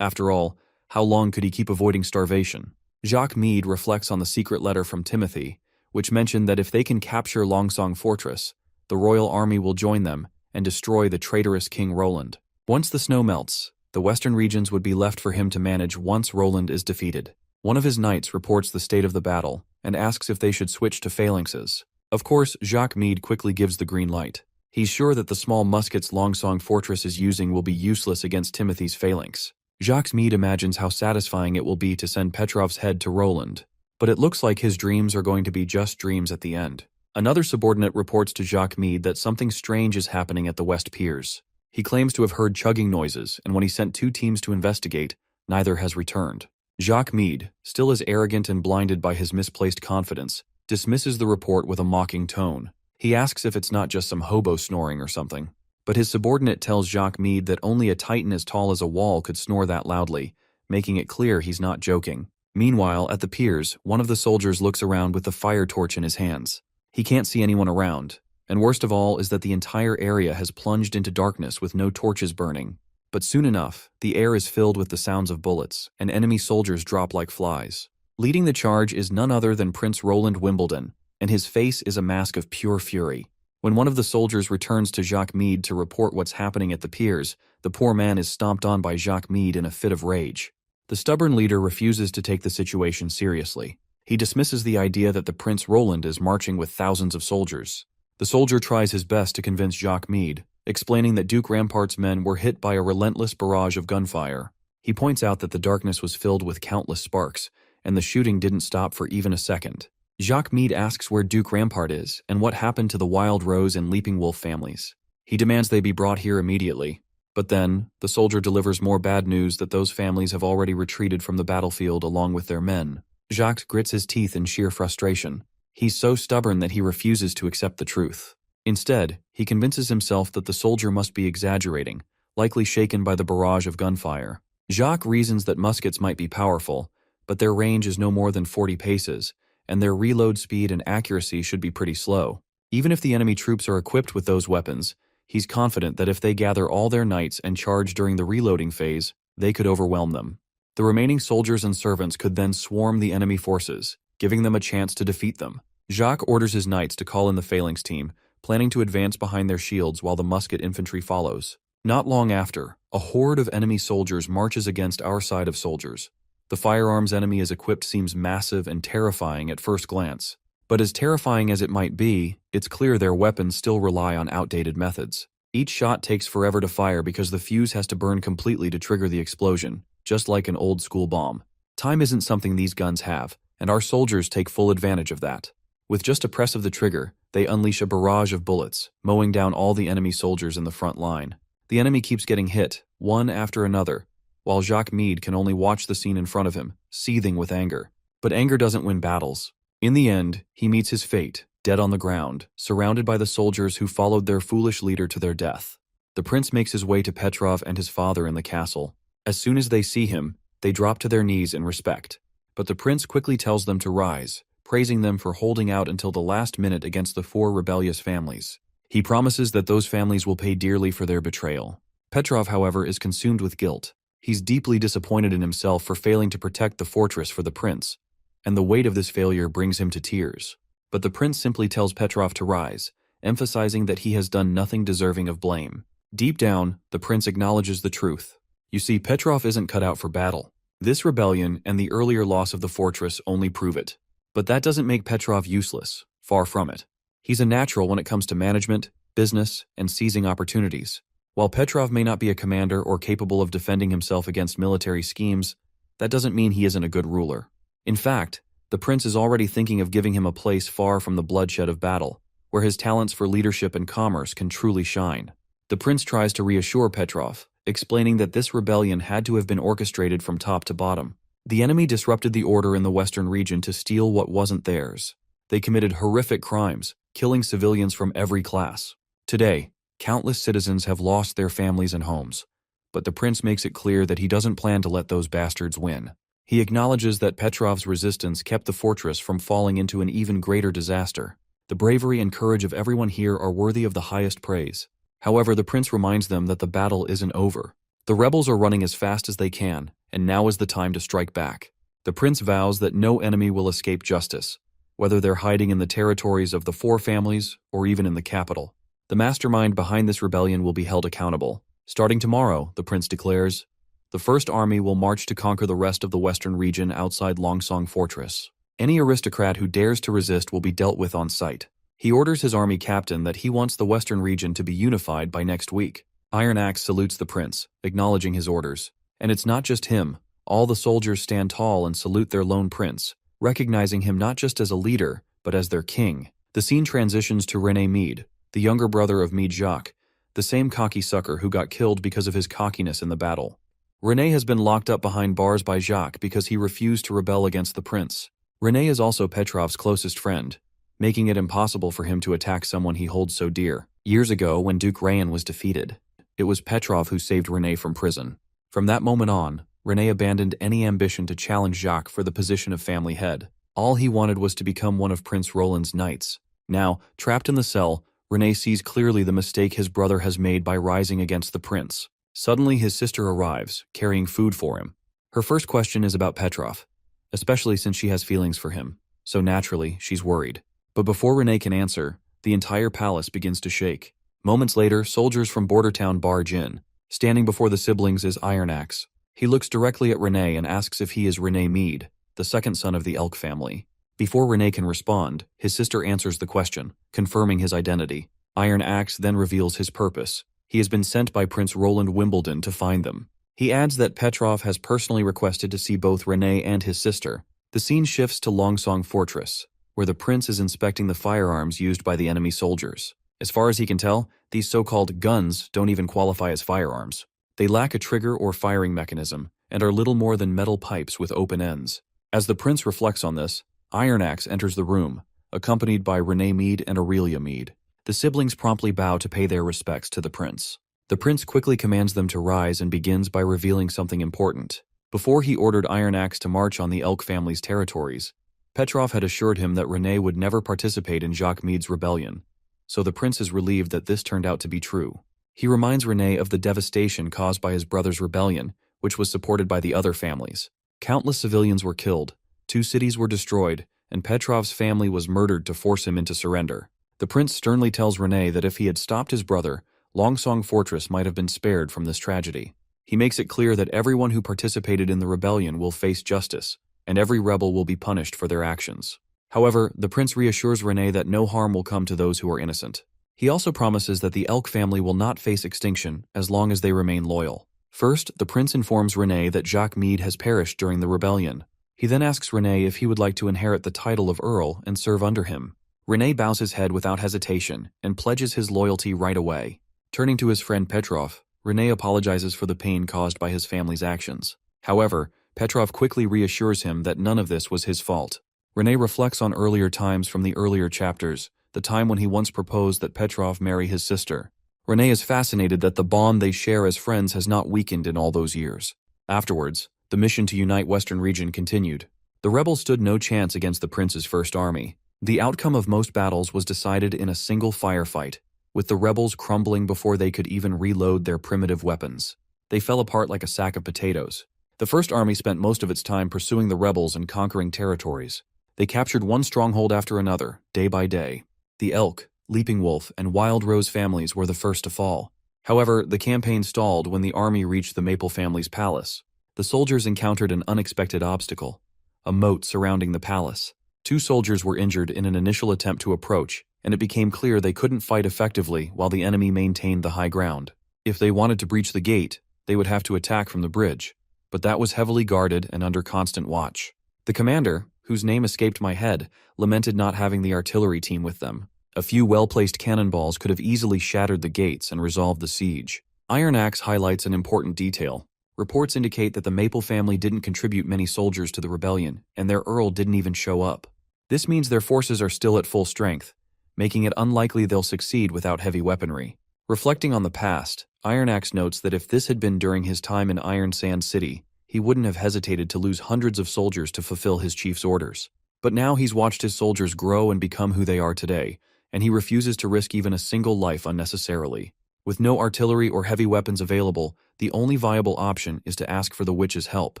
After all, how long could he keep avoiding starvation? Jacques Meade reflects on the secret letter from Timothy, which mentioned that if they can capture Longsong Fortress, the royal army will join them and destroy the traitorous King Roland. Once the snow melts, the western regions would be left for him to manage once Roland is defeated. One of his knights reports the state of the battle and asks if they should switch to phalanxes. Of course, Jacques Meade quickly gives the green light. He's sure that the small muskets Longsong Fortress is using will be useless against Timothy's phalanx. Jacques Meade imagines how satisfying it will be to send Petrov's head to Roland, but it looks like his dreams are going to be just dreams at the end. Another subordinate reports to Jacques Meade that something strange is happening at the West Piers. He claims to have heard chugging noises, and when he sent 2 teams to investigate, neither has returned. Jacques Meade, still as arrogant and blinded by his misplaced confidence, dismisses the report with a mocking tone. He asks if it's not just some hobo snoring or something. But his subordinate tells Jacques Meade that only a titan as tall as a wall could snore that loudly, making it clear he's not joking. Meanwhile, at the piers, one of the soldiers looks around with the fire torch in his hands. He can't see anyone around, and worst of all is that the entire area has plunged into darkness with no torches burning. But soon enough, the air is filled with the sounds of bullets, and enemy soldiers drop like flies. Leading the charge is none other than Prince Roland Wimbledon, and his face is a mask of pure fury. When one of the soldiers returns to Jacques Meade to report what's happening at the piers, the poor man is stomped on by Jacques Meade in a fit of rage. The stubborn leader refuses to take the situation seriously. He dismisses the idea that the Prince Roland is marching with thousands of soldiers. The soldier tries his best to convince Jacques Meade, explaining that Duke Rampart's men were hit by a relentless barrage of gunfire. He points out that the darkness was filled with countless sparks, and the shooting didn't stop for even a second. Jacques Meade asks where Duke Rampart is and what happened to the Wild Rose and Leaping Wolf families. He demands they be brought here immediately. But then, the soldier delivers more bad news that those families have already retreated from the battlefield along with their men. Jacques grits his teeth in sheer frustration. He's so stubborn that he refuses to accept the truth. Instead, he convinces himself that the soldier must be exaggerating, likely shaken by the barrage of gunfire. Jacques reasons that muskets might be powerful, but their range is no more than 40 paces, and their reload speed and accuracy should be pretty slow. Even if the enemy troops are equipped with those weapons, he's confident that if they gather all their knights and charge during the reloading phase, they could overwhelm them. The remaining soldiers and servants could then swarm the enemy forces, giving them a chance to defeat them. Jacques orders his knights to call in the phalanx team, planning to advance behind their shields while the musket infantry follows. Not long after, a horde of enemy soldiers marches against our side of soldiers. The firearms enemy is equipped seems massive and terrifying at first glance. But as terrifying as it might be, it's clear their weapons still rely on outdated methods. Each shot takes forever to fire because the fuse has to burn completely to trigger the explosion, just like an old-school bomb. Time isn't something these guns have, and our soldiers take full advantage of that. With just a press of the trigger, they unleash a barrage of bullets, mowing down all the enemy soldiers in the front line. The enemy keeps getting hit, one after another, while Jacques Meade can only watch the scene in front of him, seething with anger. But anger doesn't win battles. In the end, he meets his fate, dead on the ground, surrounded by the soldiers who followed their foolish leader to their death. The prince makes his way to Petrov and his father in the castle. As soon as they see him, they drop to their knees in respect. But the prince quickly tells them to rise, praising them for holding out until the last minute against the 4 rebellious families. He promises that those families will pay dearly for their betrayal. Petrov, however, is consumed with guilt. He's deeply disappointed in himself for failing to protect the fortress for the prince, and the weight of this failure brings him to tears. But the prince simply tells Petrov to rise, emphasizing that he has done nothing deserving of blame. Deep down, the prince acknowledges the truth. You see, Petrov isn't cut out for battle. This rebellion and the earlier loss of the fortress only prove it. But that doesn't make Petrov useless, far from it. He's a natural when it comes to management, business, and seizing opportunities. While Petrov may not be a commander or capable of defending himself against military schemes, that doesn't mean he isn't a good ruler. In fact, the prince is already thinking of giving him a place far from the bloodshed of battle, where his talents for leadership and commerce can truly shine. The prince tries to reassure Petrov, explaining that this rebellion had to have been orchestrated from top to bottom. The enemy disrupted the order in the western region to steal what wasn't theirs. They committed horrific crimes, killing civilians from every class. Today, countless citizens have lost their families and homes, but the prince makes it clear that he doesn't plan to let those bastards win. He acknowledges that Petrov's resistance kept the fortress from falling into an even greater disaster. The bravery and courage of everyone here are worthy of the highest praise. However, the prince reminds them that the battle isn't over. The rebels are running as fast as they can, and now is the time to strike back. The prince vows that no enemy will escape justice, whether they're hiding in the territories of the four families or even in the capital. The mastermind behind this rebellion will be held accountable. Starting tomorrow, the prince declares, the First Army will march to conquer the rest of the western region outside Longsong Fortress. Any aristocrat who dares to resist will be dealt with on sight. He orders his army captain that he wants the western region to be unified by next week. Iron Axe salutes the prince, acknowledging his orders. And it's not just him. All the soldiers stand tall and salute their lone prince, recognizing him not just as a leader, but as their king. The scene transitions to René Meade, the younger brother of Meade Jacques, the same cocky sucker who got killed because of his cockiness in the battle. René has been locked up behind bars by Jacques because he refused to rebel against the prince. René is also Petrov's closest friend, making it impossible for him to attack someone he holds so dear. Years ago, when Duke Rayan was defeated, it was Petrov who saved René from prison. From that moment on, René abandoned any ambition to challenge Jacques for the position of family head. All he wanted was to become one of Prince Roland's knights. Now, trapped in the cell, René sees clearly the mistake his brother has made by rising against the prince. Suddenly, his sister arrives, carrying food for him. Her first question is about Petrov, especially since she has feelings for him, so naturally, she's worried. But before René can answer, the entire palace begins to shake. Moments later, soldiers from border town barge in. Standing before the siblings is Iron Axe. He looks directly at René and asks if he is René Meade, the second son of the Elk family. Before René can respond, his sister answers the question, confirming his identity. Iron Axe then reveals his purpose. He has been sent by Prince Roland Wimbledon to find them. He adds that Petrov has personally requested to see both René and his sister. The scene shifts to Longsong Fortress, where the prince is inspecting the firearms used by the enemy soldiers. As far as he can tell, these so-called guns don't even qualify as firearms. They lack a trigger or firing mechanism, and are little more than metal pipes with open ends. As the prince reflects on this, Iron Axe enters the room, accompanied by René Meade and Aurelia Meade. The siblings promptly bow to pay their respects to the prince. The prince quickly commands them to rise and begins by revealing something important. Before he ordered Iron Axe to march on the Elk family's territories, Petrov had assured him that René would never participate in Jacques Meade's rebellion, so the prince is relieved that this turned out to be true. He reminds René of the devastation caused by his brother's rebellion, which was supported by the other families. Countless civilians were killed, 2 cities were destroyed, and Petrov's family was murdered to force him into surrender. The prince sternly tells René that if he had stopped his brother, Longsong Fortress might have been spared from this tragedy. He makes it clear that everyone who participated in the rebellion will face justice, and every rebel will be punished for their actions. However, the prince reassures René that no harm will come to those who are innocent. He also promises that the Elk family will not face extinction as long as they remain loyal. First, the prince informs René that Jacques Meade has perished during the rebellion. He then asks René if he would like to inherit the title of Earl and serve under him. René bows his head without hesitation and pledges his loyalty right away. Turning to his friend Petrov, René apologizes for the pain caused by his family's actions. However, Petrov quickly reassures him that none of this was his fault. René reflects on earlier times from the earlier chapters, the time when he once proposed that Petrov marry his sister. René is fascinated that the bond they share as friends has not weakened in all those years. Afterwards, the mission to unite Western Region continued. The rebels stood no chance against the prince's first army. The outcome of most battles was decided in a single firefight, with the rebels crumbling before they could even reload their primitive weapons. They fell apart like a sack of potatoes. The First Army spent most of its time pursuing the rebels and conquering territories. They captured one stronghold after another, day by day. The Elk, Leaping Wolf, and Wild Rose families were the first to fall. However, the campaign stalled when the army reached the Maple family's palace. the soldiers encountered an unexpected obstacle, a moat surrounding the palace. 2 soldiers were injured in an initial attempt to approach, and it became clear they couldn't fight effectively while the enemy maintained the high ground. If they wanted to breach the gate, they would have to attack from the bridge, but that was heavily guarded and under constant watch. The commander, whose name escaped my head, lamented not having the artillery team with them. A few well-placed cannonballs could have easily shattered the gates and resolved the siege. Iron Axe highlights an important detail. Reports indicate that the Maple family didn't contribute many soldiers to the rebellion, and their earl didn't even show up. This means their forces are still at full strength, making it unlikely they'll succeed without heavy weaponry. Reflecting on the past, Iron Axe notes that if this had been during his time in Iron Sand City, he wouldn't have hesitated to lose hundreds of soldiers to fulfill his chief's orders. But now he's watched his soldiers grow and become who they are today, and he refuses to risk even a single life unnecessarily. With no artillery or heavy weapons available, the only viable option is to ask for the witch's help.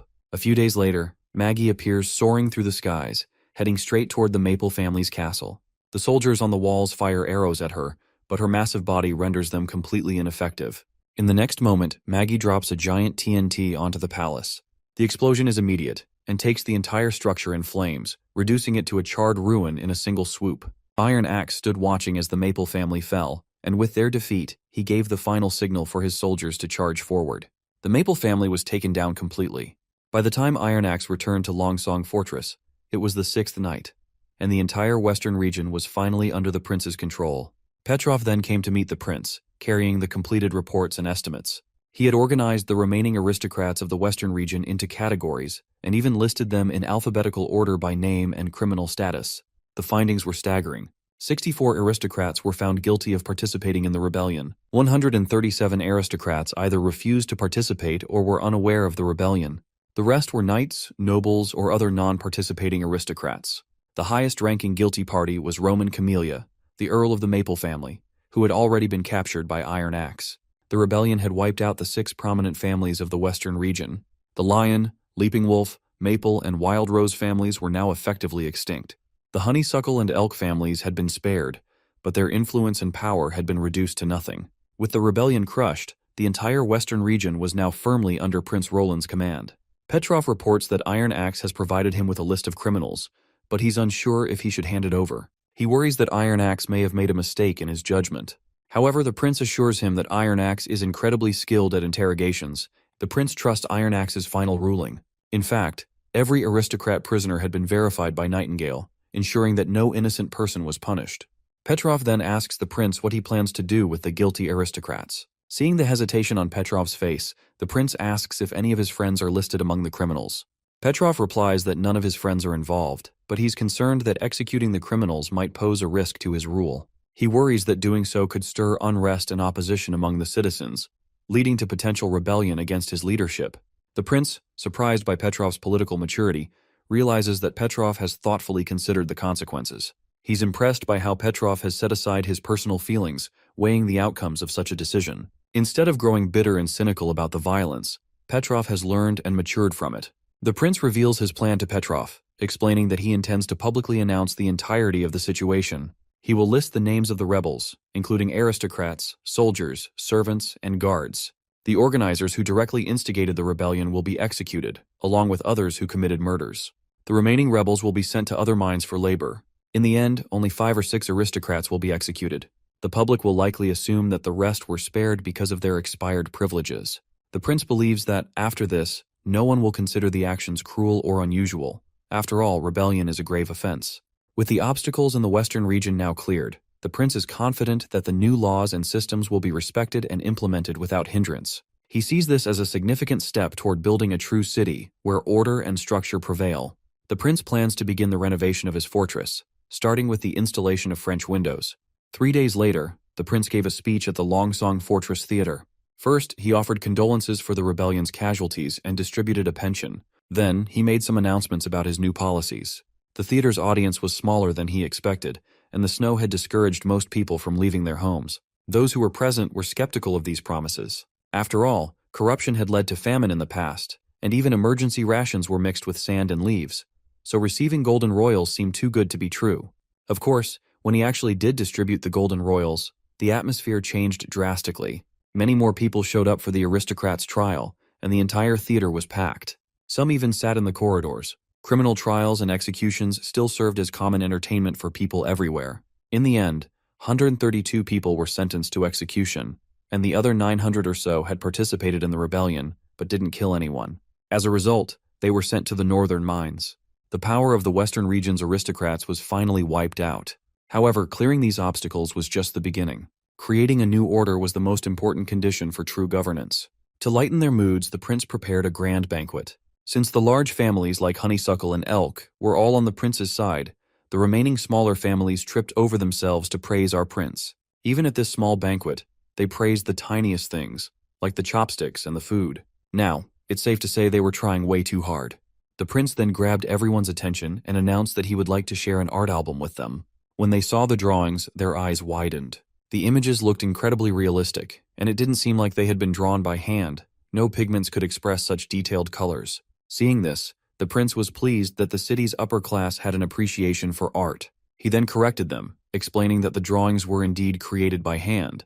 A few days later, Maggie appears soaring through the skies, heading straight toward the Maple family's castle. The soldiers on the walls fire arrows at her, but her massive body renders them completely ineffective. In the next moment, Maggie drops a giant TNT onto the palace. The explosion is immediate, and takes the entire structure in flames, reducing it to a charred ruin in a single swoop. Iron Axe stood watching as the Maple family fell, and with their defeat, he gave the final signal for his soldiers to charge forward. The Maple family was taken down completely. By the time Iron Axe returned to Longsong Fortress, it was the 6th night, and the entire western region was finally under the prince's control. Petrov then came to meet the prince, carrying the completed reports and estimates. He had organized the remaining aristocrats of the western region into categories, and even listed them in alphabetical order by name and criminal status. The findings were staggering. 64 aristocrats were found guilty of participating in the rebellion. 137 aristocrats either refused to participate or were unaware of the rebellion. The rest were knights, nobles, or other non-participating aristocrats. The highest-ranking guilty party was Roman Camellia, the Earl of the Maple family, who had already been captured by Iron Axe. The rebellion had wiped out the 6 prominent families of the western region. The Lion, Leaping Wolf, Maple, and Wild Rose families were now effectively extinct. The Honeysuckle and Elk families had been spared, but their influence and power had been reduced to nothing. With the rebellion crushed, the entire western region was now firmly under Prince Roland's command. Petrov reports that Iron Axe has provided him with a list of criminals, but he's unsure if he should hand it over. He worries that Iron Axe may have made a mistake in his judgment. However, the prince assures him that Iron Axe is incredibly skilled at interrogations. The prince trusts Iron Axe's final ruling. In fact, every aristocrat prisoner had been verified by Nightingale, ensuring that no innocent person was punished. Petrov then asks the prince what he plans to do with the guilty aristocrats. Seeing the hesitation on Petrov's face, the prince asks if any of his friends are listed among the criminals. Petrov replies that none of his friends are involved, but he's concerned that executing the criminals might pose a risk to his rule. He worries that doing so could stir unrest and opposition among the citizens, leading to potential rebellion against his leadership. The prince, surprised by Petrov's political maturity, realizes that Petrov has thoughtfully considered the consequences. He's impressed by how Petrov has set aside his personal feelings, weighing the outcomes of such a decision. Instead of growing bitter and cynical about the violence, Petrov has learned and matured from it. The prince reveals his plan to Petrov, explaining that he intends to publicly announce the entirety of the situation. He will list the names of the rebels, including aristocrats, soldiers, servants, and guards. The organizers who directly instigated the rebellion will be executed, along with others who committed murders. The remaining rebels will be sent to other mines for labor. In the end, only 5 or 6 aristocrats will be executed. The public will likely assume that the rest were spared because of their expired privileges. The prince believes that, after this, no one will consider the actions cruel or unusual. After all, rebellion is a grave offense. With the obstacles in the western region now cleared, the prince is confident that the new laws and systems will be respected and implemented without hindrance. He sees this as a significant step toward building a true city, where order and structure prevail. The prince plans to begin the renovation of his fortress, starting with the installation of French windows. 3 days later, the prince gave a speech at the Longsong Fortress Theater. First, he offered condolences for the rebellion's casualties and distributed a pension. Then, he made some announcements about his new policies. The theater's audience was smaller than he expected, and the snow had discouraged most people from leaving their homes. Those who were present were skeptical of these promises. After all, corruption had led to famine in the past, and even emergency rations were mixed with sand and leaves, so receiving golden royals seemed too good to be true. Of course, when he actually did distribute the golden royals, the atmosphere changed drastically. Many more people showed up for the aristocrats' trial, and the entire theater was packed. Some even sat in the corridors. Criminal trials and executions still served as common entertainment for people everywhere. In the end, 132 people were sentenced to execution, and the other 900 or so had participated in the rebellion, but didn't kill anyone. As a result, they were sent to the northern mines. The power of the western region's aristocrats was finally wiped out. However, clearing these obstacles was just the beginning. Creating a new order was the most important condition for true governance. To lighten their moods, the prince prepared a grand banquet. Since the large families like Honeysuckle and Elk were all on the prince's side, the remaining smaller families tripped over themselves to praise our prince. Even at this small banquet, they praised the tiniest things, like the chopsticks and the food. Now, it's safe to say they were trying way too hard. The prince then grabbed everyone's attention and announced that he would like to share an art album with them. When they saw the drawings, their eyes widened. The images looked incredibly realistic, and it didn't seem like they had been drawn by hand. No pigments could express such detailed colors. Seeing this, the prince was pleased that the city's upper class had an appreciation for art. He then corrected them, explaining that the drawings were indeed created by hand.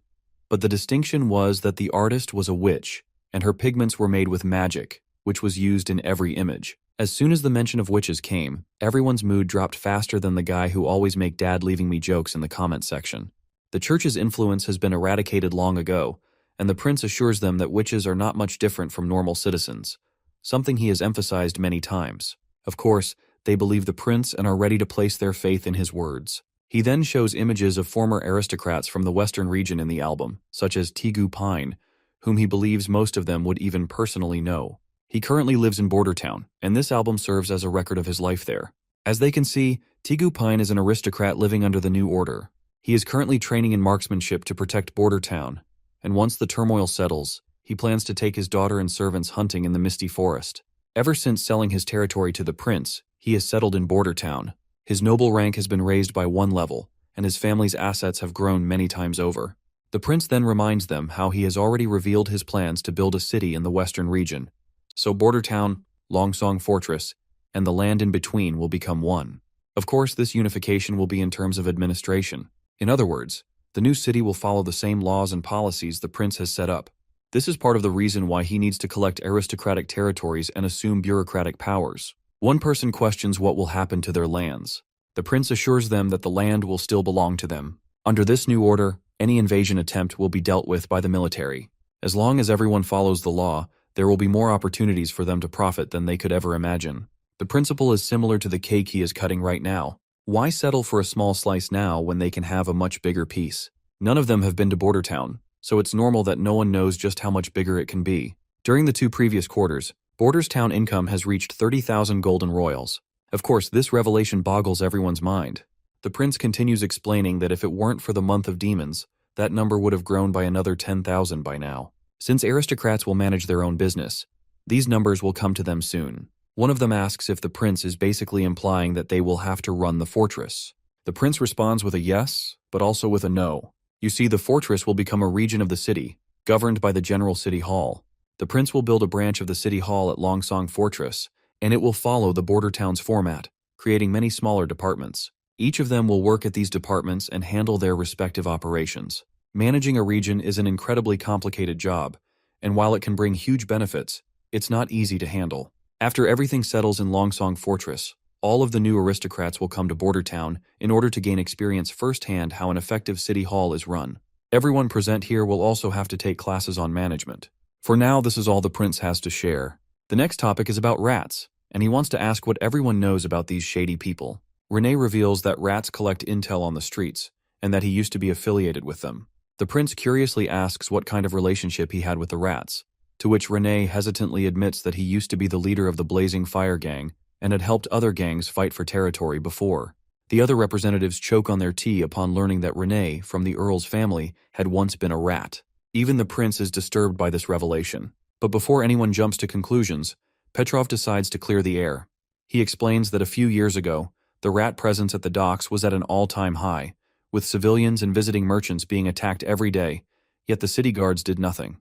But the distinction was that the artist was a witch, and her pigments were made with magic, which was used in every image. As soon as the mention of witches came, everyone's mood dropped faster than the guy who always make dad leaving me jokes in the comment section. The church's influence has been eradicated long ago, and the prince assures them that witches are not much different from normal citizens, something he has emphasized many times. Of course, they believe the prince and are ready to place their faith in his words. He then shows images of former aristocrats from the western region in the album, such as Tegu Pine, whom he believes most of them would even personally know. He currently lives in Bordertown, and this album serves as a record of his life there. As they can see, Tegu Pine is an aristocrat living under the new order. He is currently training in marksmanship to protect Bordertown, and once the turmoil settles, he plans to take his daughter and servants hunting in the misty forest. Ever since selling his territory to the prince, he has settled in Bordertown. His noble rank has been raised by 1 level, and his family's assets have grown many times over. The prince then reminds them how he has already revealed his plans to build a city in the western region. So Bordertown, Longsong Fortress, and the land in between will become one. Of course, this unification will be in terms of administration. In other words, the new city will follow the same laws and policies the prince has set up. This is part of the reason why he needs to collect aristocratic territories and assume bureaucratic powers. One person questions what will happen to their lands. The prince assures them that the land will still belong to them. Under this new order, any invasion attempt will be dealt with by the military. As long as everyone follows the law, there will be more opportunities for them to profit than they could ever imagine. The principle is similar to the cake he is cutting right now. Why settle for a small slice now when they can have a much bigger piece? None of them have been to Bordertown, so it's normal that no one knows just how much bigger it can be. During the 2 previous quarters, Bordertown income has reached 30,000 golden royals. Of course, this revelation boggles everyone's mind. The prince continues explaining that if it weren't for the month of demons, that number would have grown by another 10,000 by now. Since aristocrats will manage their own business, these numbers will come to them soon. One of them asks if the prince is basically implying that they will have to run the fortress. The prince responds with a yes, but also with a no. You see, the fortress will become a region of the city, governed by the general city hall. The prince will build a branch of the city hall at Longsong Fortress, and it will follow the Bordertown's format, creating many smaller departments. Each of them will work at these departments and handle their respective operations. Managing a region is an incredibly complicated job, and while it can bring huge benefits, it's not easy to handle. After everything settles in Longsong Fortress, all of the new aristocrats will come to Bordertown in order to gain experience firsthand how an effective city hall is run. Everyone present here will also have to take classes on management. For now, this is all the prince has to share. The next topic is about rats, and he wants to ask what everyone knows about these shady people. Renee reveals that rats collect intel on the streets, and that he used to be affiliated with them. The prince curiously asks what kind of relationship he had with the rats, to which Renee hesitantly admits that he used to be the leader of the Blazing Fire Gang and had helped other gangs fight for territory before. The other representatives choke on their tea upon learning that Renee, from the Earl's family, had once been a rat. Even the prince is disturbed by this revelation. But before anyone jumps to conclusions, Petrov decides to clear the air. He explains that a few years ago, the rat presence at the docks was at an all-time high, with civilians and visiting merchants being attacked every day, yet the city guards did nothing.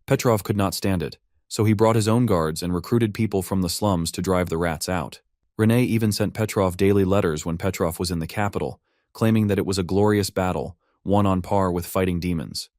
Petrov could not stand it, so he brought his own guards and recruited people from the slums to drive the rats out. Renee even sent Petrov daily letters when Petrov was in the capital, claiming that it was a glorious battle, one on par with fighting demons.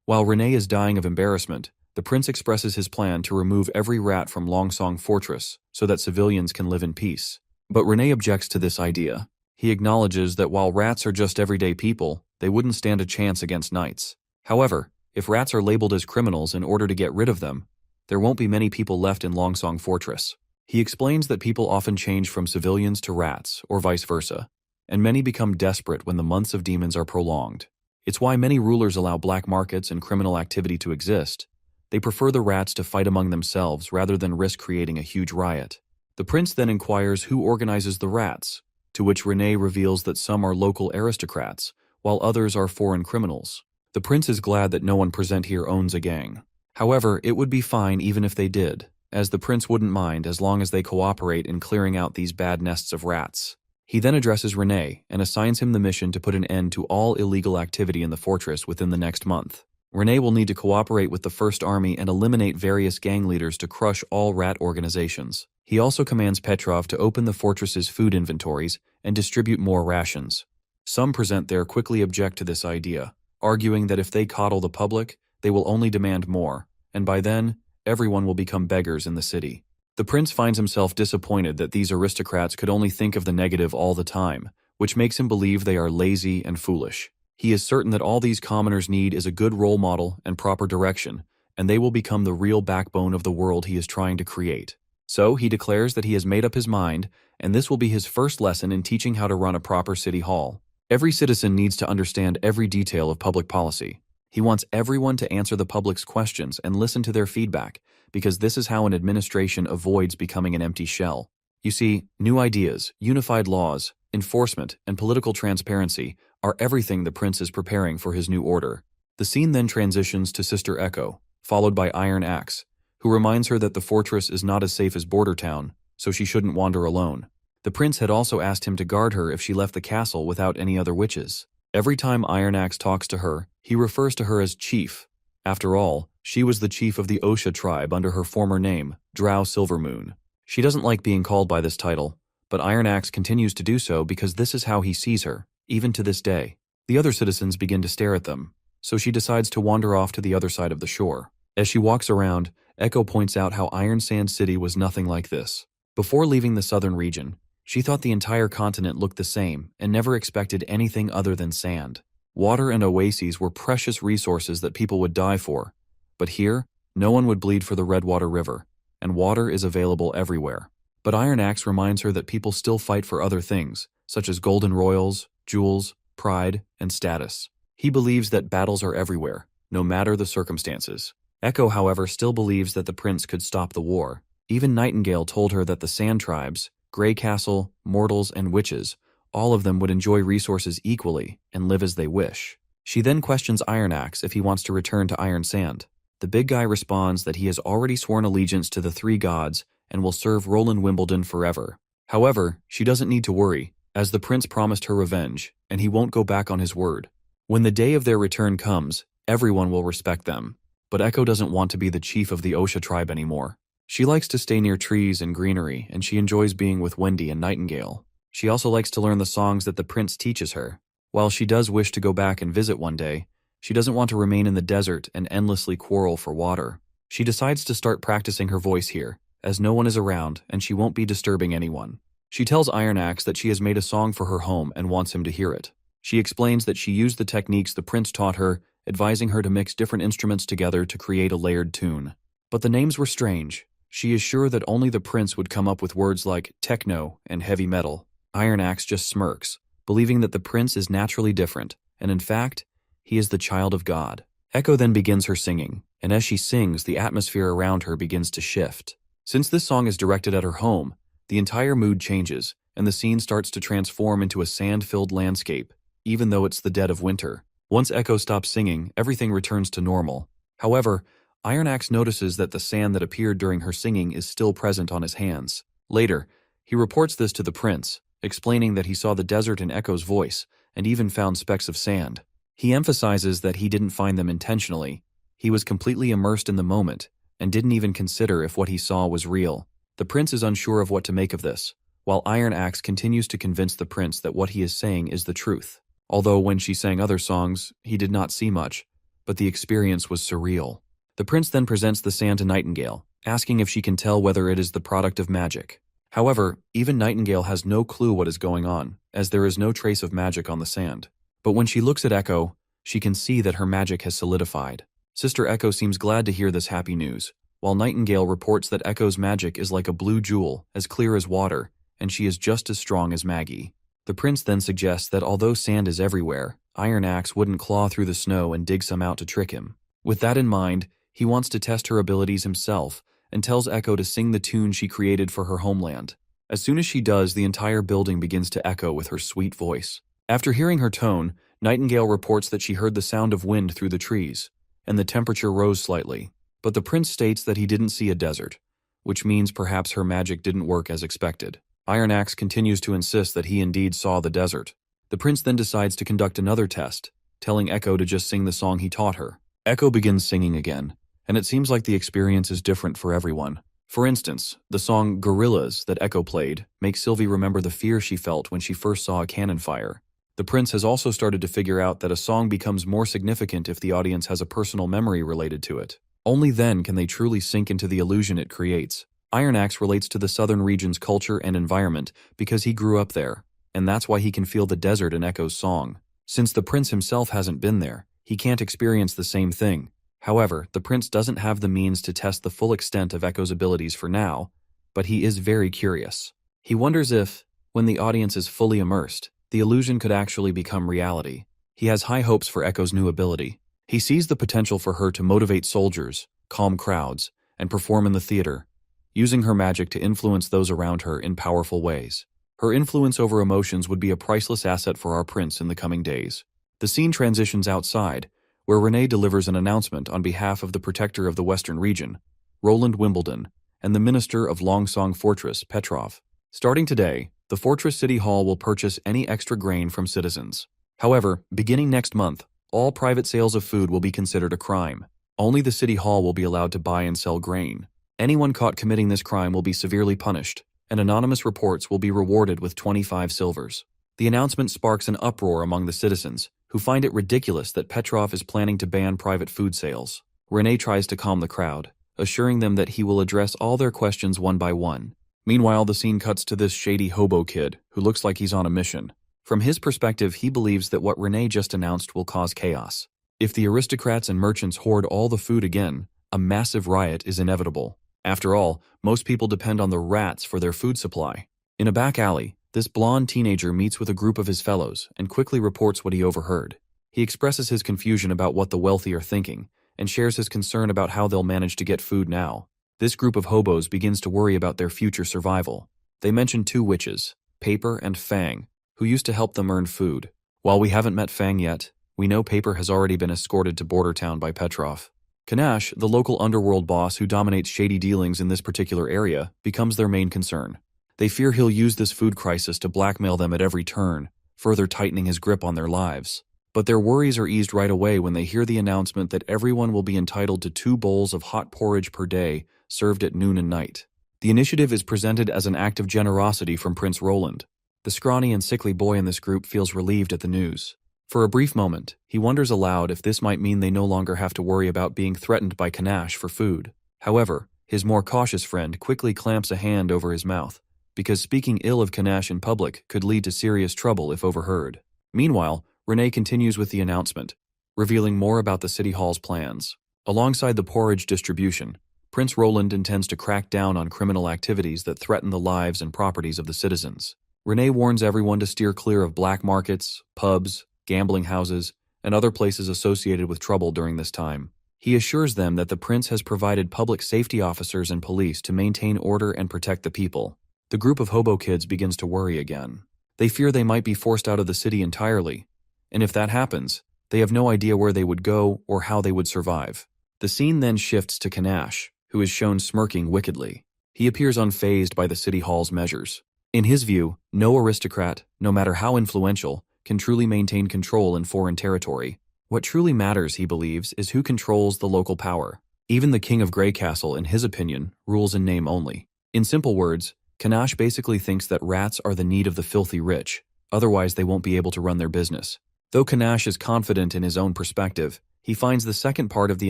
While Renee is dying of embarrassment, The prince expresses his plan to remove every rat from Longsong Fortress so that civilians can live in peace. But Renee objects to this idea. He acknowledges that while rats are just everyday people, they wouldn't stand a chance against knights. However, if rats are labeled as criminals in order to get rid of them, there won't be many people left in Longsong Fortress. He explains that people often change from civilians to rats, or vice versa, and many become desperate when the months of demons are prolonged. It's why many rulers allow black markets and criminal activity to exist. They prefer the rats to fight among themselves rather than risk creating a huge riot. The prince then inquires who organizes the rats, to which Renee reveals that some are local aristocrats, while others are foreign criminals. The prince is glad that no one present here owns a gang. However, it would be fine even if they did, as the prince wouldn't mind as long as they cooperate in clearing out these bad nests of rats. He then addresses Renee and assigns him the mission to put an end to all illegal activity in the fortress within the next month. Renee will need to cooperate with the First Army and eliminate various gang leaders to crush all rat organizations. He also commands Petrov to open the fortress's food inventories and distribute more rations. Some present there quickly object to this idea, arguing that if they coddle the public, they will only demand more, and by then, everyone will become beggars in the city. The prince finds himself disappointed that these aristocrats could only think of the negative all the time, which makes him believe they are lazy and foolish. He is certain that all these commoners need is a good role model and proper direction, and they will become the real backbone of the world he is trying to create. So he declares that he has made up his mind, and this will be his first lesson in teaching how to run a proper city hall. Every citizen needs to understand every detail of public policy. He wants everyone to answer the public's questions and listen to their feedback, because this is how an administration avoids becoming an empty shell. You see, new ideas, unified laws, enforcement, and political transparency are everything the prince is preparing for his new order. The scene then transitions to Sister Echo, followed by Iron Axe, who reminds her that the fortress is not as safe as Border Town, so she shouldn't wander alone. The prince had also asked him to guard her if she left the castle without any other witches. Every time Iron Axe talks to her, he refers to her as Chief. After all, she was the chief of the Osha tribe under her former name, Drow Silvermoon. She doesn't like being called by this title, but Iron Axe continues to do so because this is how he sees her, even to this day. The other citizens begin to stare at them, so she decides to wander off to the other side of the shore. As she walks around, Echo points out how Iron Sand City was nothing like this. Before leaving the southern region, she thought the entire continent looked the same and never expected anything other than sand. Water and oases were precious resources that people would die for, but here, no one would bleed for the Redwater River, and water is available everywhere. But Iron Axe reminds her that people still fight for other things, such as golden royals, jewels, pride, and status. He believes that battles are everywhere, no matter the circumstances. Echo, however, still believes that the prince could stop the war. Even Nightingale told her that the Sand Tribes, Grey Castle, mortals, and witches, all of them would enjoy resources equally and live as they wish. She then questions Iron Axe if he wants to return to Iron Sand. The big guy responds that he has already sworn allegiance to the three gods and will serve Roland Wimbledon forever. However, she doesn't need to worry, as the prince promised her revenge, and he won't go back on his word. When the day of their return comes, everyone will respect them. But Echo doesn't want to be the chief of the Osha tribe anymore. She likes to stay near trees and greenery, and she enjoys being with Wendy and Nightingale. She also likes to learn the songs that the prince teaches her. While she does wish to go back and visit one day, she doesn't want to remain in the desert and endlessly quarrel for water. She decides to start practicing her voice here, as no one is around and she won't be disturbing anyone. She tells Iron Axe that she has made a song for her home and wants him to hear it. She explains that she used the techniques the prince taught her, advising her to mix different instruments together to create a layered tune. But the names were strange. She is sure that only the prince would come up with words like techno and heavy metal. Iron Axe just smirks, believing that the prince is naturally different, and in fact, he is the child of God. Echo then begins her singing, and as she sings, the atmosphere around her begins to shift. Since this song is directed at her home, the entire mood changes, and the scene starts to transform into a sand-filled landscape, even though it's the dead of winter. Once Echo stops singing, everything returns to normal. However, Iron Axe notices that the sand that appeared during her singing is still present on his hands. Later, he reports this to the prince, explaining that he saw the desert in Echo's voice and even found specks of sand. He emphasizes that he didn't find them intentionally. He was completely immersed in the moment and didn't even consider if what he saw was real. The prince is unsure of what to make of this, while Iron Axe continues to convince the prince that what he is saying is the truth. Although when she sang other songs, he did not see much, but the experience was surreal. The prince then presents the sand to Nightingale, asking if she can tell whether it is the product of magic. However, even Nightingale has no clue what is going on, as there is no trace of magic on the sand. But when she looks at Echo, she can see that her magic has solidified. Sister Echo seems glad to hear this happy news, while Nightingale reports that Echo's magic is like a blue jewel, as clear as water, and she is just as strong as Maggie. The prince then suggests that although sand is everywhere, Iron Axe wouldn't claw through the snow and dig some out to trick him. With that in mind, he wants to test her abilities himself, and tells Echo to sing the tune she created for her homeland. As soon as she does, the entire building begins to echo with her sweet voice. After hearing her tone, Nightingale reports that she heard the sound of wind through the trees, and the temperature rose slightly. But the prince states that he didn't see a desert, which means perhaps her magic didn't work as expected. Iron Axe continues to insist that he indeed saw the desert. The prince then decides to conduct another test, telling Echo to just sing the song he taught her. Echo begins singing again, and it seems like the experience is different for everyone. For instance, the song Gorillas that Echo played makes Sylvie remember the fear she felt when she first saw a cannon fire. The prince has also started to figure out that a song becomes more significant if the audience has a personal memory related to it. Only then can they truly sink into the illusion it creates. Iron Axe relates to the southern region's culture and environment because he grew up there, and that's why he can feel the desert in Echo's song. Since the prince himself hasn't been there, he can't experience the same thing. However, the prince doesn't have the means to test the full extent of Echo's abilities for now, but he is very curious. He wonders if, when the audience is fully immersed, the illusion could actually become reality. He has high hopes for Echo's new ability. He sees the potential for her to motivate soldiers, calm crowds, and perform in the theater, using her magic to influence those around her in powerful ways. Her influence over emotions would be a priceless asset for our prince in the coming days. The scene transitions outside, where Renee delivers an announcement on behalf of the protector of the Western region, Roland Wimbledon, and the minister of Longsong Fortress, Petrov. Starting today, the Fortress City Hall will purchase any extra grain from citizens. However, beginning next month, all private sales of food will be considered a crime. Only the City Hall will be allowed to buy and sell grain. Anyone caught committing this crime will be severely punished, and anonymous reports will be rewarded with 25 silvers. The announcement sparks an uproar among the citizens, who find it ridiculous that Petrov is planning to ban private food sales. Renee tries to calm the crowd, assuring them that he will address all their questions one by one. Meanwhile, the scene cuts to this shady hobo kid, who looks like he's on a mission. From his perspective, he believes that what Renee just announced will cause chaos. If the aristocrats and merchants hoard all the food again, a massive riot is inevitable. After all, most people depend on the rats for their food supply. In a back alley, this blonde teenager meets with a group of his fellows and quickly reports what he overheard. He expresses his confusion about what the wealthy are thinking and shares his concern about how they'll manage to get food now. This group of hobos begins to worry about their future survival. They mention two witches, Paper and Fang, who used to help them earn food. While we haven't met Fang yet, we know Paper has already been escorted to Border Town by Petrov. Kanash, the local underworld boss who dominates shady dealings in this particular area, becomes their main concern. They fear he'll use this food crisis to blackmail them at every turn, further tightening his grip on their lives. But their worries are eased right away when they hear the announcement that everyone will be entitled to 2 bowls of hot porridge per day, served at noon and night. The initiative is presented as an act of generosity from Prince Roland. The scrawny and sickly boy in this group feels relieved at the news. For a brief moment, he wonders aloud if this might mean they no longer have to worry about being threatened by Kanash for food. However, his more cautious friend quickly clamps a hand over his mouth, because speaking ill of Kanash in public could lead to serious trouble if overheard. Meanwhile, Renee continues with the announcement, revealing more about the City Hall's plans. Alongside the porridge distribution, Prince Roland intends to crack down on criminal activities that threaten the lives and properties of the citizens. Renee warns everyone to steer clear of black markets, pubs, gambling houses, and other places associated with trouble during this time. He assures them that the prince has provided public safety officers and police to maintain order and protect the people. The group of hobo kids begins to worry again. They fear they might be forced out of the city entirely, and if that happens, they have no idea where they would go or how they would survive. The scene then shifts to Kanash, who is shown smirking wickedly. He appears unfazed by the City Hall's measures. In his view, no aristocrat, no matter how influential, can truly maintain control in foreign territory. What truly matters, he believes, is who controls the local power. Even the King of Grey Castle, in his opinion, rules in name only. In simple words, Kanash basically thinks that rats are the need of the filthy rich, otherwise they won't be able to run their business. Though Kanash is confident in his own perspective, he finds the second part of the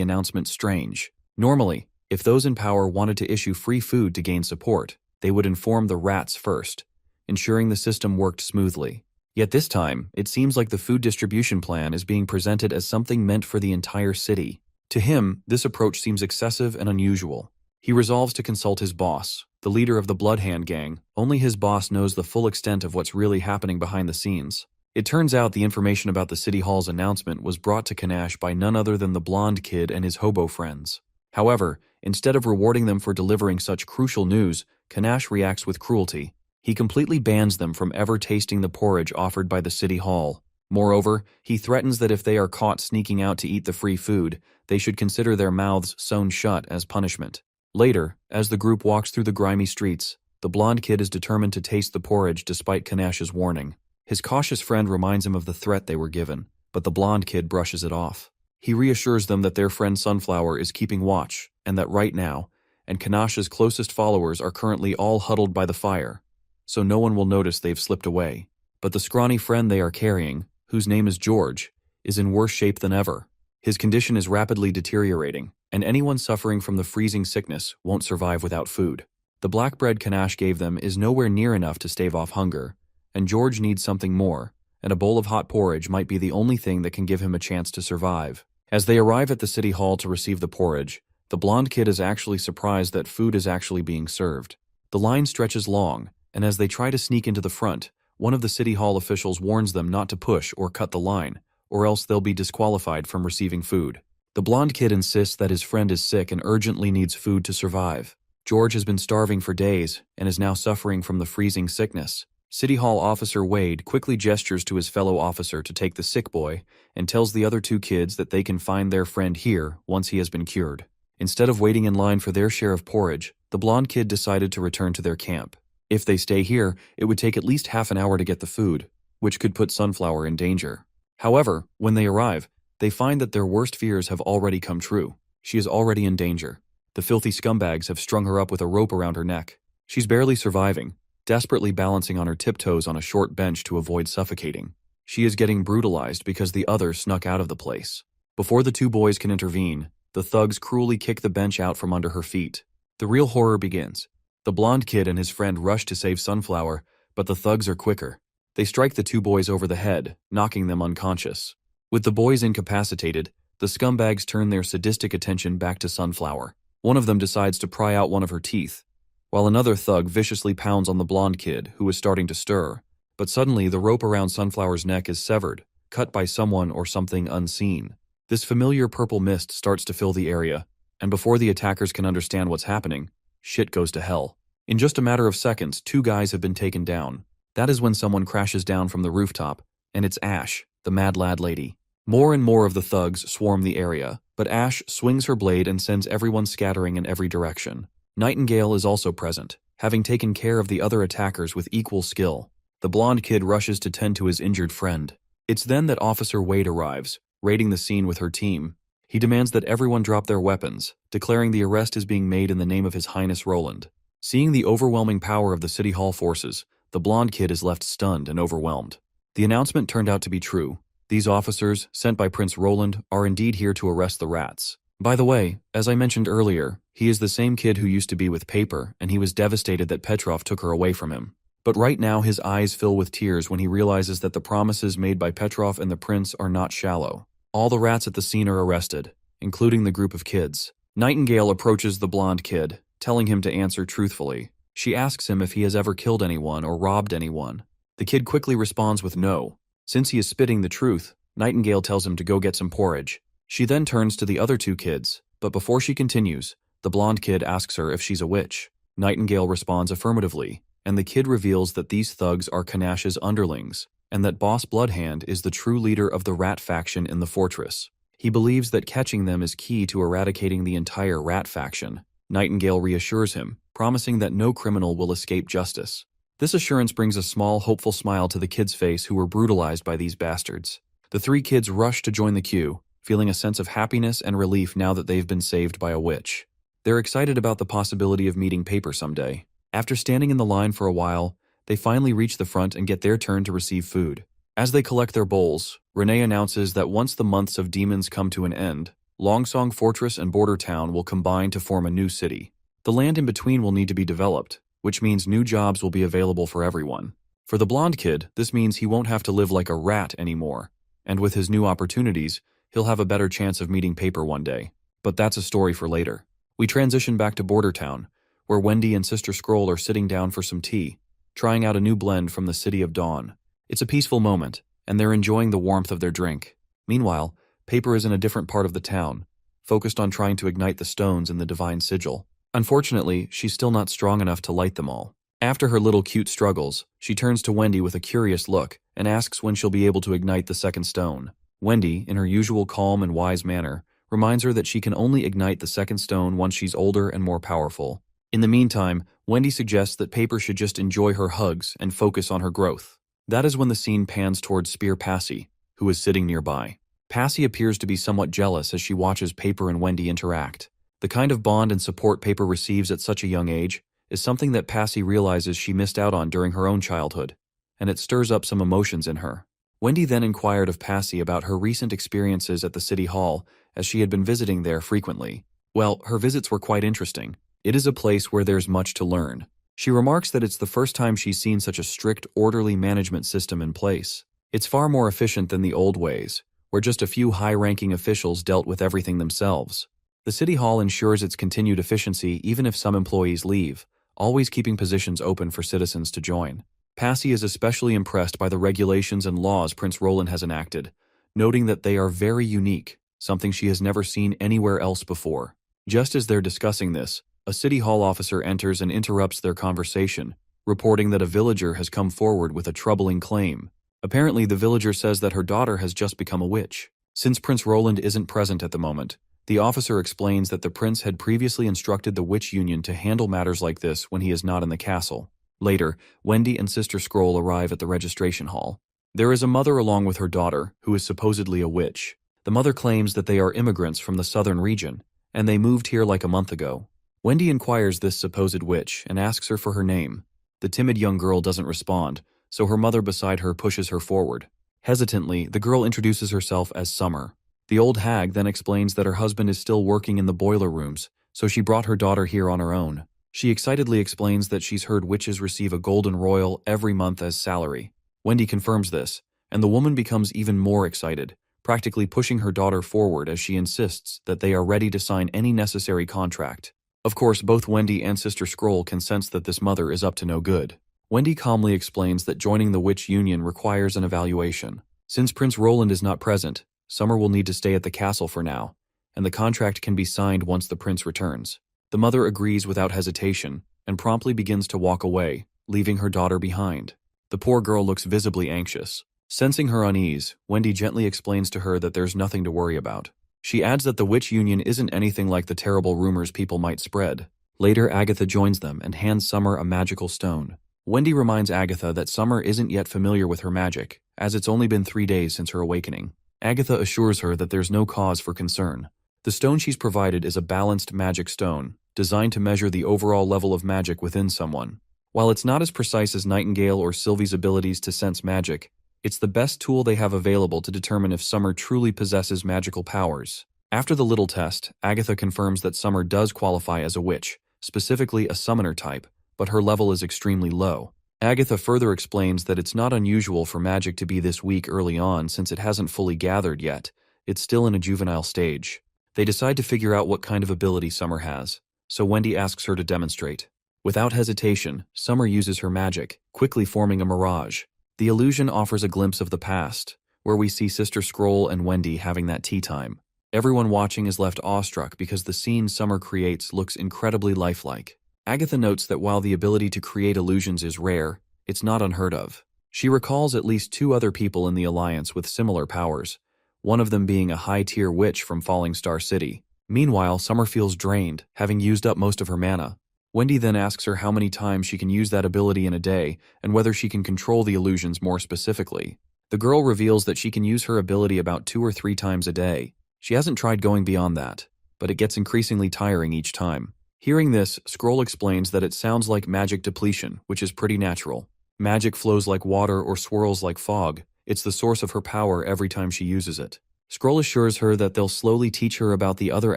announcement strange. Normally, if those in power wanted to issue free food to gain support, they would inform the rats first, ensuring the system worked smoothly. Yet this time, it seems like the food distribution plan is being presented as something meant for the entire city. To him, this approach seems excessive and unusual. He resolves to consult his boss, the leader of the Bloodhand gang. Only his boss knows the full extent of what's really happening behind the scenes. It turns out the information about the City Hall's announcement was brought to Kanash by none other than the blonde kid and his hobo friends. However, instead of rewarding them for delivering such crucial news, Kanash reacts with cruelty. He completely bans them from ever tasting the porridge offered by the City Hall. Moreover, he threatens that if they are caught sneaking out to eat the free food, they should consider their mouths sewn shut as punishment. Later, as the group walks through the grimy streets, the blonde kid is determined to taste the porridge despite Kanash's warning. His cautious friend reminds him of the threat they were given, but the blonde kid brushes it off. He reassures them that their friend Sunflower is keeping watch, and that right now, and Kanash's closest followers are currently all huddled by the fire, so no one will notice they've slipped away. But the scrawny friend they are carrying, whose name is George, is in worse shape than ever. His condition is rapidly deteriorating, and anyone suffering from the freezing sickness won't survive without food. The black bread Kanash gave them is nowhere near enough to stave off hunger, and George needs something more, and a bowl of hot porridge might be the only thing that can give him a chance to survive. As they arrive at the city hall to receive the porridge, the blonde kid is actually surprised that food is actually being served. The line stretches long, and as they try to sneak into the front, one of the city hall officials warns them not to push or cut the line, or else they'll be disqualified from receiving food. The blonde kid insists that his friend is sick and urgently needs food to survive. George has been starving for days and is now suffering from the freezing sickness. City Hall Officer Wade quickly gestures to his fellow officer to take the sick boy and tells the other two kids that they can find their friend here once he has been cured. Instead of waiting in line for their share of porridge, the blonde kid decided to return to their camp. If they stay here, it would take at least half an hour to get the food, which could put Sunflower in danger. However, when they arrive, they find that their worst fears have already come true. She is already in danger. The filthy scumbags have strung her up with a rope around her neck. She's barely surviving, desperately balancing on her tiptoes on a short bench to avoid suffocating. She is getting brutalized because the others snuck out of the place. Before the two boys can intervene, the thugs cruelly kick the bench out from under her feet. The real horror begins. The blonde kid and his friend rush to save Sunflower, but the thugs are quicker. They strike the two boys over the head, knocking them unconscious. With the boys incapacitated, the scumbags turn their sadistic attention back to Sunflower. One of them decides to pry out one of her teeth, while another thug viciously pounds on the blonde kid, who is starting to stir. But suddenly, the rope around Sunflower's neck is severed, cut by someone or something unseen. This familiar purple mist starts to fill the area, and before the attackers can understand what's happening, shit goes to hell. In just a matter of seconds, two guys have been taken down. That is when someone crashes down from the rooftop, and it's Ash, the mad lad lady. More and more of the thugs swarm the area, but Ash swings her blade and sends everyone scattering in every direction. Nightingale is also present, having taken care of the other attackers with equal skill. The blonde kid rushes to tend to his injured friend. It's then that Officer Wade arrives, raiding the scene with her team. He demands that everyone drop their weapons, declaring the arrest is being made in the name of His Highness Roland. Seeing the overwhelming power of the City Hall forces, the blonde kid is left stunned and overwhelmed. The announcement turned out to be true. These officers, sent by Prince Roland, are indeed here to arrest the rats. By the way, as I mentioned earlier, he is the same kid who used to be with Paper, and he was devastated that Petrov took her away from him. But right now his eyes fill with tears when he realizes that the promises made by Petrov and the prince are not shallow. All the rats at the scene are arrested, including the group of kids. Nightingale approaches the blonde kid, telling him to answer truthfully. She asks him if he has ever killed anyone or robbed anyone. The kid quickly responds with no. Since he is spitting the truth, Nightingale tells him to go get some porridge. She then turns to the other two kids, but before she continues, the blonde kid asks her if she's a witch. Nightingale responds affirmatively, and the kid reveals that these thugs are Kanash's underlings, and that Boss Bloodhand is the true leader of the rat faction in the fortress. He believes that catching them is key to eradicating the entire rat faction. Nightingale reassures him, promising that no criminal will escape justice. This assurance brings a small, hopeful smile to the kid's face who were brutalized by these bastards. The three kids rush to join the queue, feeling a sense of happiness and relief now that they've been saved by a witch. They're excited about the possibility of meeting Paper someday. After standing in the line for a while, they finally reach the front and get their turn to receive food. As they collect their bowls, Renee announces that once the months of demons come to an end, Longsong Fortress and Border Town will combine to form a new city. The land in between will need to be developed, which means new jobs will be available for everyone. For the blonde kid, this means he won't have to live like a rat anymore, and with his new opportunities, he'll have a better chance of meeting Paper one day. But that's a story for later. We transition back to Border Town, where Wendy and Sister Scroll are sitting down for some tea, trying out a new blend from the City of Dawn. It's a peaceful moment, and they're enjoying the warmth of their drink. Meanwhile, Paper is in a different part of the town, focused on trying to ignite the stones in the divine sigil. Unfortunately, she's still not strong enough to light them all. After her little cute struggles, she turns to Wendy with a curious look and asks when she'll be able to ignite the second stone. Wendy, in her usual calm and wise manner, reminds her that she can only ignite the second stone once she's older and more powerful. In the meantime, Wendy suggests that Paper should just enjoy her hugs and focus on her growth. That is when the scene pans towards Spear Passy, who is sitting nearby. Passy appears to be somewhat jealous as she watches Paper and Wendy interact. The kind of bond and support Paper receives at such a young age is something that Passy realizes she missed out on during her own childhood, and it stirs up some emotions in her. Wendy then inquired of Passy about her recent experiences at the City Hall, as she had been visiting there frequently. Well, her visits were quite interesting. It is a place where there's much to learn. She remarks that it's the first time she's seen such a strict, orderly management system in place. It's far more efficient than the old ways, where just a few high-ranking officials dealt with everything themselves. The City Hall ensures its continued efficiency even if some employees leave, always keeping positions open for citizens to join. Passy is especially impressed by the regulations and laws Prince Roland has enacted, noting that they are very unique, something she has never seen anywhere else before. Just as they're discussing this, a City Hall officer enters and interrupts their conversation, reporting that a villager has come forward with a troubling claim. Apparently, the villager says that her daughter has just become a witch. Since Prince Roland isn't present at the moment, the officer explains that the prince had previously instructed the Witch Union to handle matters like this when he is not in the castle. Later, Wendy and Sister Scroll arrive at the registration hall. There is a mother along with her daughter, who is supposedly a witch. The mother claims that they are immigrants from the southern region, and they moved here like a month ago. Wendy inquires this supposed witch and asks her for her name. The timid young girl doesn't respond, so her mother beside her pushes her forward. Hesitantly, the girl introduces herself as Summer. The old hag then explains that her husband is still working in the boiler rooms, so she brought her daughter here on her own. She excitedly explains that she's heard witches receive a golden royal every month as salary. Wendy confirms this, and the woman becomes even more excited, practically pushing her daughter forward as she insists that they are ready to sign any necessary contract. Of course, both Wendy and Sister Scroll can sense that this mother is up to no good. Wendy calmly explains that joining the Witch Union requires an evaluation. Since Prince Roland is not present, Summer will need to stay at the castle for now, and the contract can be signed once the prince returns. The mother agrees without hesitation and promptly begins to walk away, leaving her daughter behind. The poor girl looks visibly anxious. Sensing her unease, Wendy gently explains to her that there's nothing to worry about. She adds that the Witch Union isn't anything like the terrible rumors people might spread. Later, Agatha joins them and hands Summer a magical stone. Wendy reminds Agatha that Summer isn't yet familiar with her magic, as it's only been 3 days since her awakening. Agatha assures her that there's no cause for concern. The stone she's provided is a balanced magic stone, designed to measure the overall level of magic within someone. While it's not as precise as Nightingale or Sylvie's abilities to sense magic, it's the best tool they have available to determine if Summer truly possesses magical powers. After the little test, Agatha confirms that Summer does qualify as a witch, specifically a summoner type, but her level is extremely low. Agatha further explains that it's not unusual for magic to be this weak early on since it hasn't fully gathered yet. It's still in a juvenile stage. They decide to figure out what kind of ability Summer has, so Wendy asks her to demonstrate. Without hesitation, Summer uses her magic, quickly forming a mirage. The illusion offers a glimpse of the past, where we see Sister Scroll and Wendy having that tea time. Everyone watching is left awestruck because the scene Summer creates looks incredibly lifelike. Agatha notes that while the ability to create illusions is rare, it's not unheard of. She recalls at least 2 other people in the Alliance with similar powers, one of them being a high-tier witch from Falling Star City. Meanwhile, Summer feels drained, having used up most of her mana. Wendy then asks her how many times she can use that ability in a day and whether she can control the illusions more specifically. The girl reveals that she can use her ability about 2 or 3 times a day. She hasn't tried going beyond that, but it gets increasingly tiring each time. Hearing this, Scroll explains that it sounds like magic depletion, which is pretty natural. Magic flows like water or swirls like fog. It's the source of her power every time she uses it. Scroll assures her that they'll slowly teach her about the other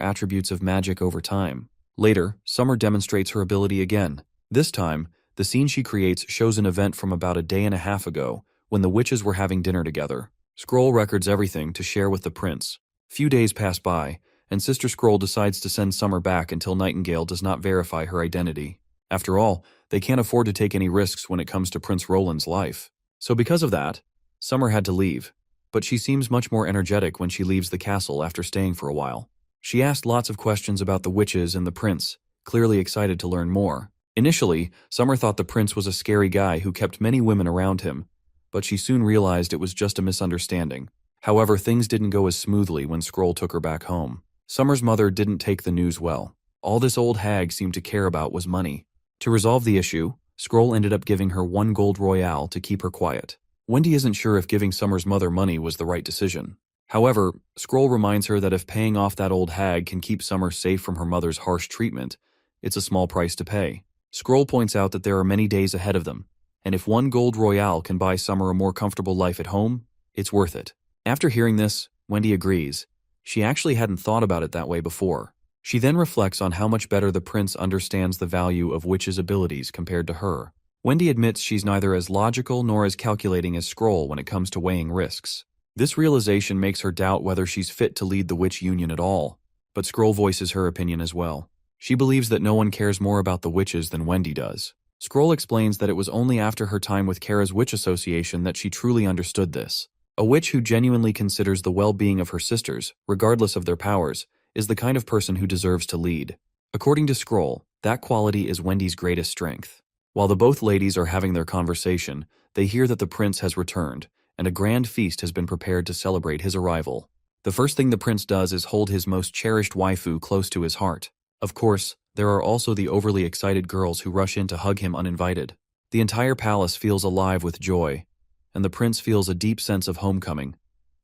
attributes of magic over time. Later, Summer demonstrates her ability again. This time, the scene she creates shows an event from about a day and a half ago, when the witches were having dinner together. Scroll records everything to share with the prince. Few days pass by, and Sister Scroll decides to send Summer back until Nightingale does not verify her identity. After all, they can't afford to take any risks when it comes to Prince Roland's life. So because of that, Summer had to leave. But she seems much more energetic when she leaves the castle after staying for a while. She asked lots of questions about the witches and the prince, clearly excited to learn more. Initially, Summer thought the prince was a scary guy who kept many women around him, but she soon realized it was just a misunderstanding. However, things didn't go as smoothly when Scroll took her back home. Summer's mother didn't take the news well. All this old hag seemed to care about was money. To resolve the issue, Scroll ended up giving her 1 gold royale to keep her quiet. Wendy isn't sure if giving Summer's mother money was the right decision. However, Scroll reminds her that if paying off that old hag can keep Summer safe from her mother's harsh treatment, it's a small price to pay. Scroll points out that there are many days ahead of them, and if 1 gold royale can buy Summer a more comfortable life at home, it's worth it. After hearing this, Wendy agrees. She actually hadn't thought about it that way before. She then reflects on how much better the prince understands the value of witches' abilities compared to her. Wendy admits she's neither as logical nor as calculating as Scroll when it comes to weighing risks. This realization makes her doubt whether she's fit to lead the witch union at all, but Scroll voices her opinion as well. She believes that no one cares more about the witches than Wendy does. Scroll explains that it was only after her time with Kara's Witch Association that she truly understood this. A witch who genuinely considers the well-being of her sisters, regardless of their powers, is the kind of person who deserves to lead. According to Scroll, that quality is Wendy's greatest strength. While the both ladies are having their conversation, they hear that the prince has returned, and a grand feast has been prepared to celebrate his arrival. The first thing the prince does is hold his most cherished waifu close to his heart. Of course, there are also the overly excited girls who rush in to hug him uninvited. The entire palace feels alive with joy, and the prince feels a deep sense of homecoming,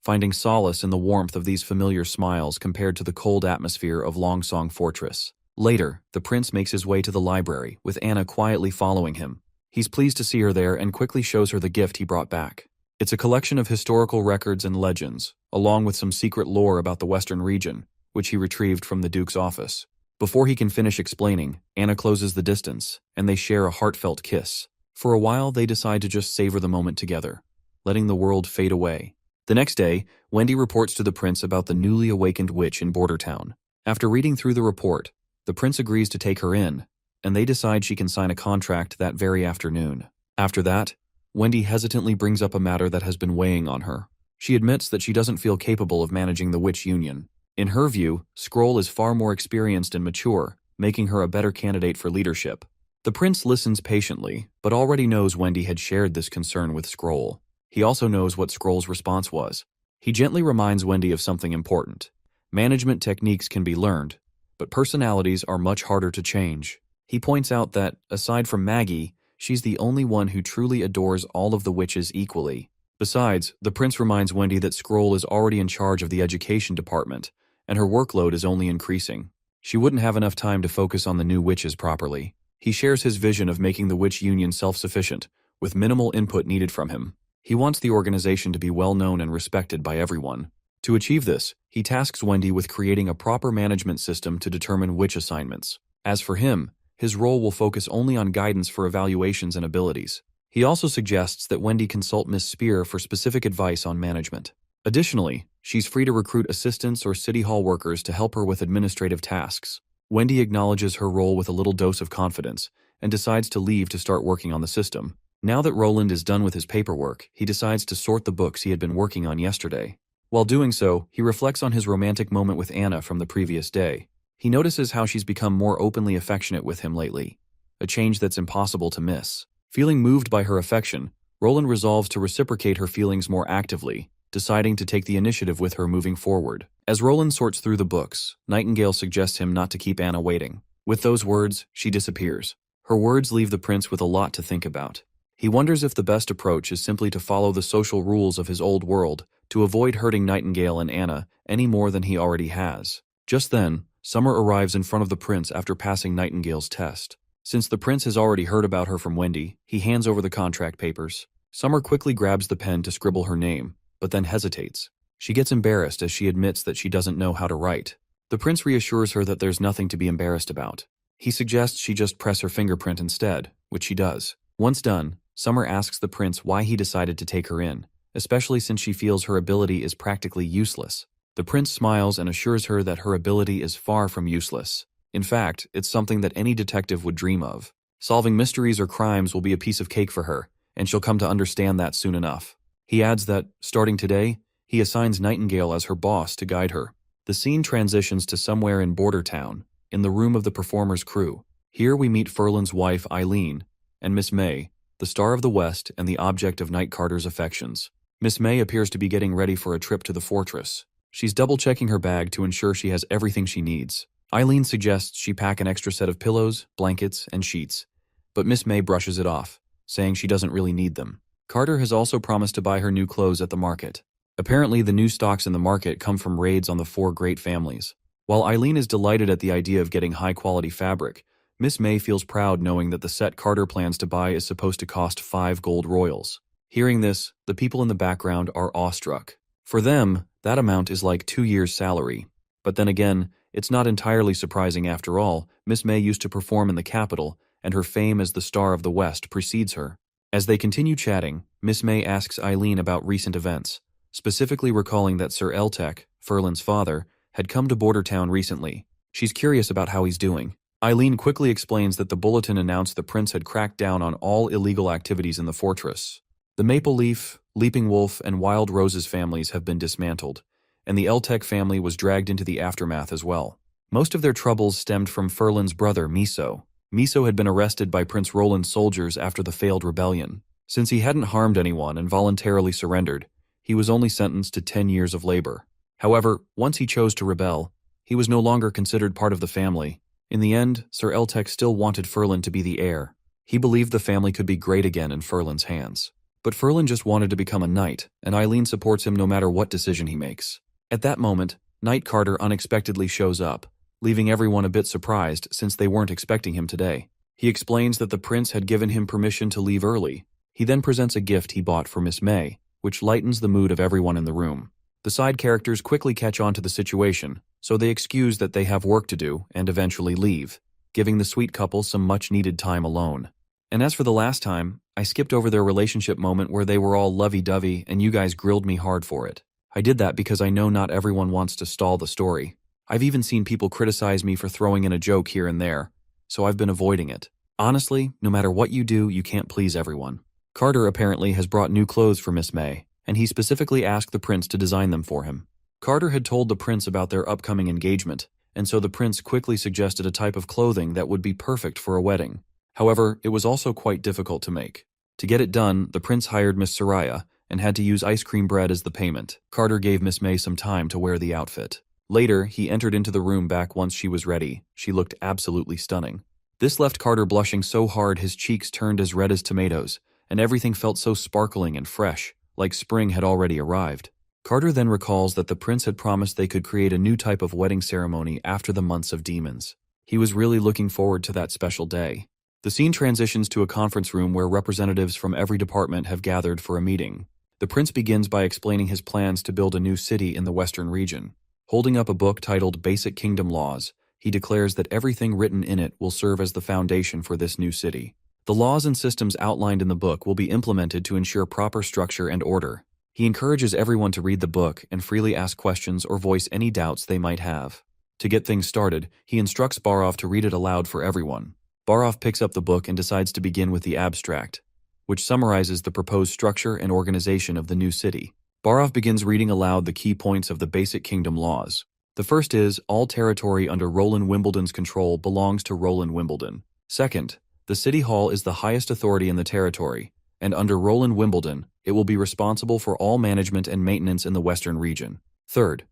finding solace in the warmth of these familiar smiles compared to the cold atmosphere of Longsong Fortress. Later, the prince makes his way to the library, with Anna quietly following him. He's pleased to see her there and quickly shows her the gift he brought back. It's a collection of historical records and legends, along with some secret lore about the Western region, which he retrieved from the Duke's office. Before he can finish explaining, Anna closes the distance, and they share a heartfelt kiss. For a while, they decide to just savor the moment together, letting the world fade away. The next day, Wendy reports to the prince about the newly awakened witch in Border Town. After reading through the report, the prince agrees to take her in, and they decide she can sign a contract that very afternoon. After that, Wendy hesitantly brings up a matter that has been weighing on her. She admits that she doesn't feel capable of managing the witch union. In her view, Scroll is far more experienced and mature, making her a better candidate for leadership. The prince listens patiently, but already knows Wendy had shared this concern with Scroll. He also knows what Scroll's response was. He gently reminds Wendy of something important. Management techniques can be learned, but personalities are much harder to change. He points out that, aside from Maggie, she's the only one who truly adores all of the witches equally. Besides, the prince reminds Wendy that Scroll is already in charge of the education department, and her workload is only increasing. She wouldn't have enough time to focus on the new witches properly. He shares his vision of making the witch union self-sufficient, with minimal input needed from him. He wants the organization to be well-known and respected by everyone. To achieve this, he tasks Wendy with creating a proper management system to determine witch assignments. As for him, his role will focus only on guidance for evaluations and abilities. He also suggests that Wendy consult Miss Spear for specific advice on management. Additionally, she's free to recruit assistants or city hall workers to help her with administrative tasks. Wendy acknowledges her role with a little dose of confidence and decides to leave to start working on the system. Now that Roland is done with his paperwork, he decides to sort the books he had been working on yesterday. While doing so, he reflects on his romantic moment with Anna from the previous day. He notices how she's become more openly affectionate with him lately, a change that's impossible to miss. Feeling moved by her affection, Roland resolves to reciprocate her feelings more actively, deciding to take the initiative with her moving forward. As Roland sorts through the books, Nightingale suggests him not to keep Anna waiting. With those words, she disappears. Her words leave the prince with a lot to think about. He wonders if the best approach is simply to follow the social rules of his old world, to avoid hurting Nightingale and Anna any more than he already has. Just then, Summer arrives in front of the prince after passing Nightingale's test. Since the prince has already heard about her from Wendy, he hands over the contract papers. Summer quickly grabs the pen to scribble her name, but then hesitates. She gets embarrassed as she admits that she doesn't know how to write. The prince reassures her that there's nothing to be embarrassed about. He suggests she just press her fingerprint instead, which she does. Once done, Summer asks the prince why he decided to take her in, especially since she feels her ability is practically useless. The prince smiles and assures her that her ability is far from useless. In fact, it's something that any detective would dream of. Solving mysteries or crimes will be a piece of cake for her, and she'll come to understand that soon enough. He adds that, starting today, he assigns Nightingale as her boss to guide her. The scene transitions to somewhere in Border Town, in the room of the performer's crew. Here we meet Furlan's wife, Eileen, and Miss May, the star of the West and the object of Night Carter's affections. Miss May appears to be getting ready for a trip to the fortress. She's double-checking her bag to ensure she has everything she needs. Eileen suggests she pack an extra set of pillows, blankets, and sheets, but Miss May brushes it off, saying she doesn't really need them. Carter has also promised to buy her new clothes at the market. Apparently, the new stocks in the market come from raids on the 4 great families. While Eileen is delighted at the idea of getting high-quality fabric, Miss May feels proud knowing that the set Carter plans to buy is supposed to cost 5 gold royals. Hearing this, the people in the background are awestruck. For them, that amount is like 2 years' salary. But then again, it's not entirely surprising after all. Miss May used to perform in the capital, and her fame as the star of the West precedes her. As they continue chatting, Miss May asks Eileen about recent events, specifically recalling that Sir Eltec, Furlan's father, had come to Border Town recently. She's curious about how he's doing. Eileen quickly explains that the bulletin announced the prince had cracked down on all illegal activities in the fortress. The Maple Leaf, Leaping Wolf, and Wild Rose's families have been dismantled, and the Eltec family was dragged into the aftermath as well. Most of their troubles stemmed from Furlan's brother, Miso. Miso had been arrested by Prince Roland's soldiers after the failed rebellion. Since he hadn't harmed anyone and voluntarily surrendered, he was only sentenced to 10 years of labor. However, once he chose to rebel, he was no longer considered part of the family. In the end, Sir Eltec still wanted Furlan to be the heir. He believed the family could be great again in Furlan's hands. But Furlan just wanted to become a knight, and Eileen supports him no matter what decision he makes. At that moment, Night Carter unexpectedly shows up, leaving everyone a bit surprised since they weren't expecting him today. He explains that the prince had given him permission to leave early. He then presents a gift he bought for Miss May, which lightens the mood of everyone in the room. The side characters quickly catch on to the situation, so they excuse that they have work to do and eventually leave, giving the sweet couple some much-needed time alone. And as for the last time, I skipped over their relationship moment where they were all lovey-dovey and you guys grilled me hard for it. I did that because I know not everyone wants to stall the story. I've even seen people criticize me for throwing in a joke here and there, so I've been avoiding it. Honestly, no matter what you do, you can't please everyone. Carter apparently has brought new clothes for Miss May, and he specifically asked the prince to design them for him. Carter had told the prince about their upcoming engagement, and so the prince quickly suggested a type of clothing that would be perfect for a wedding. However, it was also quite difficult to make. To get it done, the prince hired Miss Soraya and had to use ice cream bread as the payment. Carter gave Miss May some time to wear the outfit. Later, he entered into the room back once she was ready. She looked absolutely stunning. This left Carter blushing so hard his cheeks turned as red as tomatoes, and everything felt so sparkling and fresh, like spring had already arrived. Carter then recalls that the prince had promised they could create a new type of wedding ceremony after the months of demons. He was really looking forward to that special day. The scene transitions to a conference room where representatives from every department have gathered for a meeting. The prince begins by explaining his plans to build a new city in the western region. Holding up a book titled Basic Kingdom Laws, he declares that everything written in it will serve as the foundation for this new city. The laws and systems outlined in the book will be implemented to ensure proper structure and order. He encourages everyone to read the book and freely ask questions or voice any doubts they might have. To get things started, he instructs Barov to read it aloud for everyone. Barov picks up the book and decides to begin with the abstract, which summarizes the proposed structure and organization of the new city. Barov begins reading aloud the key points of the Basic Kingdom Laws. The first is, all territory under Roland Wimbledon's control belongs to Roland Wimbledon. Second, the City Hall is the highest authority in the territory, and under Roland Wimbledon, it will be responsible for all management and maintenance in the Western region. Third,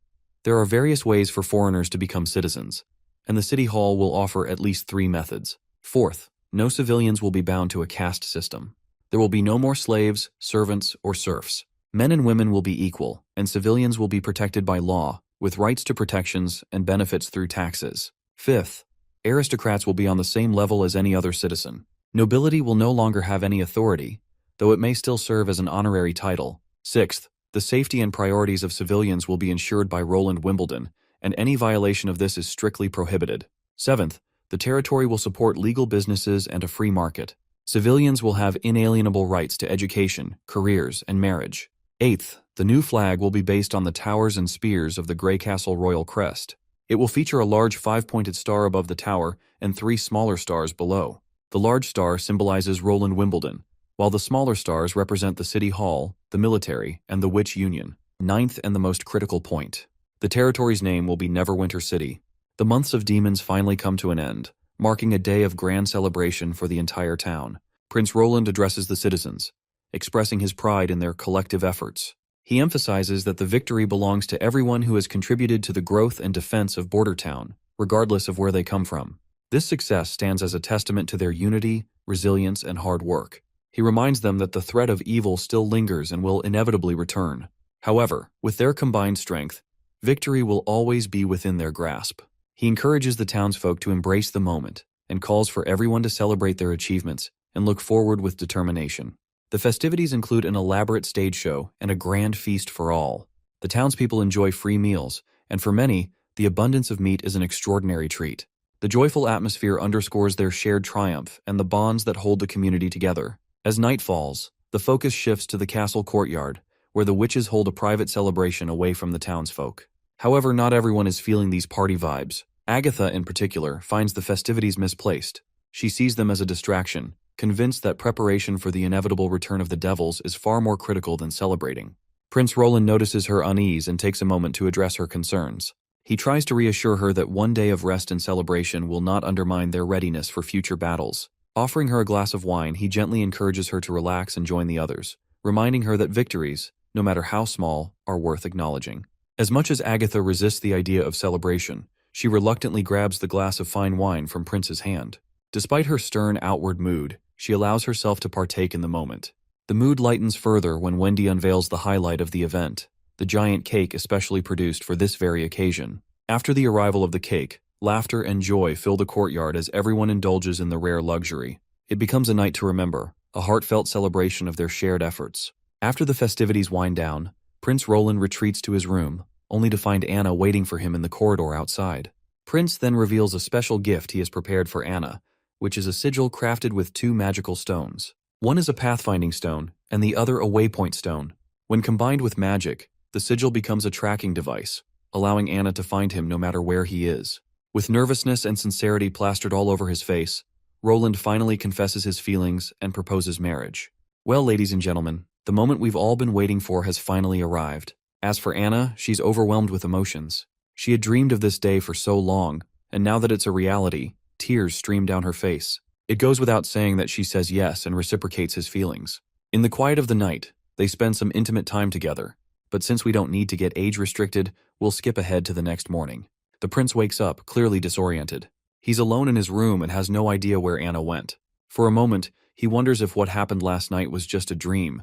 there are various ways for foreigners to become citizens, and the City Hall will offer at least 3 methods. Fourth, no civilians will be bound to a caste system. There will be no more slaves, servants, or serfs. Men and women will be equal, and civilians will be protected by law, with rights to protections and benefits through taxes. Fifth, aristocrats will be on the same level as any other citizen. Nobility will no longer have any authority, though it may still serve as an honorary title. Sixth, The safety and priorities of civilians will be ensured by Roland Wimbledon, and any violation of this is strictly prohibited. 7th, the territory will support legal businesses and a free market. Civilians will have inalienable rights to education, careers, and marriage. 8th, the new flag will be based on the towers and spears of the Grey Castle Royal Crest. It will feature a large 5-pointed star above the tower and 3 smaller stars below. The large star symbolizes Roland Wimbledon, while the smaller stars represent the City Hall, the military, and the Witch Union. 9th and the most critical point. The territory's name will be Neverwinter City. The months of demons finally come to an end, marking a day of grand celebration for the entire town. Prince Roland addresses the citizens, expressing his pride in their collective efforts. He emphasizes that the victory belongs to everyone who has contributed to the growth and defense of Border Town, regardless of where they come from. This success stands as a testament to their unity, resilience, and hard work. He reminds them that the threat of evil still lingers and will inevitably return. However, with their combined strength, victory will always be within their grasp. He encourages the townsfolk to embrace the moment and calls for everyone to celebrate their achievements and look forward with determination. The festivities include an elaborate stage show and a grand feast for all. The townspeople enjoy free meals, and for many, the abundance of meat is an extraordinary treat. The joyful atmosphere underscores their shared triumph and the bonds that hold the community together. As night falls, the focus shifts to the castle courtyard, where the witches hold a private celebration away from the townsfolk. However, not everyone is feeling these party vibes. Agatha, in particular, finds the festivities misplaced. She sees them as a distraction, convinced that preparation for the inevitable return of the devils is far more critical than celebrating. Prince Roland notices her unease and takes a moment to address her concerns. He tries to reassure her that one day of rest and celebration will not undermine their readiness for future battles. Offering her a glass of wine, he gently encourages her to relax and join the others, reminding her that victories, no matter how small, are worth acknowledging. As much as Agatha resists the idea of celebration, she reluctantly grabs the glass of fine wine from Prince's hand. Despite her stern outward mood, she allows herself to partake in the moment. The mood lightens further when Wendy unveils the highlight of the event, the giant cake especially produced for this very occasion. After the arrival of the cake, laughter and joy fill the courtyard as everyone indulges in the rare luxury. It becomes a night to remember, a heartfelt celebration of their shared efforts. After the festivities wind down, Prince Roland retreats to his room, only to find Anna waiting for him in the corridor outside. Prince then reveals a special gift he has prepared for Anna, which is a sigil crafted with 2 magical stones. One is a pathfinding stone, and the other a waypoint stone. When combined with magic, the sigil becomes a tracking device, allowing Anna to find him no matter where he is. With nervousness and sincerity plastered all over his face, Roland finally confesses his feelings and proposes marriage. Well, ladies and gentlemen, the moment we've all been waiting for has finally arrived. As for Anna, she's overwhelmed with emotions. She had dreamed of this day for so long, and now that it's a reality, tears stream down her face. It goes without saying that she says yes and reciprocates his feelings. In the quiet of the night, they spend some intimate time together, but since we don't need to get age-restricted, we'll skip ahead to the next morning. The prince wakes up, clearly disoriented. He's alone in his room and has no idea where Anna went. For a moment, he wonders if what happened last night was just a dream,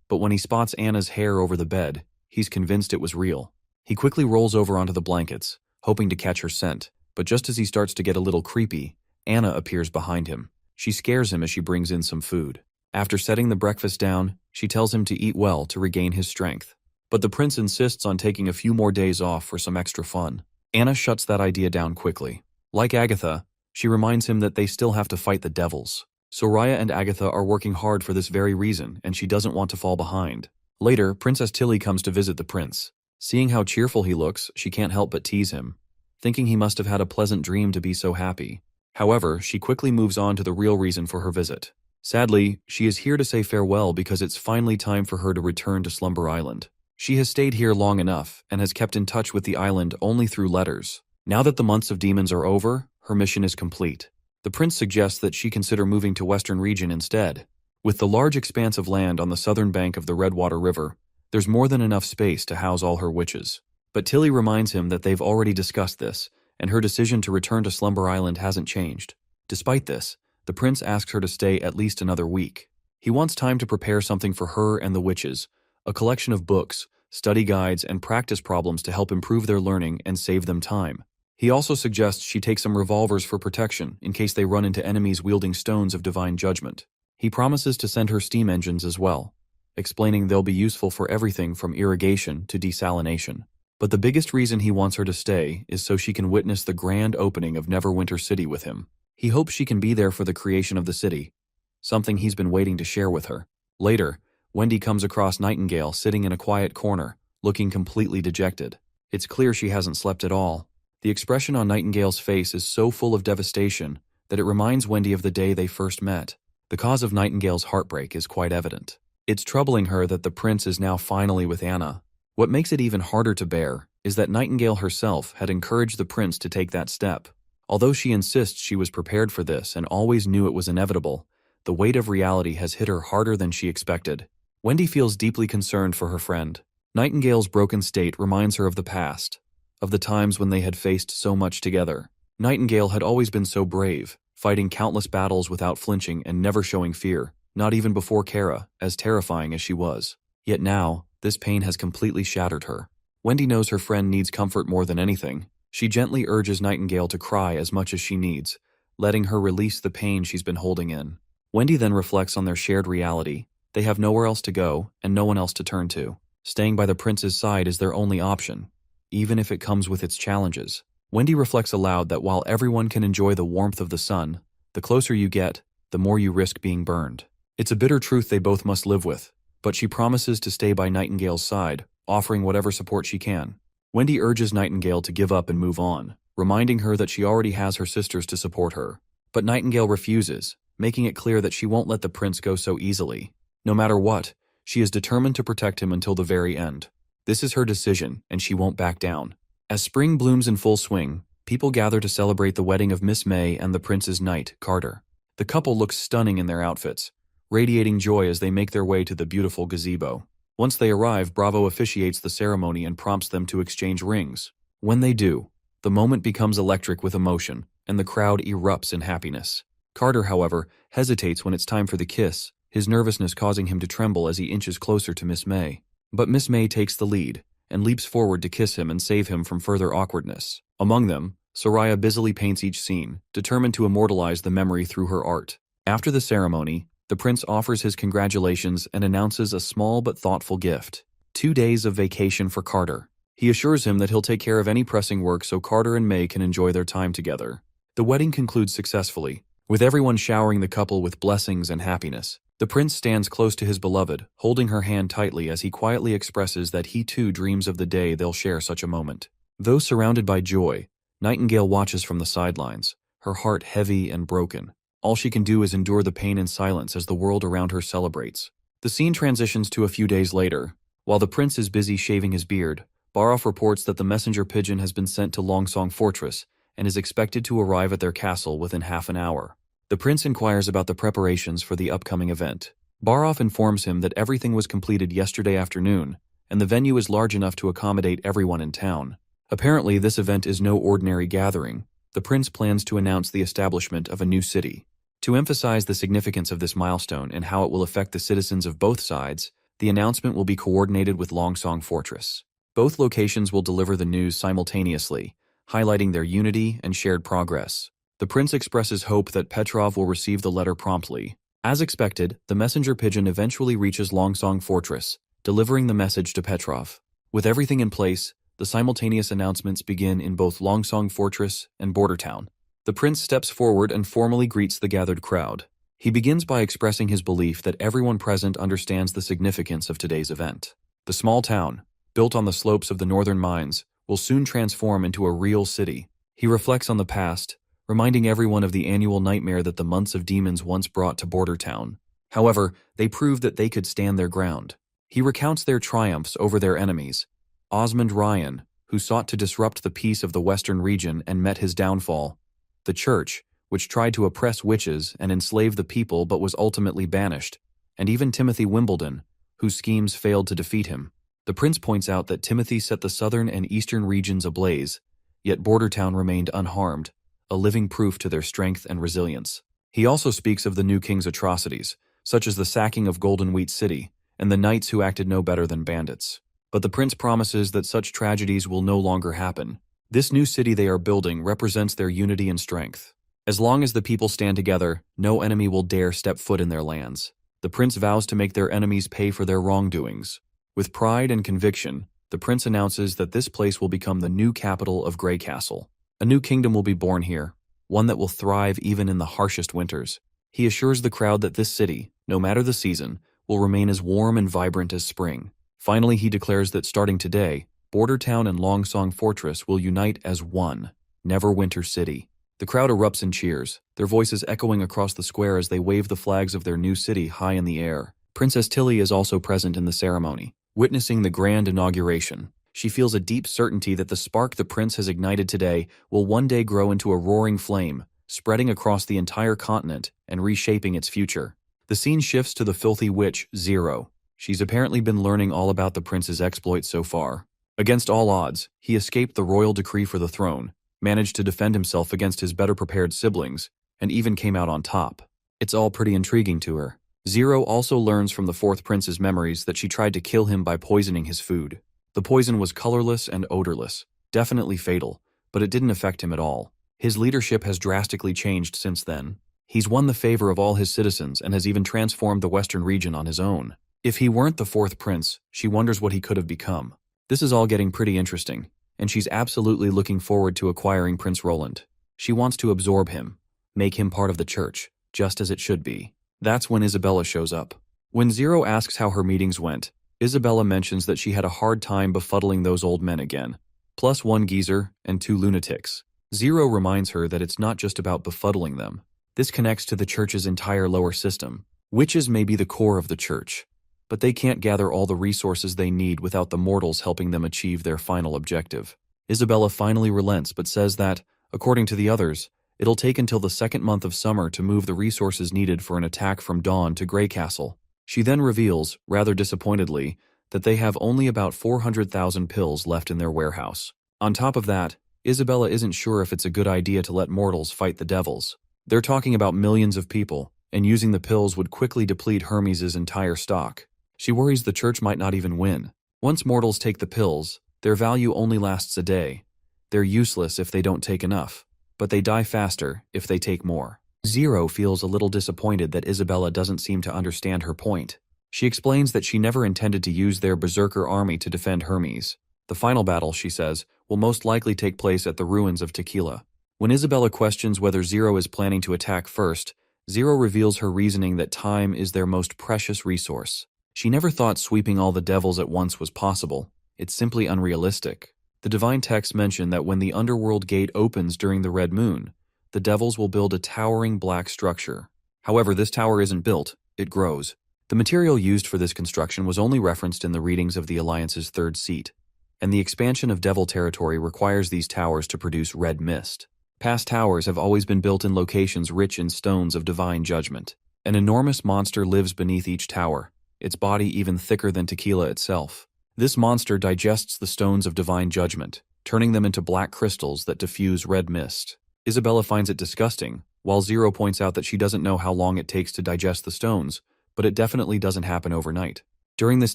but when he spots Anna's hair over the bed, he's convinced it was real. He quickly rolls over onto the blankets, hoping to catch her scent, but just as he starts to get a little creepy, Anna appears behind him. She scares him as she brings in some food. After setting the breakfast down, she tells him to eat well to regain his strength. But the prince insists on taking a few more days off for some extra fun. Anna shuts that idea down quickly. Like Agatha, she reminds him that they still have to fight the devils. Soraya and Agatha are working hard for this very reason, and she doesn't want to fall behind. Later, Princess Tilly comes to visit the prince. Seeing how cheerful he looks, she can't help but tease him, thinking he must have had a pleasant dream to be so happy. However, she quickly moves on to the real reason for her visit. Sadly, she is here to say farewell because it's finally time for her to return to Slumber Island. She has stayed here long enough and has kept in touch with the island only through letters. Now that the months of demons are over, her mission is complete. The prince suggests that she consider moving to Western Region instead. With the large expanse of land on the southern bank of the Redwater River, there's more than enough space to house all her witches. But Tilly reminds him that they've already discussed this, and her decision to return to Slumber Island hasn't changed. Despite this, the prince asks her to stay at least another week. He wants time to prepare something for her and the witches, a collection of books, study guides, and practice problems to help improve their learning and save them time. He also suggests she take some revolvers for protection in case they run into enemies wielding stones of divine judgment. He promises to send her steam engines as well. explaining they'll be useful for everything from irrigation to desalination. But the biggest reason he wants her to stay is so she can witness the grand opening of Neverwinter City with him. He hopes she can be there for the creation of the city, something he's been waiting to share with her. Later, Wendy comes across Nightingale sitting in a quiet corner, looking completely dejected. It's clear she hasn't slept at all. The expression on Nightingale's face is so full of devastation that it reminds Wendy of the day they first met. The cause of Nightingale's heartbreak is quite evident. It's troubling her that the prince is now finally with Anna. What makes it even harder to bear is that Nightingale herself had encouraged the prince to take that step. Although she insists she was prepared for this and always knew it was inevitable, the weight of reality has hit her harder than she expected. Wendy feels deeply concerned for her friend. Nightingale's broken state reminds her of the past, of the times when they had faced so much together. Nightingale had always been so brave, fighting countless battles without flinching and never showing fear, not even before Kara, as terrifying as she was. Yet now, this pain has completely shattered her. Wendy knows her friend needs comfort more than anything. She gently urges Nightingale to cry as much as she needs, letting her release the pain she's been holding in. Wendy then reflects on their shared reality. They have nowhere else to go and no one else to turn to. Staying by the prince's side is their only option, even if it comes with its challenges. Wendy reflects aloud that while everyone can enjoy the warmth of the sun, the closer you get, the more you risk being burned. It's a bitter truth they both must live with, but she promises to stay by Nightingale's side, offering whatever support she can. Wendy urges Nightingale to give up and move on, reminding her that she already has her sisters to support her. But Nightingale refuses, making it clear that she won't let the prince go so easily. No matter what, she is determined to protect him until the very end. This is her decision, and she won't back down. As spring blooms in full swing, people gather to celebrate the wedding of Miss May and the prince's knight, Carter. The couple looks stunning in their outfits, radiating joy as they make their way to the beautiful gazebo. Once they arrive, Bravo officiates the ceremony and prompts them to exchange rings. When they do, the moment becomes electric with emotion, and the crowd erupts in happiness. Carter, however, hesitates when it's time for the kiss, his nervousness causing him to tremble as he inches closer to Miss May. But Miss May takes the lead, and leaps forward to kiss him and save him from further awkwardness. Among them, Soraya busily paints each scene, determined to immortalize the memory through her art. After the ceremony, the prince offers his congratulations and announces a small but thoughtful gift: 2 days of vacation for Carter. He assures him that he'll take care of any pressing work so Carter and May can enjoy their time together. The wedding concludes successfully, with everyone showering the couple with blessings and happiness. The prince stands close to his beloved, holding her hand tightly as he quietly expresses that he too dreams of the day they'll share such a moment. Though surrounded by joy, Nightingale watches from the sidelines, her heart heavy and broken. All she can do is endure the pain in silence as the world around her celebrates. The scene transitions to a few days later. While the prince is busy shaving his beard, Barov reports that the messenger pigeon has been sent to Longsong Fortress and is expected to arrive at their castle within half an hour. The prince inquires about the preparations for the upcoming event. Barov informs him that everything was completed yesterday afternoon, and the venue is large enough to accommodate everyone in town. Apparently, this event is no ordinary gathering. The prince plans to announce the establishment of a new city. To emphasize the significance of this milestone and how it will affect the citizens of both sides, the announcement will be coordinated with Longsong Fortress. Both locations will deliver the news simultaneously, highlighting their unity and shared progress. The prince expresses hope that Petrov will receive the letter promptly. As expected, the messenger pigeon eventually reaches Longsong Fortress, delivering the message to Petrov. With everything in place, the simultaneous announcements begin in both Longsong Fortress and Border Town. The prince steps forward and formally greets the gathered crowd. He begins by expressing his belief that everyone present understands the significance of today's event. The small town, built on the slopes of the northern mines, will soon transform into a real city. He reflects on the past, reminding everyone of the annual nightmare that the months of demons once brought to Border Town. However, they proved that they could stand their ground. He recounts their triumphs over their enemies: Osmond Ryan, who sought to disrupt the peace of the western region and met his downfall; the Church, which tried to oppress witches and enslave the people but was ultimately banished; and even Timothy Wimbledon, whose schemes failed to defeat him. The prince points out that Timothy set the southern and eastern regions ablaze, yet Bordertown remained unharmed, a living proof to their strength and resilience. He also speaks of the new king's atrocities, such as the sacking of Golden Wheat City, and the knights who acted no better than bandits. But the prince promises that such tragedies will no longer happen. This new city they are building represents their unity and strength. As long as the people stand together, no enemy will dare step foot in their lands. The prince vows to make their enemies pay for their wrongdoings. With pride and conviction, the prince announces that this place will become the new capital of Grey Castle. A new kingdom will be born here, one that will thrive even in the harshest winters. He assures the crowd that this city, no matter the season, will remain as warm and vibrant as spring. Finally, he declares that starting today, Border Town and Longsong Fortress will unite as one, Neverwinter City. The crowd erupts in cheers, their voices echoing across the square as they wave the flags of their new city high in the air. Princess Tilly is also present in the ceremony, witnessing the grand inauguration. She feels a deep certainty that the spark the prince has ignited today will one day grow into a roaring flame, spreading across the entire continent and reshaping its future. The scene shifts to the filthy witch, Zero. She's apparently been learning all about the prince's exploits so far. Against all odds, he escaped the royal decree for the throne, managed to defend himself against his better-prepared siblings, and even came out on top. It's all pretty intriguing to her. Zero also learns from the fourth prince's memories that she tried to kill him by poisoning his food. The poison was colorless and odorless, definitely fatal, but it didn't affect him at all. His leadership has drastically changed since then. He's won the favor of all his citizens and has even transformed the western region on his own. If he weren't the fourth prince, she wonders what he could have become. This is all getting pretty interesting, and she's absolutely looking forward to acquiring Prince Roland. She wants to absorb him, make him part of the church, just as it should be. That's when Isabella shows up. When Zero asks how her meetings went, Isabella mentions that she had a hard time befuddling those old men again, plus one geezer and 2 lunatics. Zero reminds her that it's not just about befuddling them. This connects to the church's entire lower system. Witches may be the core of the church, but they can't gather all the resources they need without the mortals helping them achieve their final objective. Isabella finally relents but says that, according to the others, it'll take until the second month of summer to move the resources needed for an attack from Dawn to Grey Castle. She then reveals, rather disappointedly, that they have only about 400,000 pills left in their warehouse. On top of that, Isabella isn't sure if it's a good idea to let mortals fight the devils. They're talking about millions of people, and using the pills would quickly deplete Hermes' entire stock. She worries the church might not even win. Once mortals take the pills, their value only lasts a day. They're useless if they don't take enough, but they die faster if they take more. Zero feels a little disappointed that Isabella doesn't seem to understand her point. She explains that she never intended to use their berserker army to defend Hermes. The final battle, she says, will most likely take place at the ruins of Tequila. When Isabella questions whether Zero is planning to attack first, Zero reveals her reasoning that time is their most precious resource. She never thought sweeping all the devils at once was possible. It's simply unrealistic. The divine texts mention that when the underworld gate opens during the red moon, the devils will build a towering black structure. However, this tower isn't built, it grows. The material used for this construction was only referenced in the readings of the Alliance's third seat, and the expansion of devil territory requires these towers to produce red mist. Past towers have always been built in locations rich in stones of divine judgment. An enormous monster lives beneath each tower, its body even thicker than Tequila itself. This monster digests the stones of divine judgment, turning them into black crystals that diffuse red mist. Isabella finds it disgusting, while Zero points out that she doesn't know how long it takes to digest the stones, but it definitely doesn't happen overnight. During this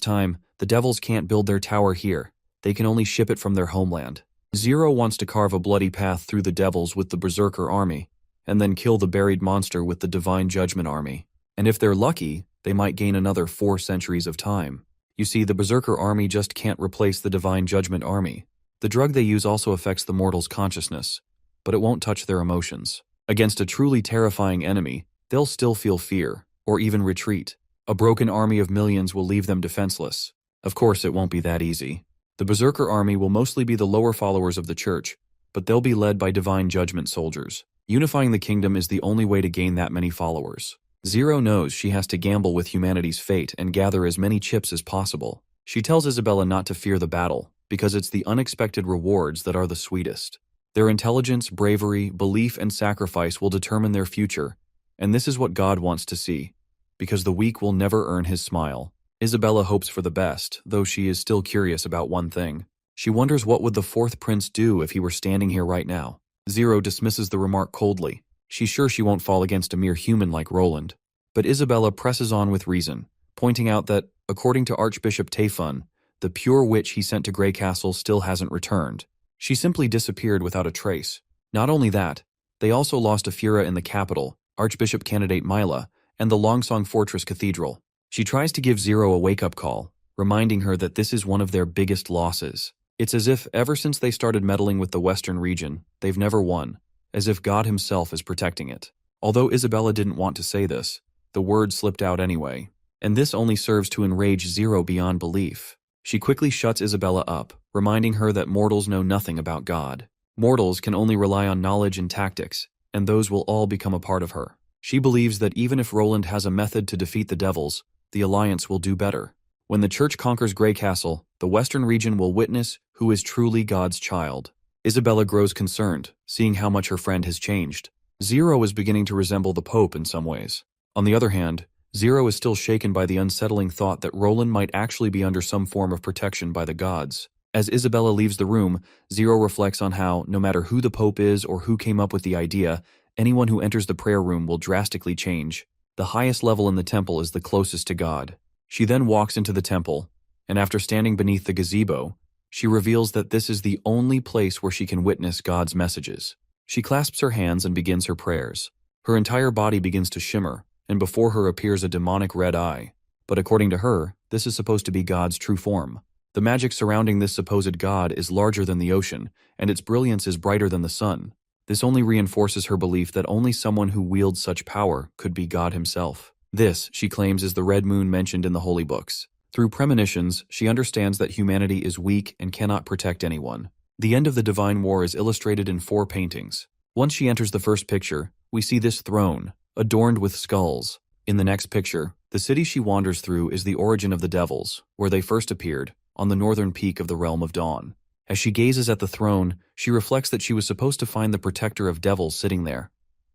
time, the devils can't build their tower here. They can only ship it from their homeland. Zero wants to carve a bloody path through the devils with the Berserker army, and then kill the buried monster with the Divine Judgment army. And if they're lucky, they might gain another 4 centuries of time. You see, the Berserker army just can't replace the Divine Judgment army. The drug they use also affects the mortals' consciousness, but it won't touch their emotions. Against a truly terrifying enemy, they'll still feel fear, or even retreat. A broken army of millions will leave them defenseless. Of course, it won't be that easy. The Berserker army will mostly be the lower followers of the church, but they'll be led by Divine Judgment soldiers. Unifying the kingdom is the only way to gain that many followers. Zero knows she has to gamble with humanity's fate and gather as many chips as possible. She tells Isabella not to fear the battle, because it's the unexpected rewards that are the sweetest. Their intelligence, bravery, belief, and sacrifice will determine their future, and this is what God wants to see, because the weak will never earn his smile. Isabella hopes for the best, though she is still curious about one thing. She wonders what would the fourth prince do if he were standing here right now. Zero dismisses the remark coldly. She's sure she won't fall against a mere human like Roland. But Isabella presses on with reason, pointing out that, according to Archbishop Taefun, the pure witch he sent to Grey Castle still hasn't returned. She simply disappeared without a trace. Not only that, they also lost a Fura in the capital, Archbishop candidate Mila, and the Longsong Fortress Cathedral. She tries to give Zero a wake-up call, reminding her that this is one of their biggest losses. It's as if ever since they started meddling with the Western region, they've never won, as if God himself is protecting it. Although Isabella didn't want to say this, the word slipped out anyway, and this only serves to enrage Zero beyond belief. She quickly shuts Isabella up, reminding her that mortals know nothing about God. Mortals can only rely on knowledge and tactics, and those will all become a part of her. She believes that even if Roland has a method to defeat the devils, the Alliance will do better. When the Church conquers Grey Castle, the Western region will witness who is truly God's child. Isabella grows concerned, seeing how much her friend has changed. Zero is beginning to resemble the Pope in some ways. On the other hand, Zero is still shaken by the unsettling thought that Roland might actually be under some form of protection by the gods. As Isabella leaves the room, Zero reflects on how, no matter who the Pope is or who came up with the idea, anyone who enters the prayer room will drastically change. The highest level in the temple is the closest to God. She then walks into the temple, and after standing beneath the gazebo, she reveals that this is the only place where she can witness God's messages. She clasps her hands and begins her prayers. Her entire body begins to shimmer, and before her appears a demonic red eye. But according to her, this is supposed to be God's true form. The magic surrounding this supposed God is larger than the ocean, and its brilliance is brighter than the sun. This only reinforces her belief that only someone who wields such power could be God himself. This, she claims, is the red moon mentioned in the holy books. Through premonitions, she understands that humanity is weak and cannot protect anyone. The end of the Divine War is illustrated in 4 paintings. Once she enters the first picture, we see this throne, adorned with skulls. In the next picture, the city she wanders through is the origin of the devils, where they first appeared, on the northern peak of the Realm of Dawn. As she gazes at the throne, she reflects that she was supposed to find the protector of devils sitting there.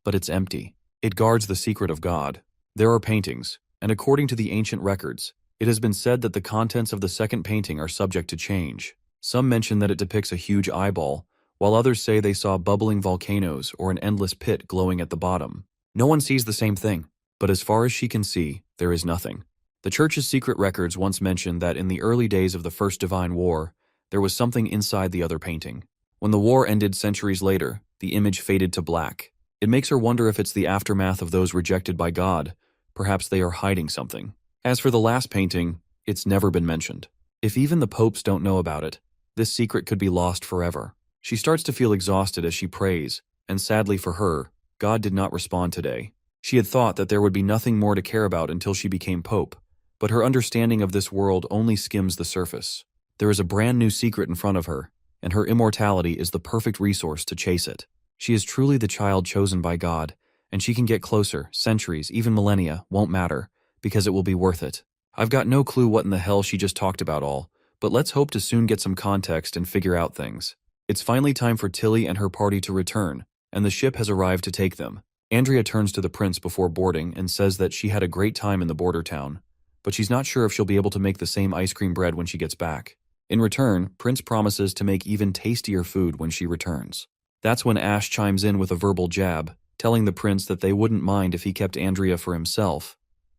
But it's empty. It guards the secret of God. There are paintings, and according to the ancient records, it has been said that the contents of the second painting are subject to change. Some mention that it depicts a huge eyeball, while others say they saw bubbling volcanoes or an endless pit glowing at the bottom. No one sees the same thing, but as far as she can see, there is nothing. The Church's secret records once mentioned that in the early days of the First Divine War, there was something inside the other painting. When the war ended centuries later, the image faded to black. It makes her wonder if it's the aftermath of those rejected by God. Perhaps they are hiding something. As for the last painting, it's never been mentioned. If even the popes don't know about it, this secret could be lost forever. She starts to feel exhausted as she prays, and sadly for her, God did not respond today. She had thought that there would be nothing more to care about until she became pope, but her understanding of this world only skims the surface. There is a brand new secret in front of her, and her immortality is the perfect resource to chase it. She is truly the child chosen by God, and she can get closer. Centuries, even millennia, won't matter, because it will be worth it. I've got no clue what in the hell she just talked about all, but let's hope to soon get some context and figure out things. It's finally time for Tilly and her party to return, and the ship has arrived to take them. Andrea turns to the prince before boarding and says that she had a great time in the border town, but she's not sure if she'll be able to make the same ice cream bread when she gets back. In return, Prince promises to make even tastier food when she returns. That's when Ash chimes in with a verbal jab, telling the prince that they wouldn't mind if he kept Andrea for himself.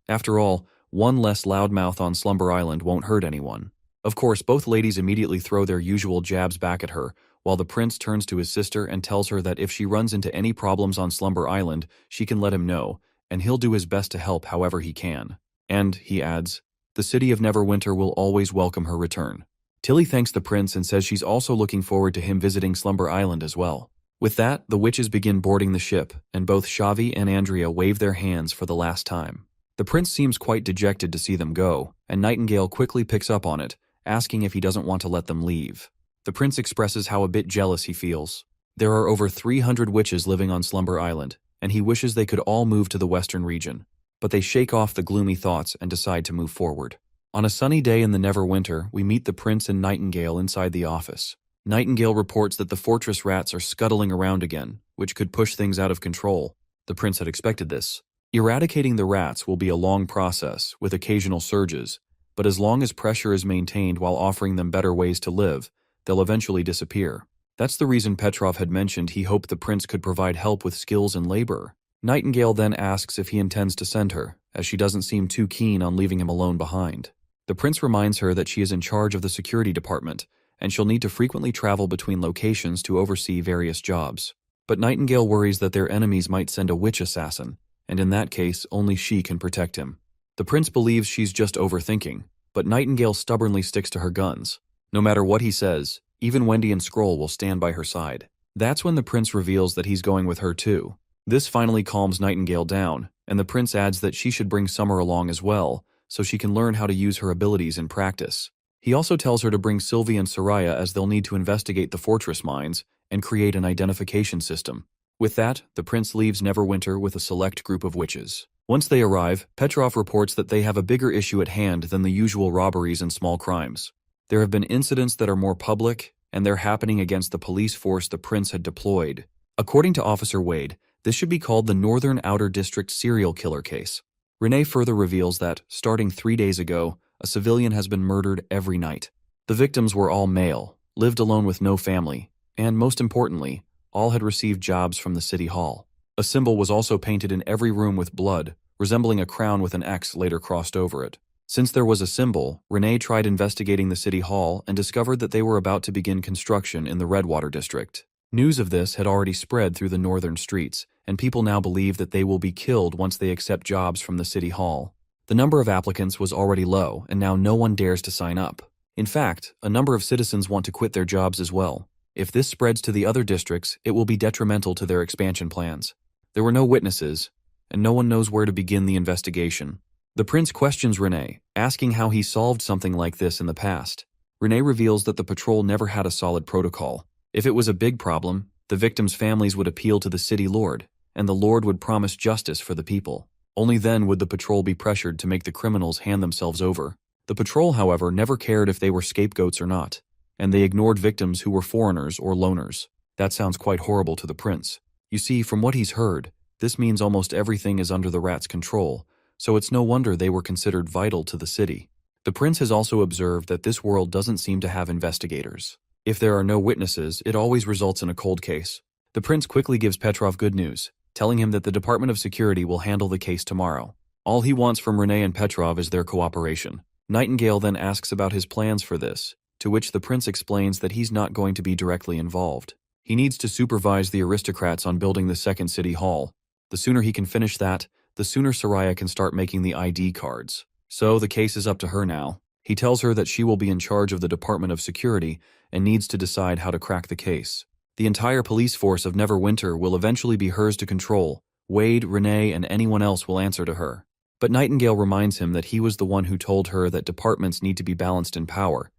After all, one less loudmouth on Slumber Island won't hurt anyone. Of course, both ladies immediately throw their usual jabs back at her, while the prince turns to his sister and tells her that if she runs into any problems on Slumber Island, she can let him know, and he'll do his best to help however he can. And, he adds, the city of Neverwinter will always welcome her return. Tilly thanks the prince and says she's also looking forward to him visiting Slumber Island as well. With that, the witches begin boarding the ship, and both Xavi and Andrea wave their hands for the last time. The prince seems quite dejected to see them go, and Nightingale quickly picks up on it, asking if he doesn't want to let them leave. The prince expresses how a bit jealous he feels. There are over 300 witches living on Slumber Island, and he wishes they could all move to the western region. But they shake off the gloomy thoughts and decide to move forward. On a sunny day in the Neverwinter, we meet the prince and Nightingale inside the office. Nightingale reports that the fortress rats are scuttling around again, which could push things out of control. The prince had expected this. Eradicating the rats will be a long process, with occasional surges, but as long as pressure is maintained while offering them better ways to live, they'll eventually disappear. That's the reason Petrov had mentioned he hoped the prince could provide help with skills and labor. Nightingale then asks if he intends to send her, as she doesn't seem too keen on leaving him alone behind. The prince reminds her that she is in charge of the security department, and she'll need to frequently travel between locations to oversee various jobs. But Nightingale worries that their enemies might send a witch assassin, and in that case, only she can protect him. The prince believes she's just overthinking, but Nightingale stubbornly sticks to her guns. No matter what he says, even Wendy and Scroll will stand by her side. That's when the prince reveals that he's going with her too. This finally calms Nightingale down, and the prince adds that she should bring Summer along as well, so she can learn how to use her abilities in practice. He also tells her to bring Sylvie and Soraya as they'll need to investigate the fortress mines and create an identification system. With that, the prince leaves Neverwinter with a select group of witches. Once they arrive, Petrov reports that they have a bigger issue at hand than the usual robberies and small crimes. There have been incidents that are more public, and they're happening against the police force the prince had deployed. According to Officer Wade, this should be called the Northern Outer District serial killer case. Renee further reveals that, starting 3 days ago, a civilian has been murdered every night. The victims were all male, lived alone with no family, and most importantly, all had received jobs from the city hall. A symbol was also painted in every room with blood, resembling a crown with an X later crossed over it. Since there was a symbol, Renee tried investigating the city hall and discovered that they were about to begin construction in the Redwater district. News of this had already spread through the northern streets, and people now believe that they will be killed once they accept jobs from the city hall. The number of applicants was already low, and now no one dares to sign up. In fact, a number of citizens want to quit their jobs as well. If this spreads to the other districts, it will be detrimental to their expansion plans. There were no witnesses, and no one knows where to begin the investigation. The prince questions Renee, asking how he solved something like this in the past. Renee reveals that the patrol never had a solid protocol. If it was a big problem, the victims' families would appeal to the city lord, and the lord would promise justice for the people. Only then would the patrol be pressured to make the criminals hand themselves over. The patrol, however, never cared if they were scapegoats or not, and they ignored victims who were foreigners or loners. That sounds quite horrible to the prince. You see, from what he's heard, this means almost everything is under the rats' control, so it's no wonder they were considered vital to the city. The prince has also observed that this world doesn't seem to have investigators. If there are no witnesses, it always results in a cold case. The prince quickly gives Petrov good news, telling him that the Department of Security will handle the case tomorrow. All he wants from Renee and Petrov is their cooperation. Nightingale then asks about his plans for this, to which the prince explains that he's not going to be directly involved. He needs to supervise the aristocrats on building the second city hall. The sooner he can finish that, the sooner Soraya can start making the ID cards. So the case is up to her now. He tells her that she will be in charge of the Department of Security and needs to decide how to crack the case. The entire police force of Neverwinter will eventually be hers to control. Wade, Renee, and anyone else will answer to her. But Nightingale reminds him that he was the one who told her that departments need to be balanced in power,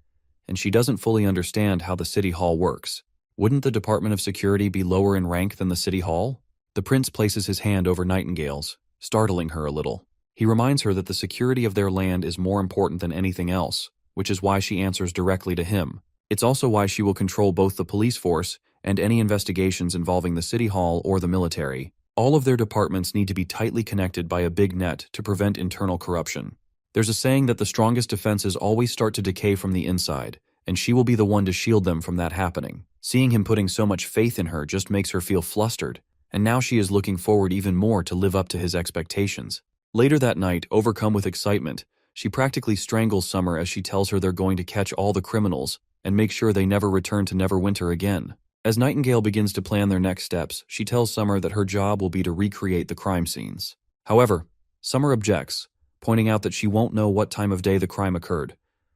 and she doesn't fully understand how the city hall works. Wouldn't the Department of Security be lower in rank than the city hall? The prince places his hand over Nightingale's, startling her a little. He reminds her that the security of their land is more important than anything else, which is why she answers directly to him. It's also why she will control both the police force and any investigations involving the city hall or the military. All of their departments need to be tightly connected by a big net to prevent internal corruption. There's a saying that the strongest defenses always start to decay from the inside, and she will be the one to shield them from that happening. Seeing him putting so much faith in her just makes her feel flustered, and now she is looking forward even more to live up to his expectations. Later that night, overcome with excitement, she practically strangles Summer as she tells her they're going to catch all the criminals and make sure they never return to Neverwinter again. As Nightingale begins to plan their next steps, she tells Summer that her job will be to recreate the crime scenes. However, Summer objects, pointing out that she won't know what time of day the crime occurred,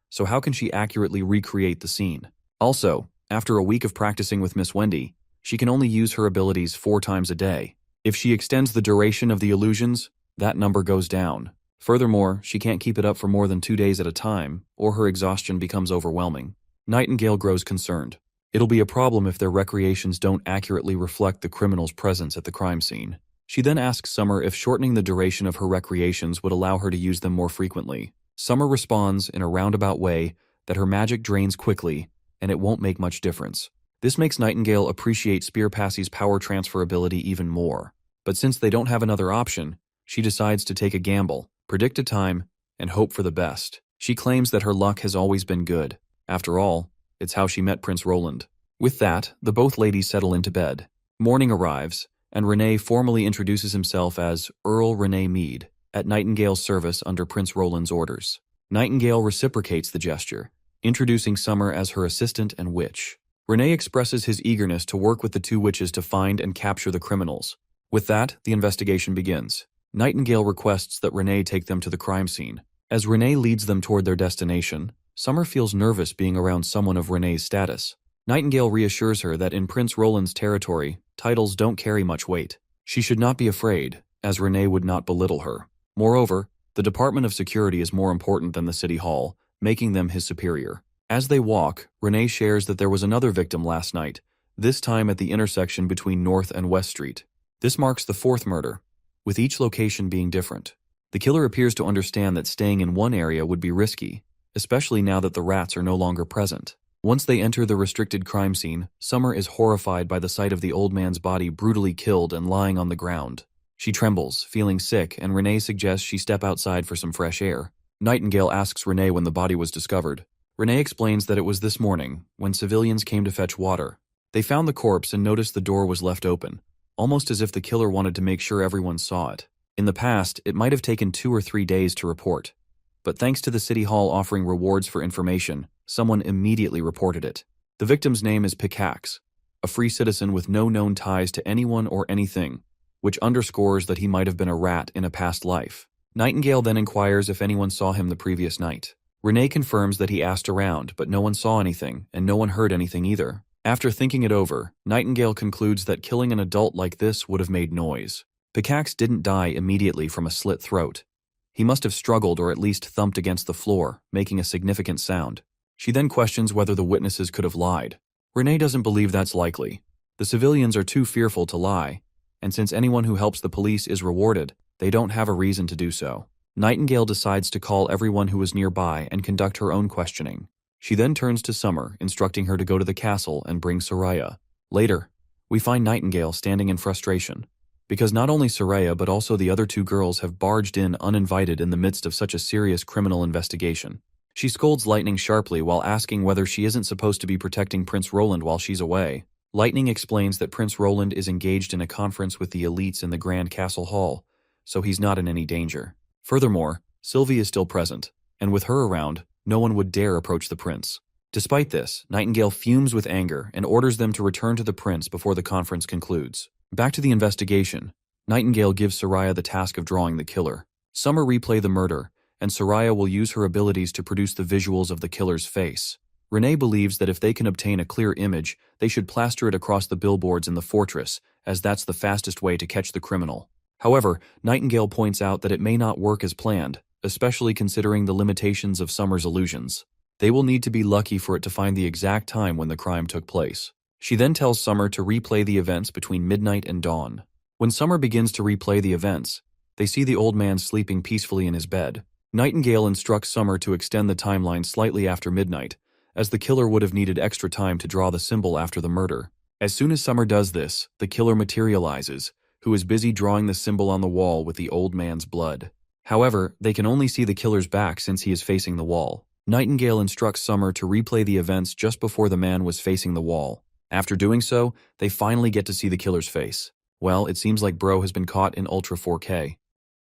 so how can she accurately recreate the scene? Also, after a week of practicing with Miss Wendy, she can only use her abilities 4 times a day. If she extends the duration of the illusions, that number goes down. Furthermore, she can't keep it up for more than 2 days at a time, or her exhaustion becomes overwhelming. Nightingale grows concerned. It'll be a problem if their recreations don't accurately reflect the criminal's presence at the crime scene. She then asks Summer if shortening the duration of her recreations would allow her to use them more frequently. Summer responds in a roundabout way that her magic drains quickly, and it won't make much difference. This makes Nightingale appreciate Spearpassy's power transfer ability even more. But since they don't have another option, she decides to take a gamble, predict a time, and hope for the best. She claims that her luck has always been good. After all, it's how she met Prince Roland. With that, the both ladies settle into bed. Morning arrives, and Renee formally introduces himself as Earl Renee Mead, at Nightingale's service under Prince Roland's orders. Nightingale reciprocates the gesture, introducing Summer as her assistant and witch. Renee expresses his eagerness to work with the 2 witches to find and capture the criminals. With that, the investigation begins. Nightingale requests that Renee take them to the crime scene. As Renee leads them toward their destination, Summer feels nervous being around someone of Renee's status. Nightingale reassures her that in Prince Roland's territory, titles don't carry much weight. She should not be afraid, as Renee would not belittle her. Moreover, the Department of Security is more important than the City Hall, making them his superior. As they walk, Renee shares that there was another victim last night, this time at the intersection between North and West Street. This marks the fourth murder, with each location being different. The killer appears to understand that staying in one area would be risky, especially now that the rats are no longer present. Once they enter the restricted crime scene, Summer is horrified by the sight of the old man's body brutally killed and lying on the ground. She trembles, feeling sick, and Renee suggests she step outside for some fresh air. Nightingale asks Renee when the body was discovered. Renee explains that it was this morning, when civilians came to fetch water. They found the corpse and noticed the door was left open, almost as if the killer wanted to make sure everyone saw it. In the past, it might have taken 2 or 3 days to report. But thanks to the City Hall offering rewards for information, someone immediately reported it. The victim's name is Pickaxe, a free citizen with no known ties to anyone or anything, which underscores that he might have been a rat in a past life. Nightingale then inquires if anyone saw him the previous night. Renee confirms that he asked around, but no one saw anything, and no one heard anything either. After thinking it over, Nightingale concludes that killing an adult like this would have made noise. Pickaxe didn't die immediately from a slit throat. He must have struggled or at least thumped against the floor, making a significant sound. She then questions whether the witnesses could have lied. Renee doesn't believe that's likely. The civilians are too fearful to lie, and since anyone who helps the police is rewarded, they don't have a reason to do so. Nightingale decides to call everyone who was nearby and conduct her own questioning. She then turns to Summer, instructing her to go to the castle and bring Soraya. Later, we find Nightingale standing in frustration, because not only Soraya but also the other 2 girls have barged in uninvited in the midst of such a serious criminal investigation. She scolds Lightning sharply while asking whether she isn't supposed to be protecting Prince Roland while she's away. Lightning explains that Prince Roland is engaged in a conference with the elites in the Grand Castle Hall, so he's not in any danger. Furthermore, Sylvie is still present, and with her around, no one would dare approach the prince. Despite this, Nightingale fumes with anger and orders them to return to the prince before the conference concludes. Back to the investigation, Nightingale gives Soraya the task of drawing the killer. Summer replay the murder, and Soraya will use her abilities to produce the visuals of the killer's face. Renee believes that if they can obtain a clear image, they should plaster it across the billboards in the fortress, as that's the fastest way to catch the criminal. However, Nightingale points out that it may not work as planned, especially considering the limitations of Summer's illusions. They will need to be lucky for it to find the exact time when the crime took place. She then tells Summer to replay the events between midnight and dawn. When Summer begins to replay the events, they see the old man sleeping peacefully in his bed. Nightingale instructs Summer to extend the timeline slightly after midnight, as the killer would have needed extra time to draw the symbol after the murder. As soon as Summer does this, the killer materializes, who is busy drawing the symbol on the wall with the old man's blood. However, they can only see the killer's back since he is facing the wall. Nightingale instructs Summer to replay the events just before the man was facing the wall. After doing so, they finally get to see the killer's face. Well, it seems like Bro has been caught in Ultra 4K.